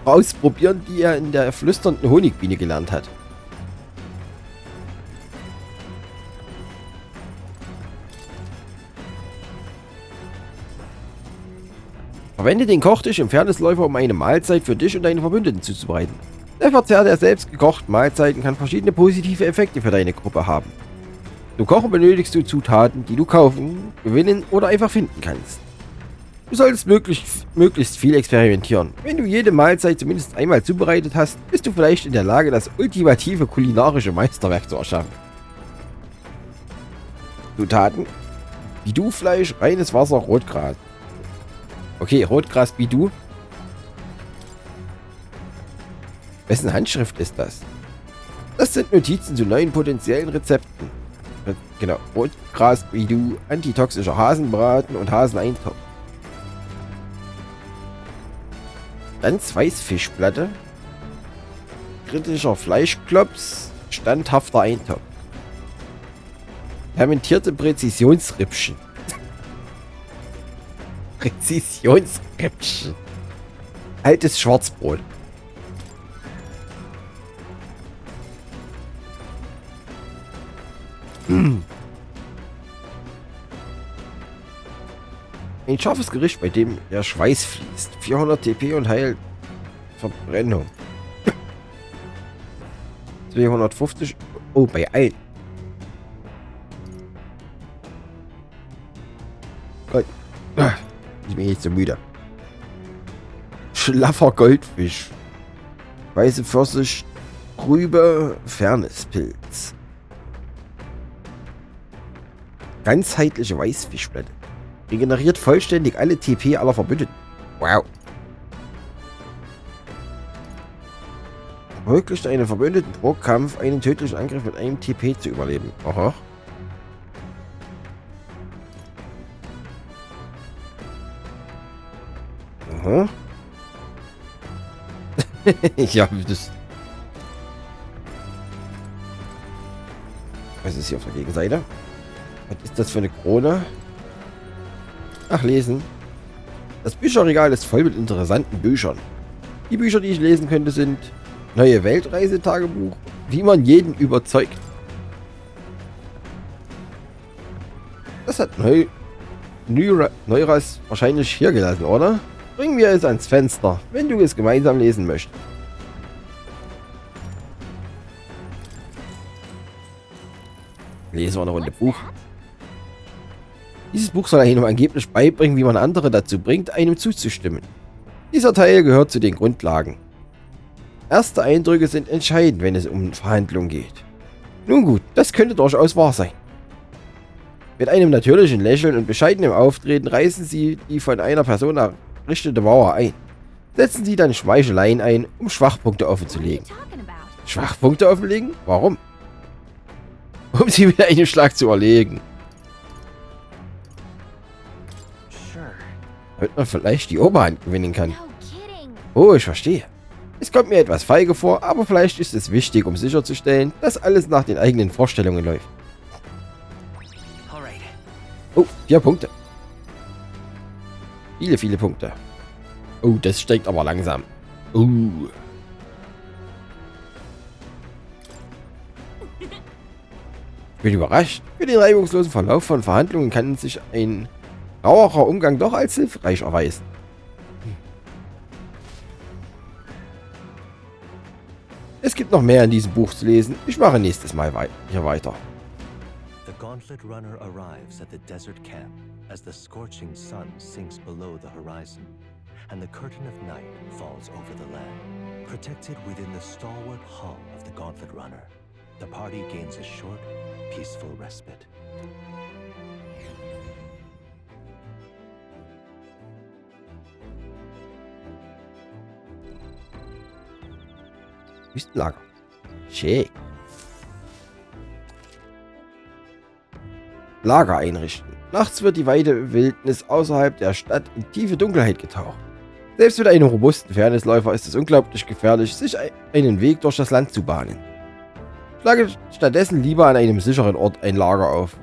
ausprobieren, die er in der flüsternden Honigbiene gelernt hat. Verwende den Kochtisch im Fairnessläufer, um eine Mahlzeit für dich und deine Verbündeten zuzubereiten. Der Verzehr der selbst gekochten Mahlzeiten kann verschiedene positive Effekte für deine Gruppe haben. Zum Kochen benötigst du Zutaten, die du kaufen, gewinnen oder einfach finden kannst. Du solltest möglichst viel experimentieren. Wenn du jede Mahlzeit zumindest einmal zubereitet hast, bist du vielleicht in der Lage, das ultimative kulinarische Meisterwerk zu erschaffen. Zutaten: Bidou-Fleisch, reines Wasser, Rotgras. Okay, Rotgras Bidou. Wessen Handschrift ist das? Das sind Notizen zu neuen potenziellen Rezepten. Genau, Rotgras Bidou, antitoxischer Hasenbraten und Haseneintopf. Ganz Weißfischplatte. Kritischer Fleischklops, standhafter Eintopf. Fermentierte Präzisionsrippchen. Präzisionsrippchen. Altes Schwarzbrot. Ein scharfes Gericht, bei dem der Schweiß fließt. 400 TP und heilt Verbrennung. 250. Oh, bei allen. Gott. Ich bin jetzt so müde. Schlaffer Goldfisch. Weiße Pfirsich. Rübe. Fairnesspilz. Ganzheitliche Weißfischplatte. Regeneriert vollständig alle TP aller Verbündeten. Wow. Ermöglicht einen Verbündeten pro Kampf einen tödlichen Angriff mit einem TP zu überleben. Aha. Aha. Ja, das... Was ist hier auf der Gegenseite? Was ist das für eine Krone? Ach, lesen. Das Bücherregal ist voll mit interessanten Büchern. Die Bücher, die ich lesen könnte, sind Neue Weltreisetagebuch, wie man jeden überzeugt. Das hat Neuras wahrscheinlich hier gelassen, oder? Bringen wir es ans Fenster, wenn du es gemeinsam lesen möchtest. Lesen wir eine Runde Buch. Dieses Buch soll einem angeblich beibringen, wie man andere dazu bringt, einem zuzustimmen. Dieser Teil gehört zu den Grundlagen. Erste Eindrücke sind entscheidend, wenn es um Verhandlungen geht. Nun gut, das könnte durchaus wahr sein. Mit einem natürlichen Lächeln und bescheidenem Auftreten reißen Sie die von einer Person errichtete Mauer ein. Setzen Sie dann Schmeicheleien ein, um Schwachpunkte offenzulegen. Schwachpunkte offenlegen? Warum? Um sie mit einem Schlag zu erlegen. Damit man vielleicht die Oberhand gewinnen kann. Oh, ich verstehe. Es kommt mir etwas feige vor, aber vielleicht ist es wichtig, um sicherzustellen, dass alles nach den eigenen Vorstellungen läuft. Oh, 4 Punkte. Viele Punkte. Oh, das steigt aber langsam. Ich bin überrascht. Für den reibungslosen Verlauf von Verhandlungen kann sich ein rauerer Umgang doch als hilfreich erweisen. Es gibt noch mehr in diesem Buch zu lesen. Ich mache nächstes Mal hier weiter. The Gauntlet Runner arrives at the desert camp as the scorching sun sinks below the horizon and the curtain of night falls over the land. Protected within the stalwart hull of the Gauntlet Runner, the party gains a short, peaceful respite. Wüstenlager. Schick. Lager einrichten. Nachts wird die weite Wildnis außerhalb der Stadt in tiefe Dunkelheit getaucht. Selbst mit einem robusten Fairnessläufer ist es unglaublich gefährlich, sich einen Weg durch das Land zu bahnen. Schlage stattdessen lieber an einem sicheren Ort ein Lager auf.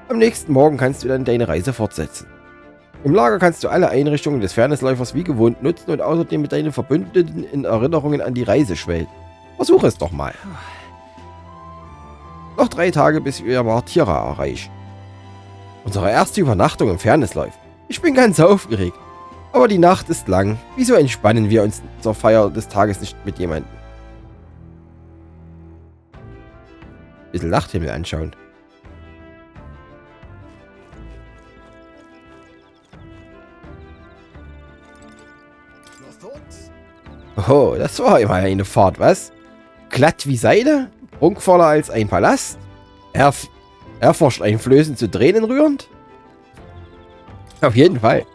Am nächsten Morgen kannst du dann deine Reise fortsetzen. Im Lager kannst du alle Einrichtungen des Fairnessläufers wie gewohnt nutzen und außerdem mit deinen Verbündeten in Erinnerungen an die Reise schwelgen. Versuche es doch mal. Noch 3 Tage, bis wir Martira erreichen. Unsere erste Übernachtung im Fairnessläufer. Ich bin ganz aufgeregt. Aber die Nacht ist lang. Wieso entspannen wir uns zur Feier des Tages nicht mit jemandem? Bisschen Nachthimmel anschauen. Oh, das war immer eine Fahrt, was? Glatt wie Seide? Prunkvoller als ein Palast? Erforscht einflößend zu Tränen rührend? Auf jeden Fall.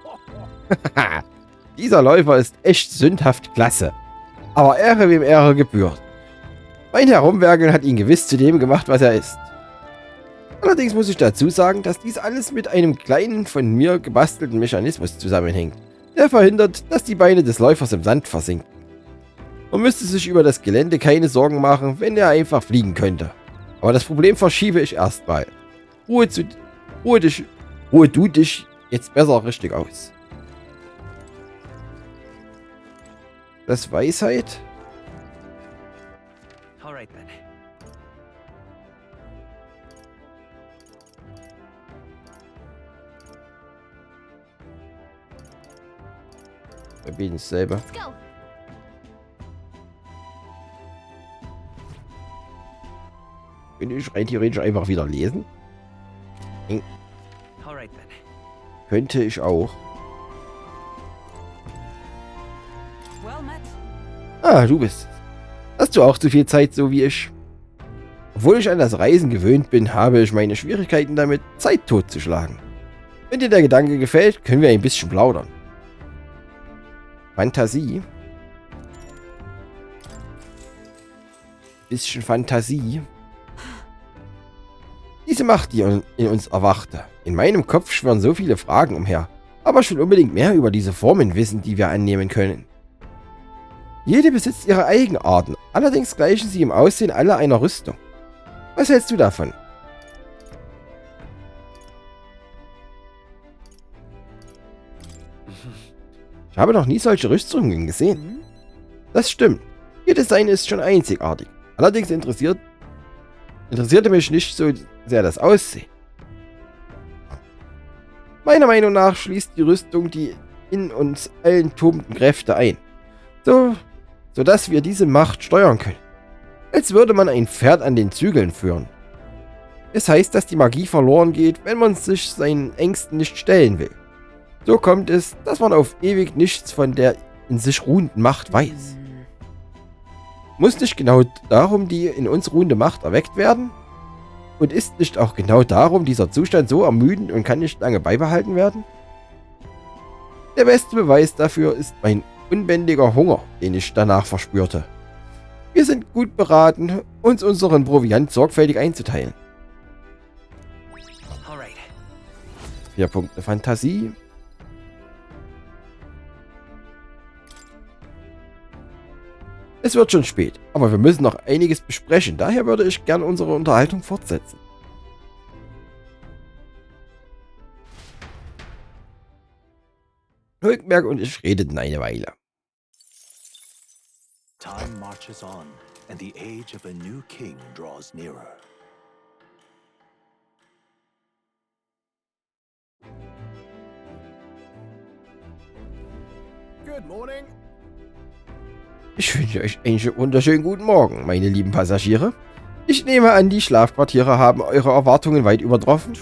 Dieser Läufer ist echt sündhaft klasse. Aber Ehre wem Ehre gebührt. Mein Herumwerkeln hat ihn gewiss zu dem gemacht, was er ist. Allerdings muss ich dazu sagen, dass dies alles mit einem kleinen, von mir gebastelten Mechanismus zusammenhängt, der verhindert, dass die Beine des Läufers im Sand versinken. Man müsste sich über das Gelände keine Sorgen machen, wenn er einfach fliegen könnte. Aber das Problem verschiebe ich erstmal. Ruhe du dich jetzt besser richtig aus. Das Weisheit? Alright then. Wir bieten es selber. Let's go. Könnte ich rein theoretisch einfach wieder lesen? Alright then. Könnte ich auch. Ah, du bist. Hast du auch zu viel Zeit, so wie ich? Obwohl ich an das Reisen gewöhnt bin, habe ich meine Schwierigkeiten damit, Zeit totzuschlagen. Wenn dir der Gedanke gefällt, können wir ein bisschen plaudern. Fantasie. Bisschen Fantasie. Diese Macht, die in uns erwachte. In meinem Kopf schwirren so viele Fragen umher. Aber ich will unbedingt mehr über diese Formen wissen, die wir annehmen können. Jede besitzt ihre Eigenarten, allerdings gleichen sie im Aussehen alle einer Rüstung. Was hältst du davon? Ich habe noch nie solche Rüstungen gesehen. Das stimmt. Ihr Design ist schon einzigartig. Allerdings interessierte mich nicht so sehr das Aussehen. Meiner Meinung nach schließt die Rüstung die in uns allen tobenden Kräfte ein. Sodass wir diese Macht steuern können. Als würde man ein Pferd an den Zügeln führen. Es heißt, dass die Magie verloren geht, wenn man sich seinen Ängsten nicht stellen will. So kommt es, dass man auf ewig nichts von der in sich ruhenden Macht weiß. Muss nicht genau darum die in uns ruhende Macht erweckt werden? Und ist nicht auch genau darum dieser Zustand so ermüdend und kann nicht lange beibehalten werden? Der beste Beweis dafür ist mein unbändiger Hunger, den ich danach verspürte. Wir sind gut beraten, uns unseren Proviant sorgfältig einzuteilen. 4 Punkte Fantasie. Es wird schon spät, aber wir müssen noch einiges besprechen. Daher würde ich gern unsere Unterhaltung fortsetzen. Hulkenberg und ich redeten eine Weile. Time marches on, and the age of a new king draws nearer. Good morning. Ich wünsche euch einen wunderschönen guten Morgen, meine lieben Passagiere. Ich nehme an, die Schlafquartiere haben eure Erwartungen weit übertroffen.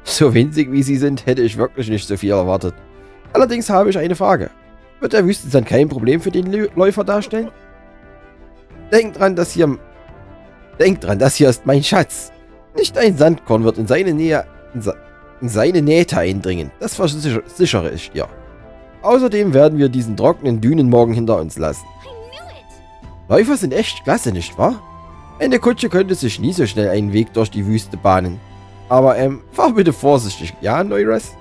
So winzig wie sie sind, hätte ich wirklich nicht so viel erwartet. Allerdings habe ich eine Frage. Wird der Wüstensand kein Problem für den Läufer darstellen? Denkt dran, das hier ist mein Schatz. Nicht ein Sandkorn wird in seine Nähte eindringen. Das versichere ich dir. Außerdem werden wir diesen trockenen Dünen morgen hinter uns lassen. Läufer sind echt klasse, nicht wahr? Eine Kutsche könnte sich nie so schnell einen Weg durch die Wüste bahnen. Aber, fahr bitte vorsichtig, ja, Neures?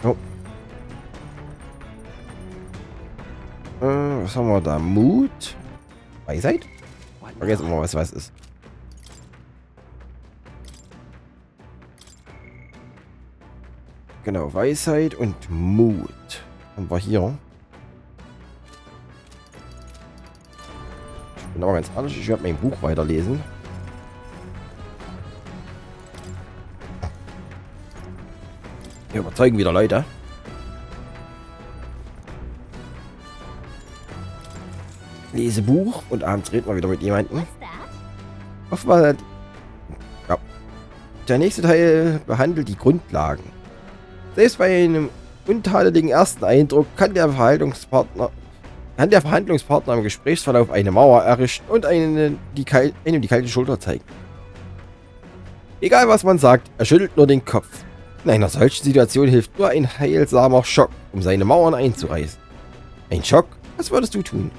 Oh. Was haben wir da? Mut? Weisheit? Vergessen wir mal, was ist. Genau, Weisheit und Mut. Haben wir hier. Aber ganz ehrlich, ich werde mein Buch weiterlesen. Wir überzeugen wieder Leute. Lese Buch und abends reden wir wieder mit jemandem. Offenbar, ja. Der nächste Teil behandelt die Grundlagen. Selbst bei einem untadeligen ersten Eindruck kann der Verhandlungspartner im Gesprächsverlauf eine Mauer errichten und einem die kalte Schulter zeigen. Egal was man sagt, er schüttelt nur den Kopf. In einer solchen Situation hilft nur ein heilsamer Schock, um seine Mauern einzureißen. Ein Schock? Was würdest du tun?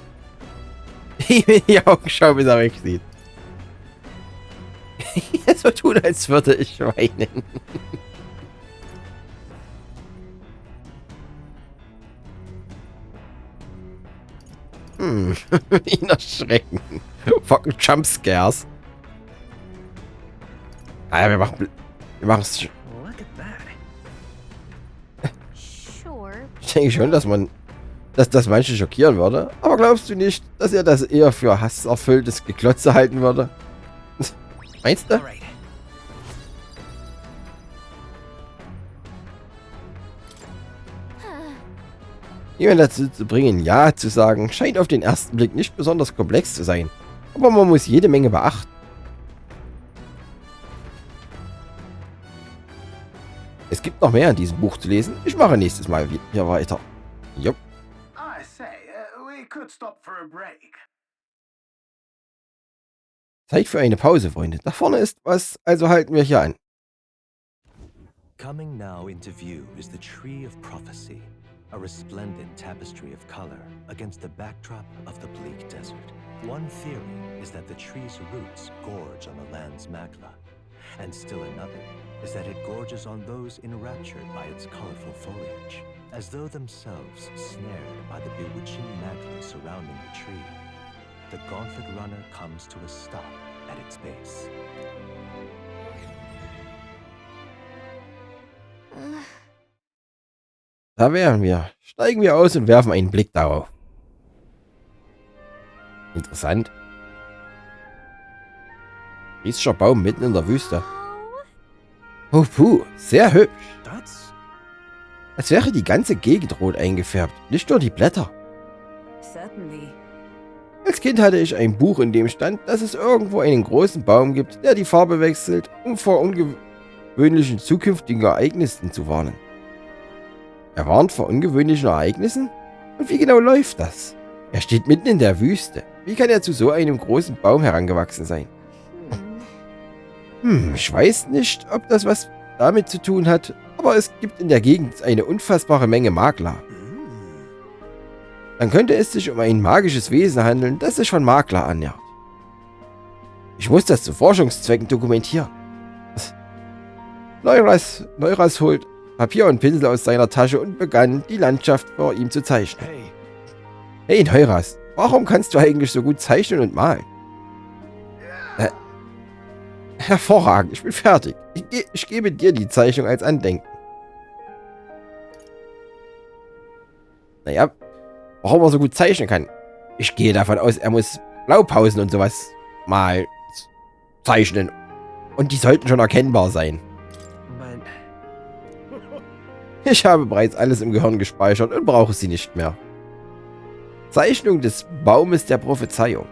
Ich will die Augen schauen, bis er wegsieht. So tun, als würde ich weinen. Ihn erschrecken. Fucking Jumpscares. Ah ja, wir machen es. Ich denke schon, dass das manche schockieren würde. Aber glaubst du nicht, dass er das eher für hasserfülltes Geklotze halten würde? Meinst du? Jemand dazu zu bringen, Ja zu sagen, scheint auf den ersten Blick nicht besonders komplex zu sein. Aber man muss jede Menge beachten. Es gibt noch mehr in diesem Buch zu lesen. Ich mache nächstes Mal hier weiter. Jupp. I say, we could stop for a break. Zeit für eine Pause, Freunde. Da vorne ist was, also halten wir hier an. Coming now into view is the Tree of Prophecy, a resplendent tapestry of color against the backdrop of the bleak desert. One theory is that the tree's roots gorge on the land's magla, and still another is that it gorges on those enraptured by its colorful foliage, as though themselves snared by the bewitching magla surrounding the tree. The Gauntlet Runner comes to a stop at its base. Da wären wir. Steigen wir aus und werfen einen Blick darauf. Interessant. Riesiger Baum mitten in der Wüste. Oh puh, sehr hübsch. Als wäre die ganze Gegend rot eingefärbt, nicht nur die Blätter. Als Kind hatte ich ein Buch, in dem stand, dass es irgendwo einen großen Baum gibt, der die Farbe wechselt, um vor ungewöhnlichen zukünftigen Ereignissen zu warnen. Er warnt vor ungewöhnlichen Ereignissen? Und wie genau läuft das? Er steht mitten in der Wüste. Wie kann er zu so einem großen Baum herangewachsen sein? Ich weiß nicht, ob das was damit zu tun hat, aber es gibt in der Gegend eine unfassbare Menge Makler. Dann könnte es sich um ein magisches Wesen handeln, das sich von Makler annähert. Ich muss das zu Forschungszwecken dokumentieren. Neuras holt Papier und Pinsel aus seiner Tasche und begann, die Landschaft vor ihm zu zeichnen. Hey Neuras, warum kannst du eigentlich so gut zeichnen und malen? Hervorragend, ich bin fertig. Ich gebe dir die Zeichnung als Andenken. Naja, warum er so gut zeichnen kann. Ich gehe davon aus, er muss Blaupausen und sowas mal zeichnen. Und die sollten schon erkennbar sein. Ich habe bereits alles im Gehirn gespeichert und brauche sie nicht mehr. Zeichnung des Baumes der Prophezeiung.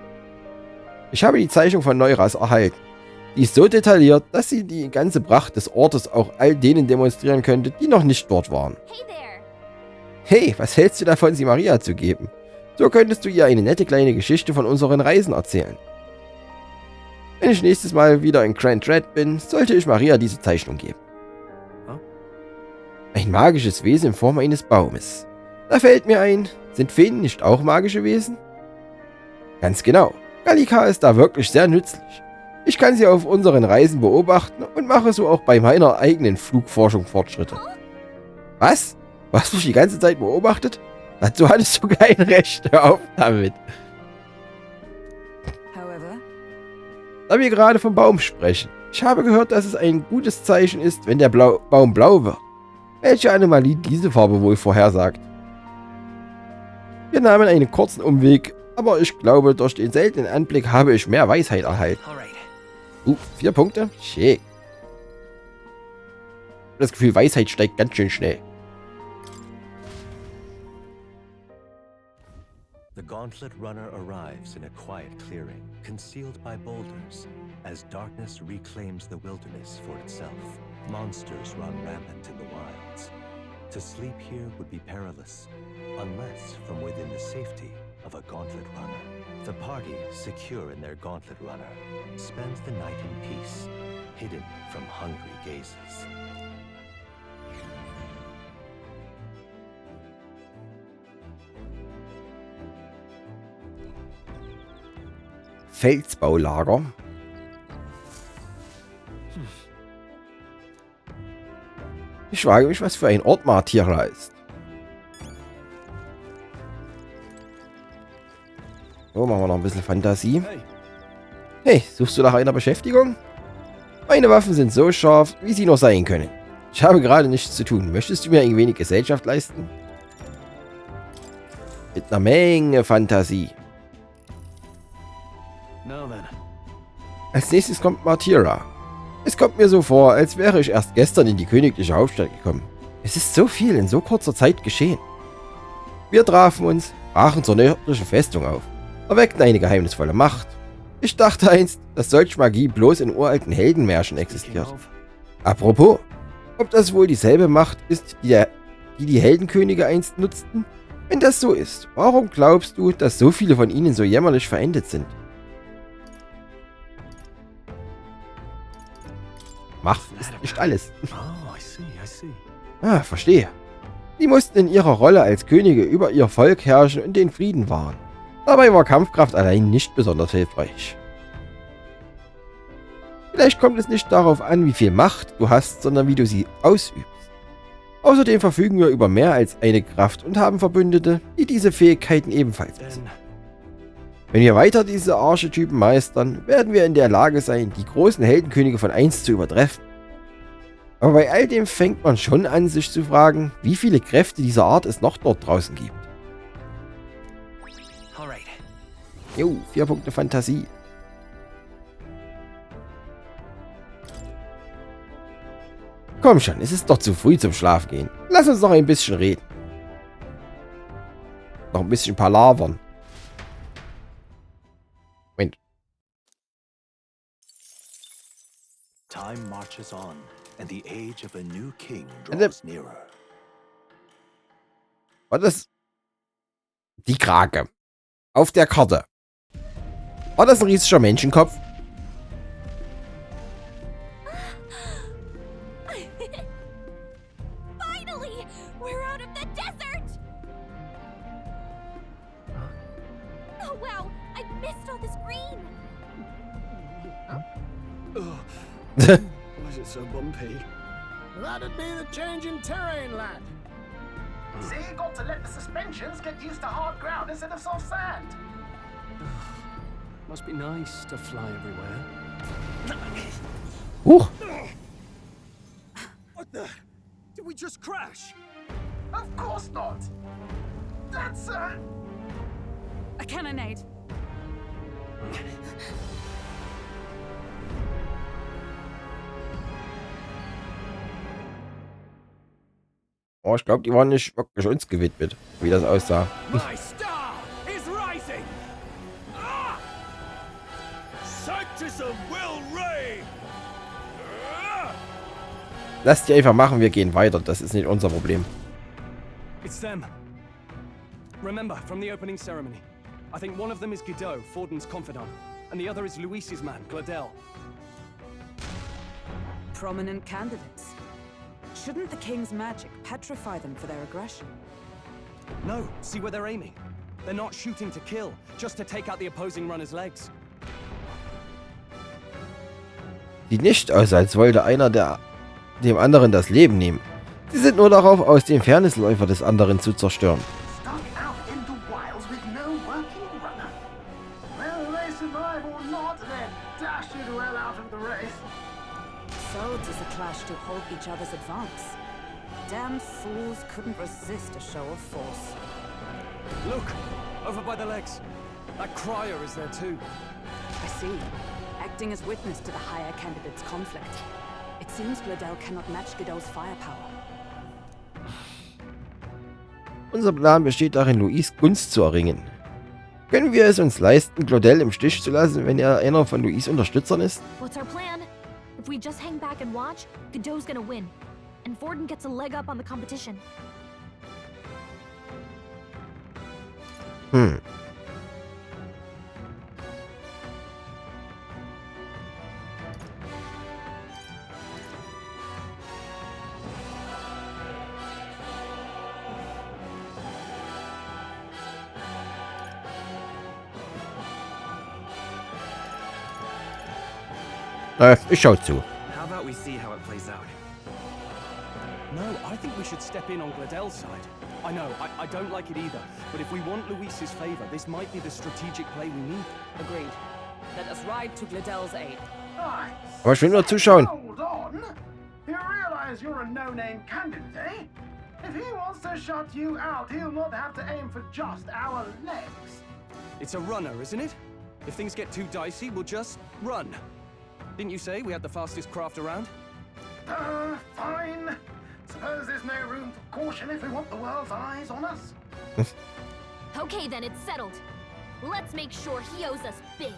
Ich habe die Zeichnung von Neuras erhalten. Die ist so detailliert, dass sie die ganze Pracht des Ortes auch all denen demonstrieren könnte, die noch nicht dort waren. Hey, was hältst du davon, sie Maria zu geben? So könntest du ihr eine nette kleine Geschichte von unseren Reisen erzählen. Wenn ich nächstes Mal wieder in Grand Red bin, sollte ich Maria diese Zeichnung geben. Ein magisches Wesen in Form eines Baumes. Da fällt mir ein, sind Feen nicht auch magische Wesen? Ganz genau. Gallica ist da wirklich sehr nützlich. Ich kann sie auf unseren Reisen beobachten und mache so auch bei meiner eigenen Flugforschung Fortschritte. Was? Du hast mich die ganze Zeit beobachtet? Dazu hattest du kein Recht. Hör auf damit. Da wir gerade vom Baum sprechen. Ich habe gehört, dass es ein gutes Zeichen ist, wenn der Baum blau wird. Welche Anomalie diese Farbe wohl vorhersagt? Wir nahmen einen kurzen Umweg, Aber ich glaube, durch den seltenen Anblick habe ich mehr Weisheit erhalten. 4 Punkte? Schick. Das Gefühl, Weisheit steigt ganz schön schnell. The Gauntlet Runner arrives in a quiet clearing, concealed by boulders, as darkness reclaims the wilderness for itself. Monsters run rampant in the wilds. To sleep here would be perilous, unless from within the safety of a Gauntlet Runner. The party, secure in their Gauntlet Runner, spends the night in peace, hidden from hungry gazes. Felsbaulager. Ich frage mich, was für ein Ort Martira ist. So, machen wir noch ein bisschen Fantasie. Hey, suchst du nach einer Beschäftigung? Meine Waffen sind so scharf, wie sie nur sein können. Ich habe gerade nichts zu tun. Möchtest du mir ein wenig Gesellschaft leisten? Mit einer Menge Fantasie. Als nächstes kommt Martira. Es kommt mir so vor, als wäre ich erst gestern in die königliche Hauptstadt gekommen. Es ist so viel in so kurzer Zeit geschehen. Wir trafen uns, brachen zur nördlichen Festung auf, erweckten eine geheimnisvolle Macht. Ich dachte einst, dass solche Magie bloß in uralten Heldenmärchen existiert. Apropos, ob das wohl dieselbe Macht ist, die Heldenkönige einst nutzten? Wenn das so ist, warum glaubst du, dass so viele von ihnen so jämmerlich verendet sind? Macht ist nicht alles. Ah, verstehe. Sie mussten in ihrer Rolle als Könige über ihr Volk herrschen und den Frieden wahren. Dabei war Kampfkraft allein nicht besonders hilfreich. Vielleicht kommt es nicht darauf an, wie viel Macht du hast, sondern wie du sie ausübst. Außerdem verfügen wir über mehr als eine Kraft und haben Verbündete, die diese Fähigkeiten ebenfalls besitzen. Wenn wir weiter diese Archetypen meistern, werden wir in der Lage sein, die großen Heldenkönige von einst zu übertreffen. Aber bei all dem fängt man schon an, sich zu fragen, wie viele Kräfte dieser Art es noch dort draußen gibt. Jo, 4 Punkte Fantasie. Komm schon, es ist doch zu früh zum Schlafgehen. Lass uns noch ein bisschen reden. Noch ein bisschen palavern. Moment. Time marches on, and the age of a new king draws nearer. War das die Krake? Auf der Karte. War das ein riesiger Menschenkopf? Finally! We're out of the desert! Oh wow, I missed all this green! Why is it so bumpy? That'd be the change in terrain, lad. See, you got to let the suspensions get used to hard ground instead of soft sand. Must be nice to fly everywhere. What the? Did we just crash? Of course not. That's a cannonade. Oh, ich glaube, die waren nicht wirklich uns gewidmet, wie das aussah. My star is rising. Sanctism will reign. Lasst die einfach machen, wir gehen weiter. Das ist nicht unser Problem. It's them. Remember from the opening ceremony. I think one of them is Guido, Forden's confidant, and the other is Luis's man, Gladel. Prominent candidates. Shouldn't the king's magic petrify them for their aggression? No, see where they're aiming. They're not shooting to kill, just to take out the opposing runner's legs. Sieht nicht aus, als wollte einer dem anderen das Leben nehmen. Sie sind nur darauf aus, den Fairnessläufer des anderen zu zerstören. stuck out in the wilds with no working runner. Whether they survive or not, they're dashed well out of the race. So does a clash to hold each other's advance. Damn fools couldn't resist a show of force. Look! Over by the legs. That crier is there too. I see. Acting as witness to the higher candidate's conflict. It seems Gladel cannot match Godot's firepower. Unser Plan besteht darin, Louis' Gunst zu erringen. Können wir es uns leisten, Claudel im Stich zu lassen, wenn er einer von Louis' Unterstützern ist? What's our plan? If we just hang back and watch, Godot's gonna win. And Vorden gets a leg up on the competition. Ich schau zu. How about we see how it plays out? No, I think we should step in on Gladel's side. I know, I don't like it either, but if we want Louis's favor, this might be the strategic play we need. Agreed. Let us ride to Gladel's aid. Aber ich will nur zuschauen. Hold on. You realize you're a no-name candidate, eh? If he wants to shut you out, he'll not have to aim for just our legs. It's a runner, isn't it? If things get too dicey, we'll just run. Didn't you say we had the fastest craft around? Fine. Suppose there's no room for caution if we want the world's eyes on us. Okay then, it's settled. Let's make sure he owes us big.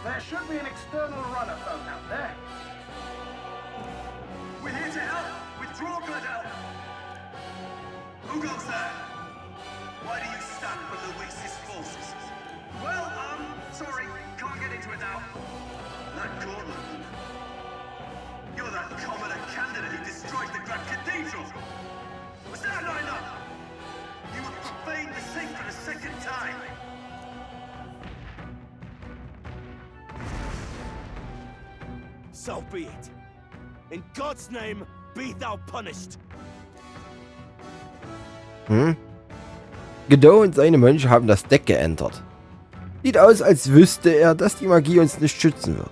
There should be an external runner phone out there. We're here to help. Withdraw, Gladel. Who goes there? Why do you stand for Louis's forces? Well, sorry, can't get into it now. That Cortland. You're that commoner candidate who destroyed the Grand Cathedral. Was that not enough? You would profane the sacred a second time. So be it. In God's name, be thou punished. Godot und seine Mönche haben das Deck geentert. Sieht aus, als wüsste er, dass die Magie uns nicht schützen wird.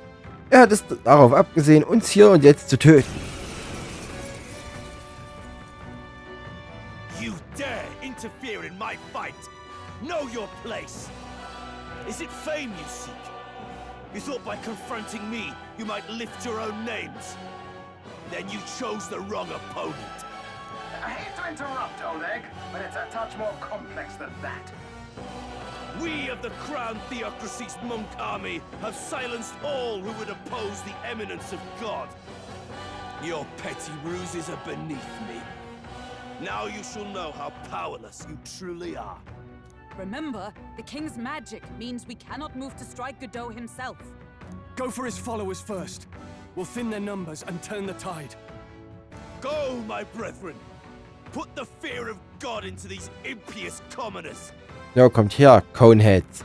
Er hat es darauf abgesehen, uns hier und jetzt zu töten. You dare interfere in my fight. Know your place. Is it fame you seek? You thought by confronting me, you might lift your own names. Then you chose the wrong opponent. I hate to interrupt, Oleg, but it's a touch more complex than that. We of the Crown Theocracy's monk army have silenced all who would oppose the eminence of God. Your petty ruses are beneath me. Now you shall know how powerless you truly are. Remember, the king's magic means we cannot move to strike Godot himself. Go for his followers first. We'll thin their numbers and turn the tide. Go, my brethren! Put the fear of God into these impious commoners! Ja, kommt her, Coneheads.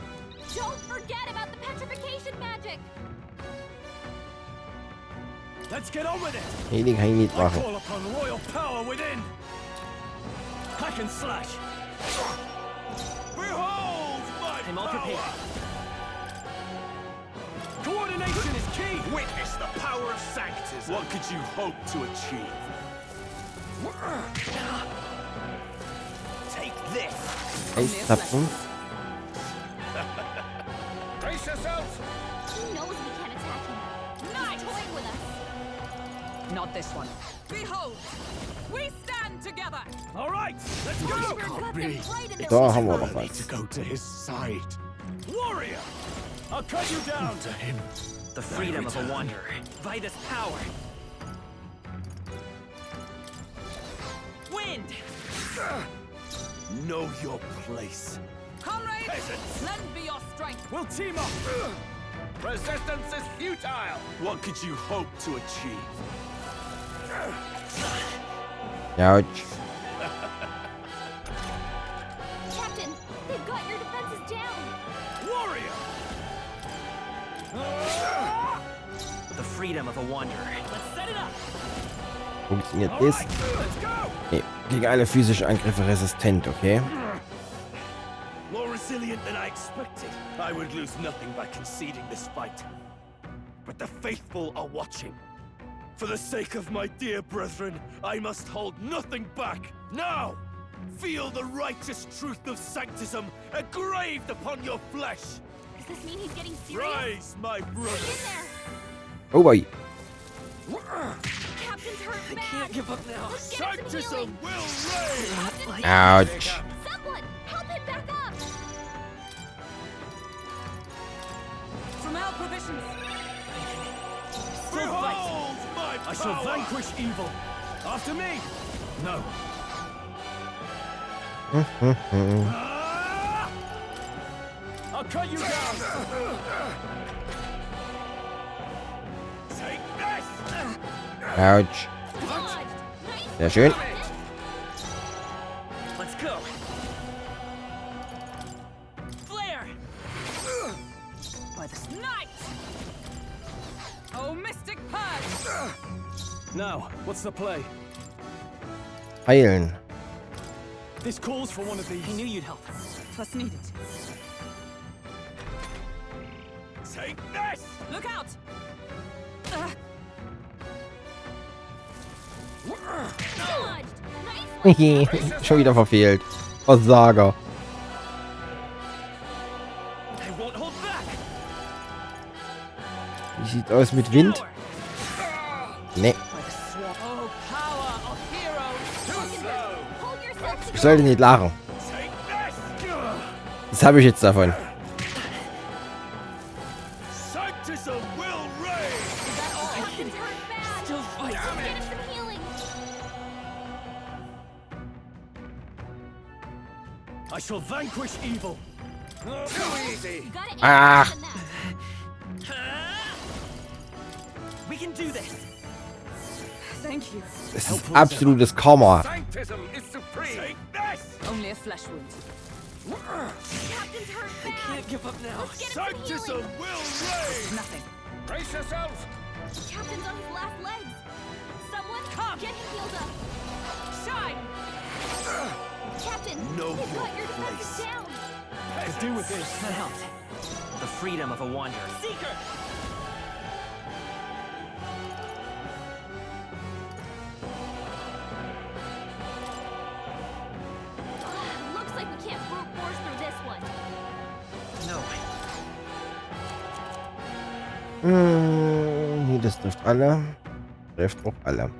Don't forget about the petrification magic! Let's get on with it! Nee, kann ich nicht I machen. call upon royal power within! Hack and slash! Behold my I'm all prepared. power! Coordination is key! Witness the power of sanctism! What could you hope to achieve? Take this! Eiszapfen. Brace yourselves! He knows we can't attack him. He's toying with us. Not this one. Behold! We stand together! All right, let's go! Can't be. Right in Da haben wir noch was. To go to his side. Warrior! I'll cut you down! To him. The freedom of a wanderer. Vitus power. Wind! Know your place. Comrades, Peasants! lend me your strength. We'll team up! Resistance is futile! What could you hope to achieve? Ouch. Captain, they've got your defenses down. Warrior! The freedom of a wanderer. Let's set it up! Funktioniert das? Nee, gegen alle physischen Angriffe resistent, okay? More resilient than I expected. I would lose nothing by conceding this fight. But the faithful are watching. For the sake of my dear brethren, I must hold nothing back. Now! Feel the righteous truth of sanctism engraved upon your flesh. Does this mean he's getting serious? Rise, my brother. Get in there. Oh boy. Captain's hurt bad. I can't give up now. Let's get him some healing. Sanctism will reign. Ouch. Someone, help him back up. From our provisions. Still fight. My I shall power. vanquish evil. After me. No. I'll cut you down. Take this. Ouch. Sehr schön. Let's go. Flare. By the night. Oh, mystic purge. Now, what's the play? Heilen. This calls for one of these. I knew you'd help. Twas needed. Take this. Look out. Schon wieder verfehlt. Versager. I won't hold back. Wie sieht's aus mit Wind? Nee. Oh, power of heroes. Ich sollte nicht lachen. Was habe ich jetzt davon? Sanctism will reign. Captain's hurt bad. Still fight. Let's get him some healing. I shall vanquish evil. Too easy. You gotta aim Ah. higher than that. We can do this. Thank you. Das ist absolutes Karma. Sanctism is supreme. Take this. Only a flesh wound. Captain's hurt I bad. can't give up now. Let's get him some Sanctism healing. will reign. Nothing. Brace yourselves. Captain's on his last legs. Someone, Come. get him healed up. Shine. Captain, Know he's your got your defenses place. down. Could do with this. That helped. The freedom of a wanderer. Seeker. Looks like we can't brute force through this one. No. Nee, das trifft alle. Trifft auch alle.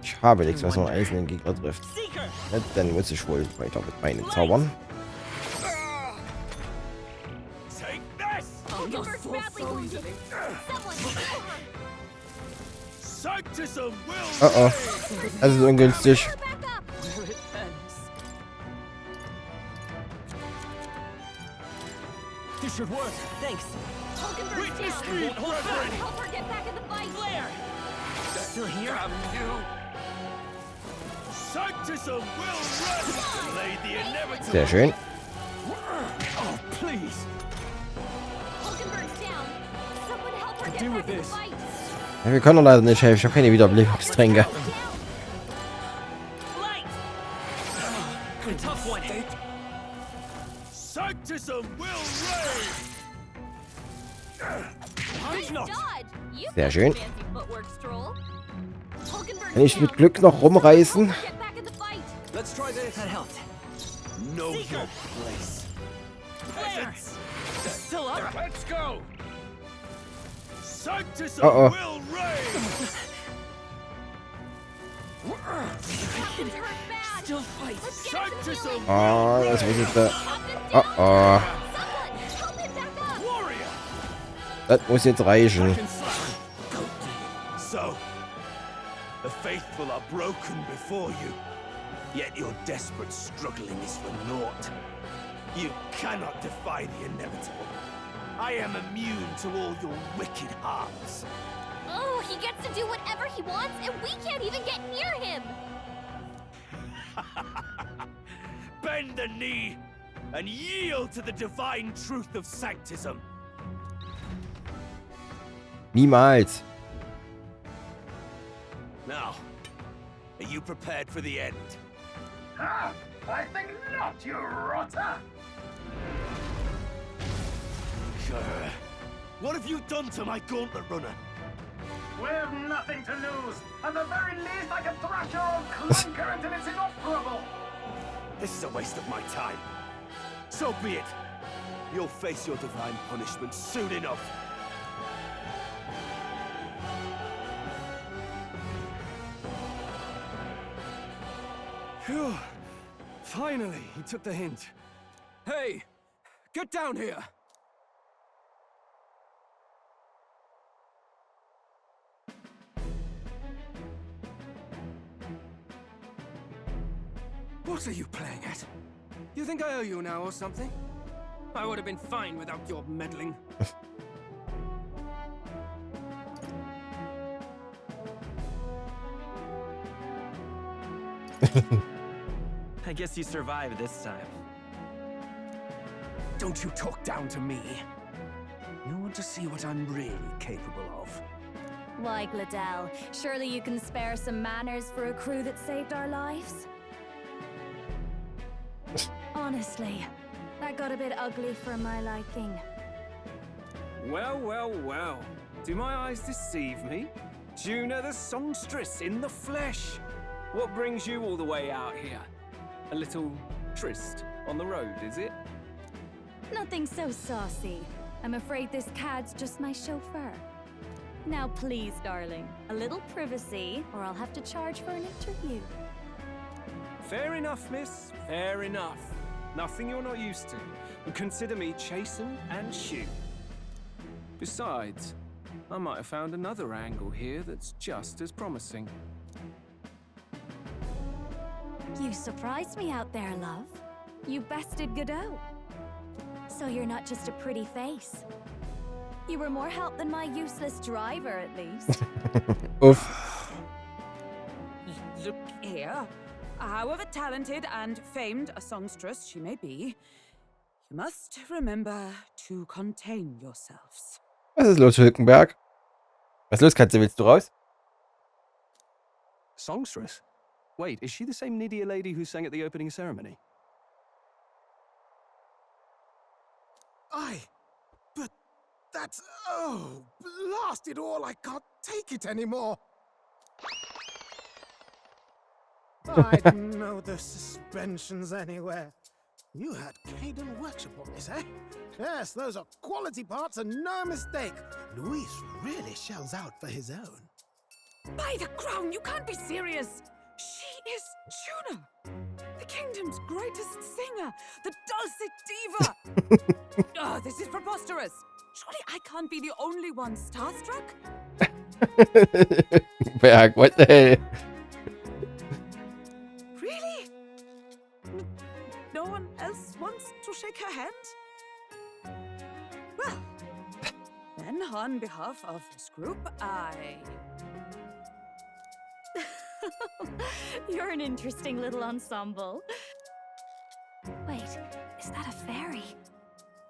Ich habe nichts, was nur einzelnen Gegner trifft. Seeker. Ja, dann muss ich wohl weiter mit meinen Zaubern. Take this. Oh, you're First so badly wounded. easily. Someone, heal her. Sanctism will Oh oh. reign. Das ist ungünstig. Her back up. Where it ends. This should work. Thanks. Hulkenberg's Witness down. me, won't hold back. brethren. Help her get back in the fight. Flare. Still here? Sanctism will reign. Delay the inevitable. Sehr schön. Oh, please. Hulkenberg's down. Someone help her Could get do back with in the this. fight. Ja, wir können leider nicht helfen. Ich habe keine Wiederbelebungstränke. Down. Light. A tough one. Sanctism will reign. Nice dodge. You've Sehr got schön. some fancy footwork, Stroll. Hulkenberg's Kann ich mit down. Glück noch rumreißen? Get back in the fight. Let's try this. That helped. Know Seeker. your place. Flare. Still up. Let's go. Sanctism Uh-oh. will reign. Captain's hurt bad. Still fight. Let's get him some Sanctism healing. Oh, das muss ich da. Captain's Oh down. oh. Someone, help him back up. warrior. Das muss jetzt reichen. So, the faithful are broken before you, yet your desperate struggling is for naught. You cannot defy the inevitable. I am immune to all your wicked hearts. Oh, he gets to do whatever he wants, and we can't even get near him. Bend the knee and yield to the divine truth of sanctism. Niemals. Now, are you prepared for the end? Ah, I think not, you rotter! What have you done to my gauntlet runner? We've nothing to lose. At the very least, I can thrash your old clunker until it's inoperable. This is a waste of my time. So be it. You'll face your divine punishment soon enough. Phew. Finally, he took the hint. Hey, get down here. What are you playing at? You think I owe you now or something? I would have been fine without your meddling. I guess you survived this time. Don't you talk down to me. You want to see what I'm really capable of. Why, Gladell? Surely you can spare some manners for a crew that saved our lives? Honestly, that got a bit ugly for my liking. Well, well, well. Do my eyes deceive me? Juna the songstress in the flesh. What brings you all the way out here? A little tryst on the road, is it? Nothing so saucy. I'm afraid this cad's just my chauffeur. Now please, darling, a little privacy, or I'll have to charge for an interview. Fair enough, miss. Fair enough. Nothing you're not used to. And consider me chastened and shoot. Besides, I might have found another angle here that's just as promising. You surprised me out there, love. You bested Godot. So you're not just a pretty face. You were more help than my useless driver, at least. Oof. Look here. However talented and famed a songstress she may be, you must remember to contain yourselves. Was ist los, Hülkenberg? Was ist los, Katze? Willst du raus? Songstress? Wait, is she the same Nydia lady who sang at the opening ceremony? Aye, but that's... oh, blast it all, I can't take it anymore. I didn't know the suspensions anywhere. You had Caden Workshop on this, eh? Yes, those are quality parts and no mistake. Luis really shells out for his own. By the crown, you can't be serious! She is Juna, the kingdom's greatest singer, the dulcet diva! Oh, this is preposterous! Surely I can't be the only one starstruck? Berg, what the hell? Really? No one else wants to shake her hand? Well, then on behalf of this group, You're an interesting little ensemble. Wait, is that a fairy?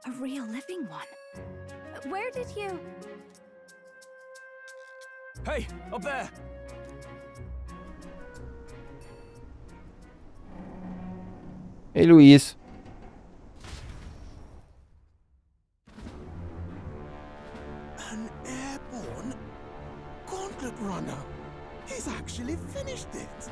A real living one? Where did you... Hey, up there! Hey, Luis. An airborne gauntlet runner. He's actually finished it.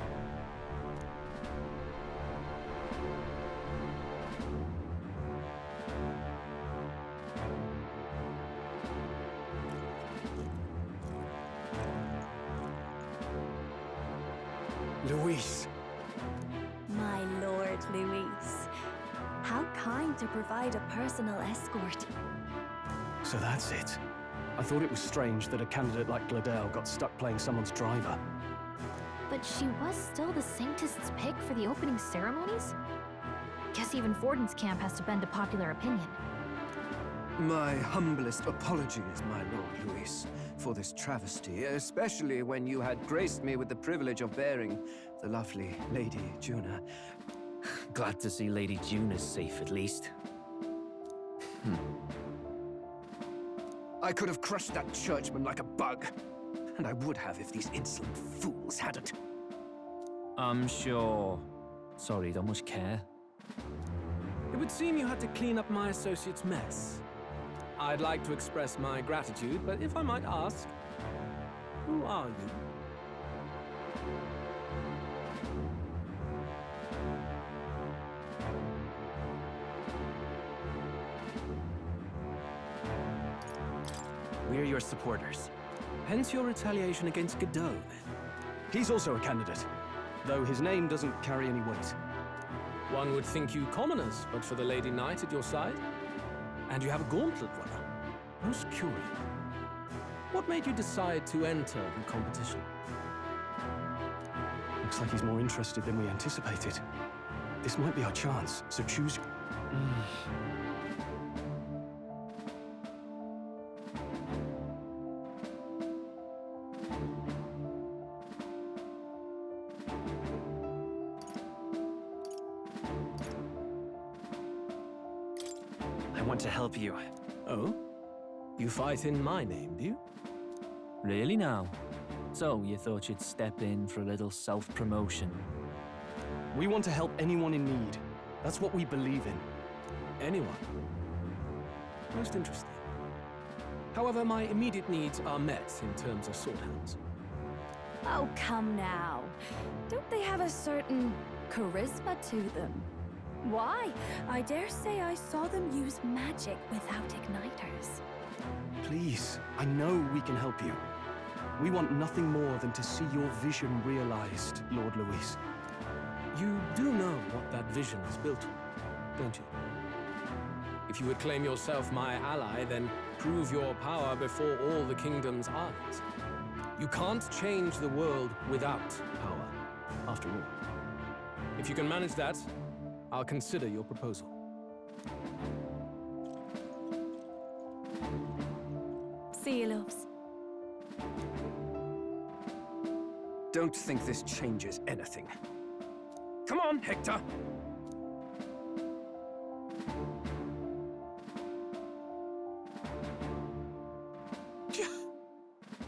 Luis. My lord, Luis. How kind to provide a personal escort. So that's it. I thought it was strange that a candidate like Gladell got stuck playing someone's driver. But she was still the Sanctist's pick for the opening ceremonies? Guess even Forden's camp has to bend to popular opinion. My humblest apologies, my lord Luis, for this travesty, especially when you had graced me with the privilege of bearing the lovely Lady Juna. Glad to see Lady Juna's safe, at least. I could have crushed that churchman like a bug. And I would have if these insolent fools hadn't. I'm sure. Sorry, don't much care. It would seem you had to clean up my associate's mess. I'd like to express my gratitude, but if I might ask, Who are you? We're your supporters. Hence your retaliation against Godot, then? He's also a candidate, though his name doesn't carry any weight. One would think you commoners, but for the Lady Knight at your side. And you have a gauntlet runner. Most curious. What made you decide to enter the competition? Looks like he's more interested than we anticipated. This might be our chance, so choose... I want to help you. Oh? You fight in my name, do you? Really now? So, you thought you'd step in for a little self-promotion? We want to help anyone in need. That's what we believe in. Anyone? Most interesting. However, my immediate needs are met in terms of sword hands. Oh, come now. Don't they have a certain charisma to them? Why? I dare say I saw them use magic without igniters. Please, I know we can help you. We want nothing more than to see your vision realized, Lord Luis. You do know what that vision is built on, don't you? If you would claim yourself my ally, then prove your power before all the kingdom's eyes. You can't change the world without power, after all. If you can manage that, I'll consider your proposal. See you, loves. Don't think this changes anything. Come on, Hector!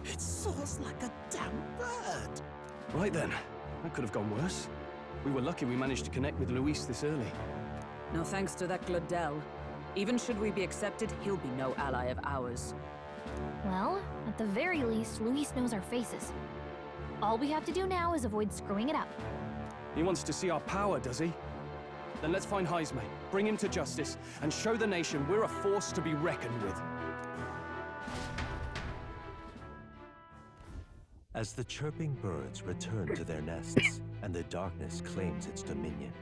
It soars like a damn bird. Right then, that could have gone worse. We were lucky we managed to connect with Luis this early. No thanks to that Glodell. Even should we be accepted, he'll be no ally of ours. Well, at the very least, Luis knows our faces. All we have to do now is avoid screwing it up. He wants to see our power, does he? Then let's find Heisme, bring him to justice, and show the nation we're a force to be reckoned with. As the chirping birds return to their nests and the darkness claims its dominion,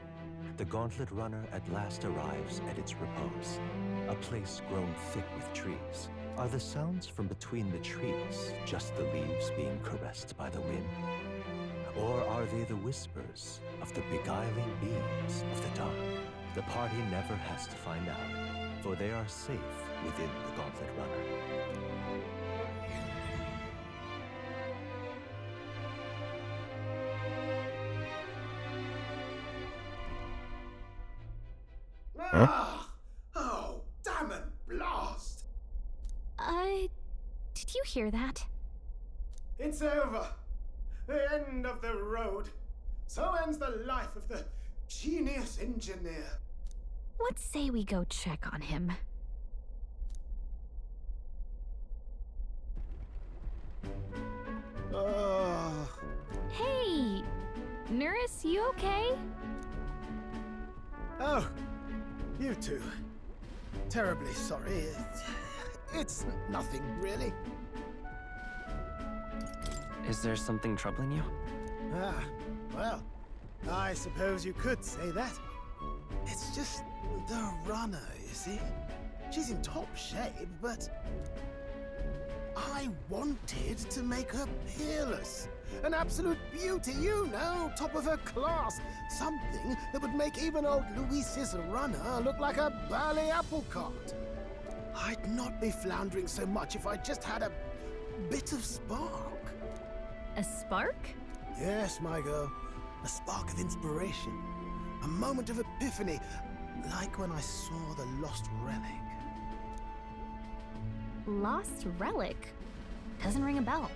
the Gauntlet Runner at last arrives at its repose, a place grown thick with trees. Are the sounds from between the trees just the leaves being caressed by the wind? Or are they the whispers of the beguiling beams of the dark? The party never has to find out, for they are safe within the Gauntlet Runner. Ah! Oh, damn it, blast! Did you hear that? It's over. The end of the road. So ends the life of the genius engineer. Let's say we go check on him. Hey! Nurse, you okay? Oh, you two. Terribly sorry. It's nothing, really. Is there something troubling you? Ah, well, I suppose you could say that. It's just the runner, you see? She's in top shape, but I wanted to make her peerless. An absolute beauty, you know, top of her class. Something that would make even old Luis's runner look like a bally apple cart. I'd not be floundering so much if I just had a bit of spark. A spark? Yes, my girl. A spark of inspiration. A moment of epiphany, like when I saw the lost relic. Lost relic? Doesn't ring a bell.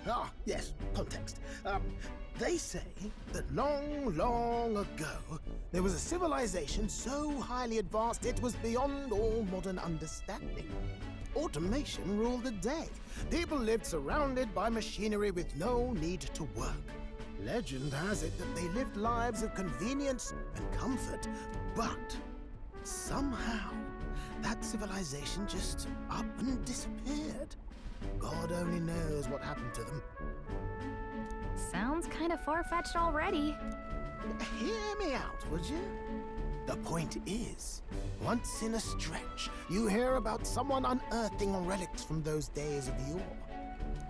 Ah, yes, context. They say that long, long ago, there was a civilization so highly advanced it was beyond all modern understanding. automation ruled the day. People lived surrounded by machinery with no need to work. Legend has it that they lived lives of convenience and comfort, but somehow that civilization just up and disappeared. God only knows what happened to them. Sounds kind of far-fetched already. Hear me out, would you? The point is, once in a stretch, you hear about someone unearthing relics from those days of yore.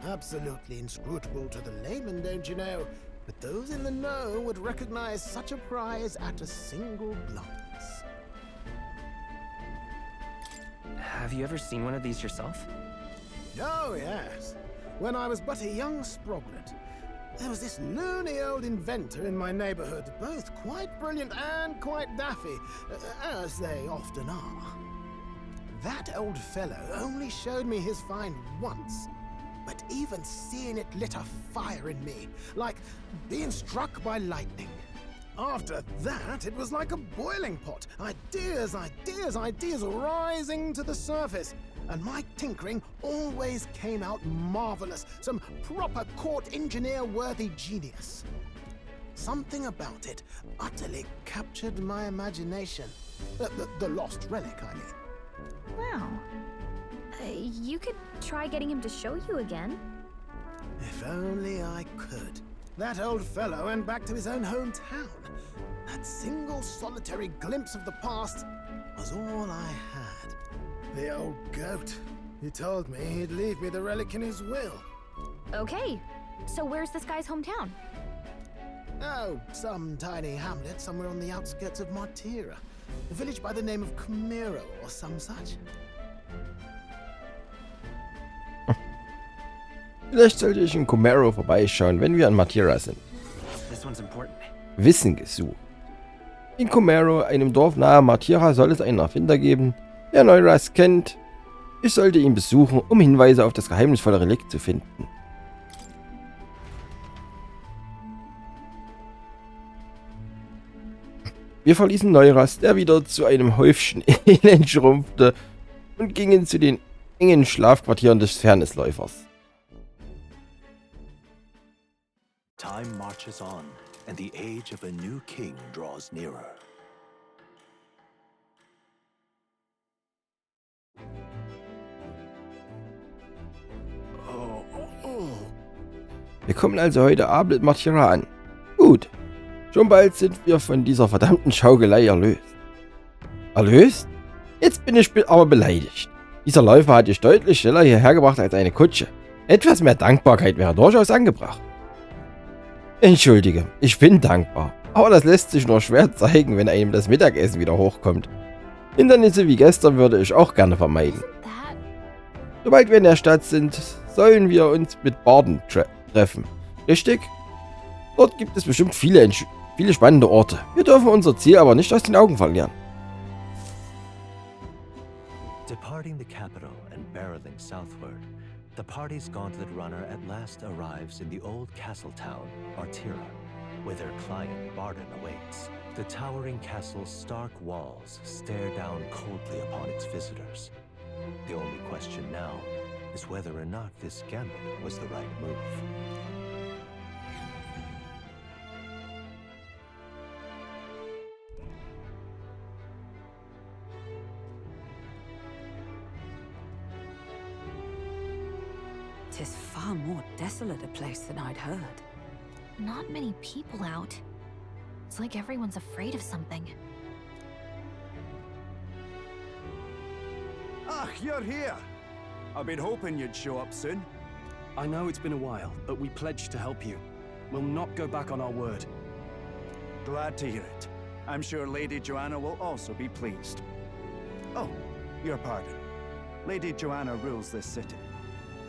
Absolutely inscrutable to the layman, don't you know? But those in the know would recognize such a prize at a single glance. Have you ever seen one of these yourself? Oh, yes. When I was but a young sproglet, there was this loony old inventor in my neighborhood, both quite brilliant and quite daffy, as they often are. That old fellow only showed me his find once, but even seeing it lit a fire in me, like being struck by lightning. After that, it was like a boiling pot. Ideas, ideas, ideas rising to the surface. And my tinkering always came out marvelous. Some proper court engineer-worthy genius. Something about it utterly captured my imagination. The lost relic, I mean. Wow. You could try getting him to show you again. If only I could. That old fellow went back to his own hometown. That single solitary glimpse of the past was all I had. The old goat. He told me he'd leave me the relic in his will. Okay, so where's this guy's hometown? Oh, some tiny hamlet somewhere on the outskirts of Martira. A village by the name of Camero or some such. Vielleicht sollte ich in Camero vorbeischauen, wenn wir an Martira sind. This one's important. Wissen gesucht. In Camero, einem Dorf nahe Martira, soll es einen Erfinder geben, der Neuras kennt. Ich sollte ihn besuchen, um Hinweise auf das geheimnisvolle Relikt zu finden. Wir verließen Neuras, der wieder zu einem Häufchen Elend schrumpfte, und gingen zu den engen Schlafquartieren des Fairnessläufers. Time marches on, and the age of a new king draws nearer. Wir kommen also heute Abend in Martira an. Gut. Schon bald sind wir von dieser verdammten Schaukelei erlöst. Erlöst? Jetzt bin ich aber beleidigt. Dieser Läufer hat dich deutlich schneller hierher gebracht als eine Kutsche. Etwas mehr Dankbarkeit wäre durchaus angebracht. Entschuldige, ich bin dankbar. Aber das lässt sich nur schwer zeigen, wenn einem das Mittagessen wieder hochkommt. Hindernisse wie gestern würde ich auch gerne vermeiden. Sobald wir in der Stadt sind, sollen wir uns mit Barden treffen. Richtig? Dort gibt es bestimmt viele spannende Orte. Wir dürfen unser Ziel aber nicht aus den Augen verlieren. Departing the capital and barreling southward, the party's gauntlet runner at last arrives in the old castle town, Martira, where their client Barden awaits. The towering castle's stark walls stare down coldly upon its visitors. The only question now is whether or not this gambit was the right move. Tis far more desolate a place than I'd heard. Not many people out. It's like everyone's afraid of something. Ah, you're here! I've been hoping you'd show up soon. I know it's been a while, but we pledged to help you. We'll not go back on our word. Glad to hear it. I'm sure Lady Joanna will also be pleased. Oh, your pardon. Lady Joanna rules this city.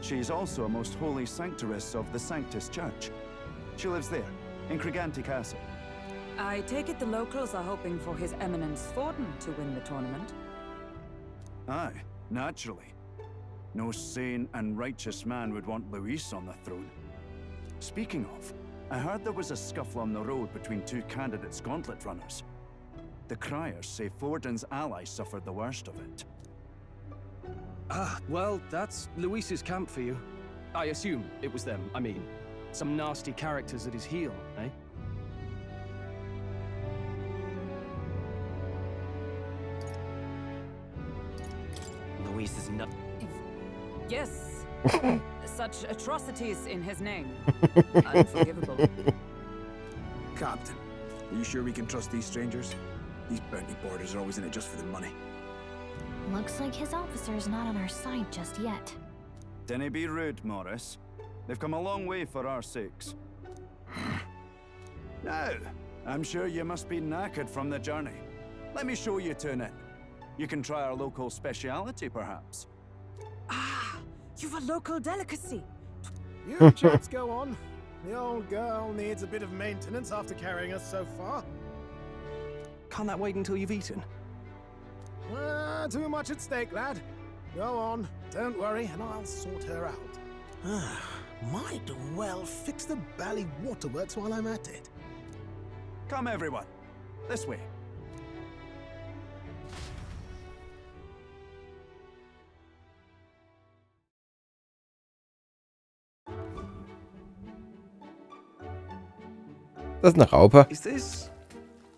She's also a most holy sanctoress of the Sanctus Church. She lives there, in Criganti Castle. I take it the locals are hoping for His Eminence Thornton to win the tournament. Aye, naturally. No sane and righteous man would want Luis on the throne. Speaking of, I heard there was a scuffle on the road between two candidates' gauntlet runners. The criers say Forden's ally suffered the worst of it. Ah, well, that's Luis's camp for you. I assume it was them. I mean, some nasty characters at his heel, eh? Luis is not. Yes. Such atrocities in his name. Unforgivable. Captain, are you sure we can trust these strangers? These bounty boarders are always in it just for the money. Looks like his officer's not on our side just yet. Dinna be rude, Morris. They've come a long way for our sakes. Now, I'm sure you must be knackered from the journey. Let me show you to an inn. You can try our local speciality, perhaps. Ah, you've a local delicacy. You chaps go on. The old girl needs a bit of maintenance after carrying us so far. Can't that wait until you've eaten? Too much at stake, lad. Go on, don't worry, and I'll sort her out. Might well fix the bally waterworks while I'm at it. Come, everyone. This way. Das ist eine Raupe. Is this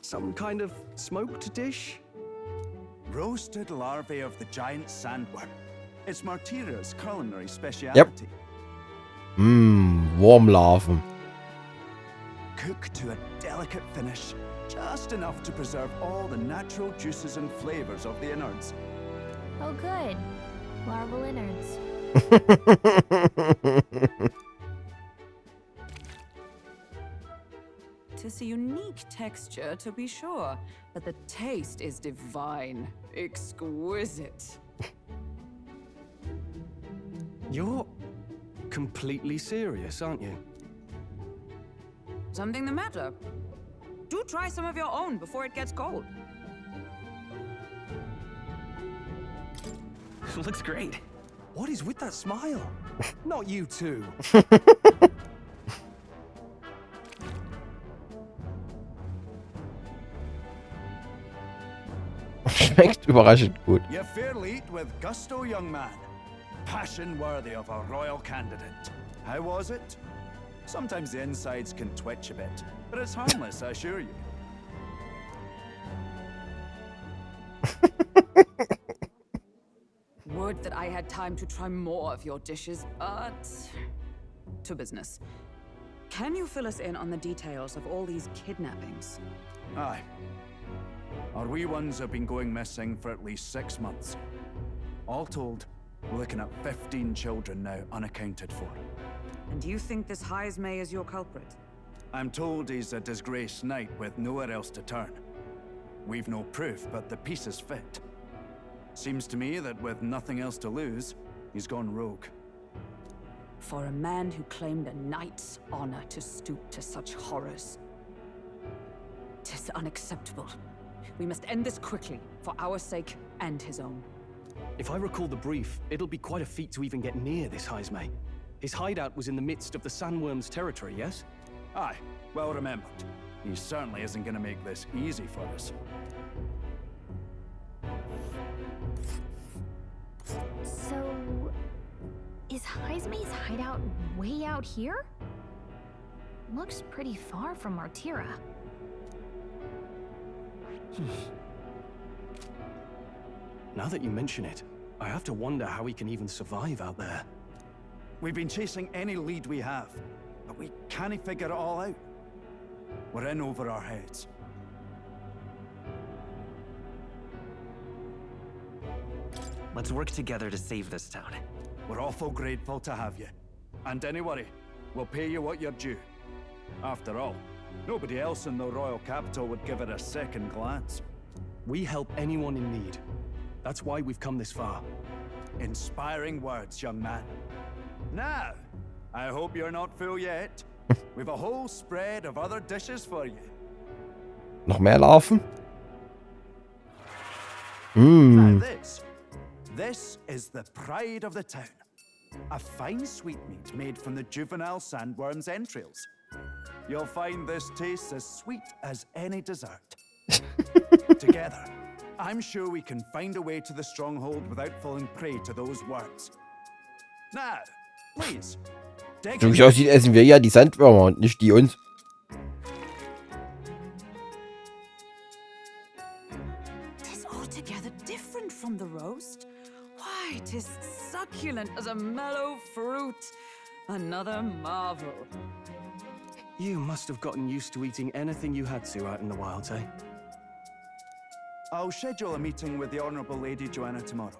some kind of smoked dish? Roasted larvae of the giant sandworm. It's Martira's culinary speciality. Wurmlarven. Cooked to a delicate finish, just enough to preserve all the natural juices and flavors of the innards. Oh good. Larval innards. Tis a unique texture, to be sure, but the taste is divine. Exquisite. You're completely serious, aren't you? Something the matter? Do try some of your own before it gets cold. Looks great. What is with that smile? Not you two. Schmeckt überraschend gut. You fairly eat with gusto, young man. Passion worthy of a royal candidate. How was it? Sometimes the insides can twitch a bit, but it's harmless, I assure you. Would that I had time to try more of your dishes, but to business. Can you fill us in on the details of all these kidnappings? Aye. Our wee ones have been going missing for at least 6 months. All told, we're looking at 15 children now unaccounted for. And you think this Heismay is your culprit? I'm told he's a disgraced knight with nowhere else to turn. We've no proof, but the pieces fit. Seems to me that with nothing else to lose, he's gone rogue. For a man who claimed a knight's honor to stoop to such horrors. 'Tis unacceptable. We must end this quickly, for our sake and his own. If I recall the brief, it'll be quite a feat to even get near this Heismay. His hideout was in the midst of the Sandworm's territory, yes? Aye, well remembered. He certainly isn't going to make this easy for us. So, is Heismay's hideout way out here? Looks pretty far from Martira. Now that you mention it, I have to wonder how he can even survive out there. We've been chasing any lead we have, but we can't figure it all out. We're in over our heads. Let's work together to save this town. We're awful grateful to have you. And don't worry, we'll pay you what you're due. After all, nobody else in the royal capital would give it a second glance. We help anyone in need. That's why we've come this far. Inspiring words, young man. Now, I hope you're not full yet. We've a whole spread of other dishes for you. Noch mehr Larven? Now this is the pride of the town. A fine sweetmeat made from the juvenile sandworm's entrails. You'll find this tastes as sweet as any dessert. Together, I'm sure we can find a way to the stronghold without falling prey to those words. Now, please. So wie es aussieht, essen wir ja die Sandwürmer und nicht die uns. Tis altogether different from the roast. Why, 'tis succulent as a mellow fruit. Another marvel. You must have gotten used to eating anything you had to out in the wilds, eh? I'll schedule a meeting with the Honourable Lady Joanna tomorrow.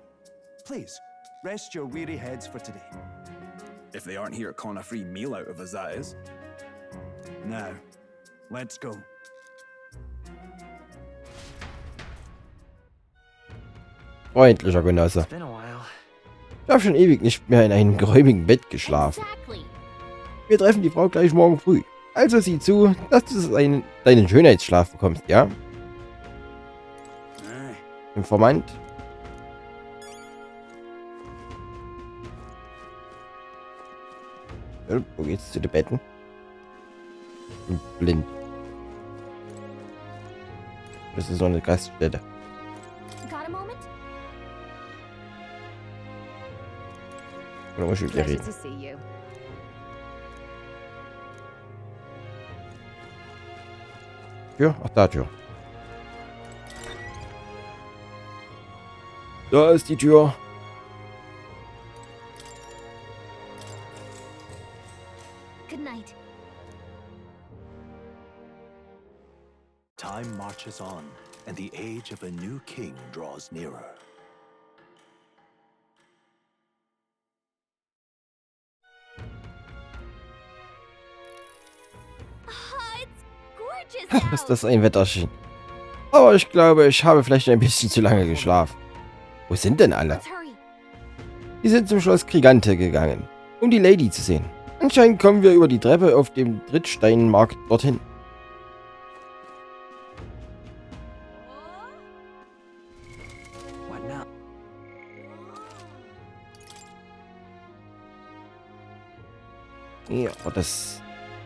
Please, rest your weary heads for today. If they aren't here calling a free meal out of us, that is. Now, let's go. Freundlicher Genosse. Ich habe schon ewig nicht mehr in einem geräumigen Bett geschlafen. Wir treffen die Frau gleich morgen früh. Also sieh zu, dass du deinen Schönheitsschlaf bekommst, ja? Informant. Wo geht's zu den Betten? Und blind. Das ist so eine Gaststätte. Oder muss ich mit dir reden? Tür? Ach, da Tür. Da ist die Tür. Good night. Time marches on, and the age of a new king draws nearer. Ist das ein Wetterchen? Aber ich glaube, ich habe vielleicht ein bisschen zu lange geschlafen. Wo sind denn alle? Die sind zum Schloss Krigante gegangen, um die Lady zu sehen. Anscheinend kommen wir über die Treppe auf dem Trittsteinmarkt dorthin. Ja, das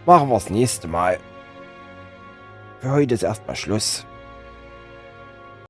machen wir das nächste Mal. Für heute ist erstmal Schluss.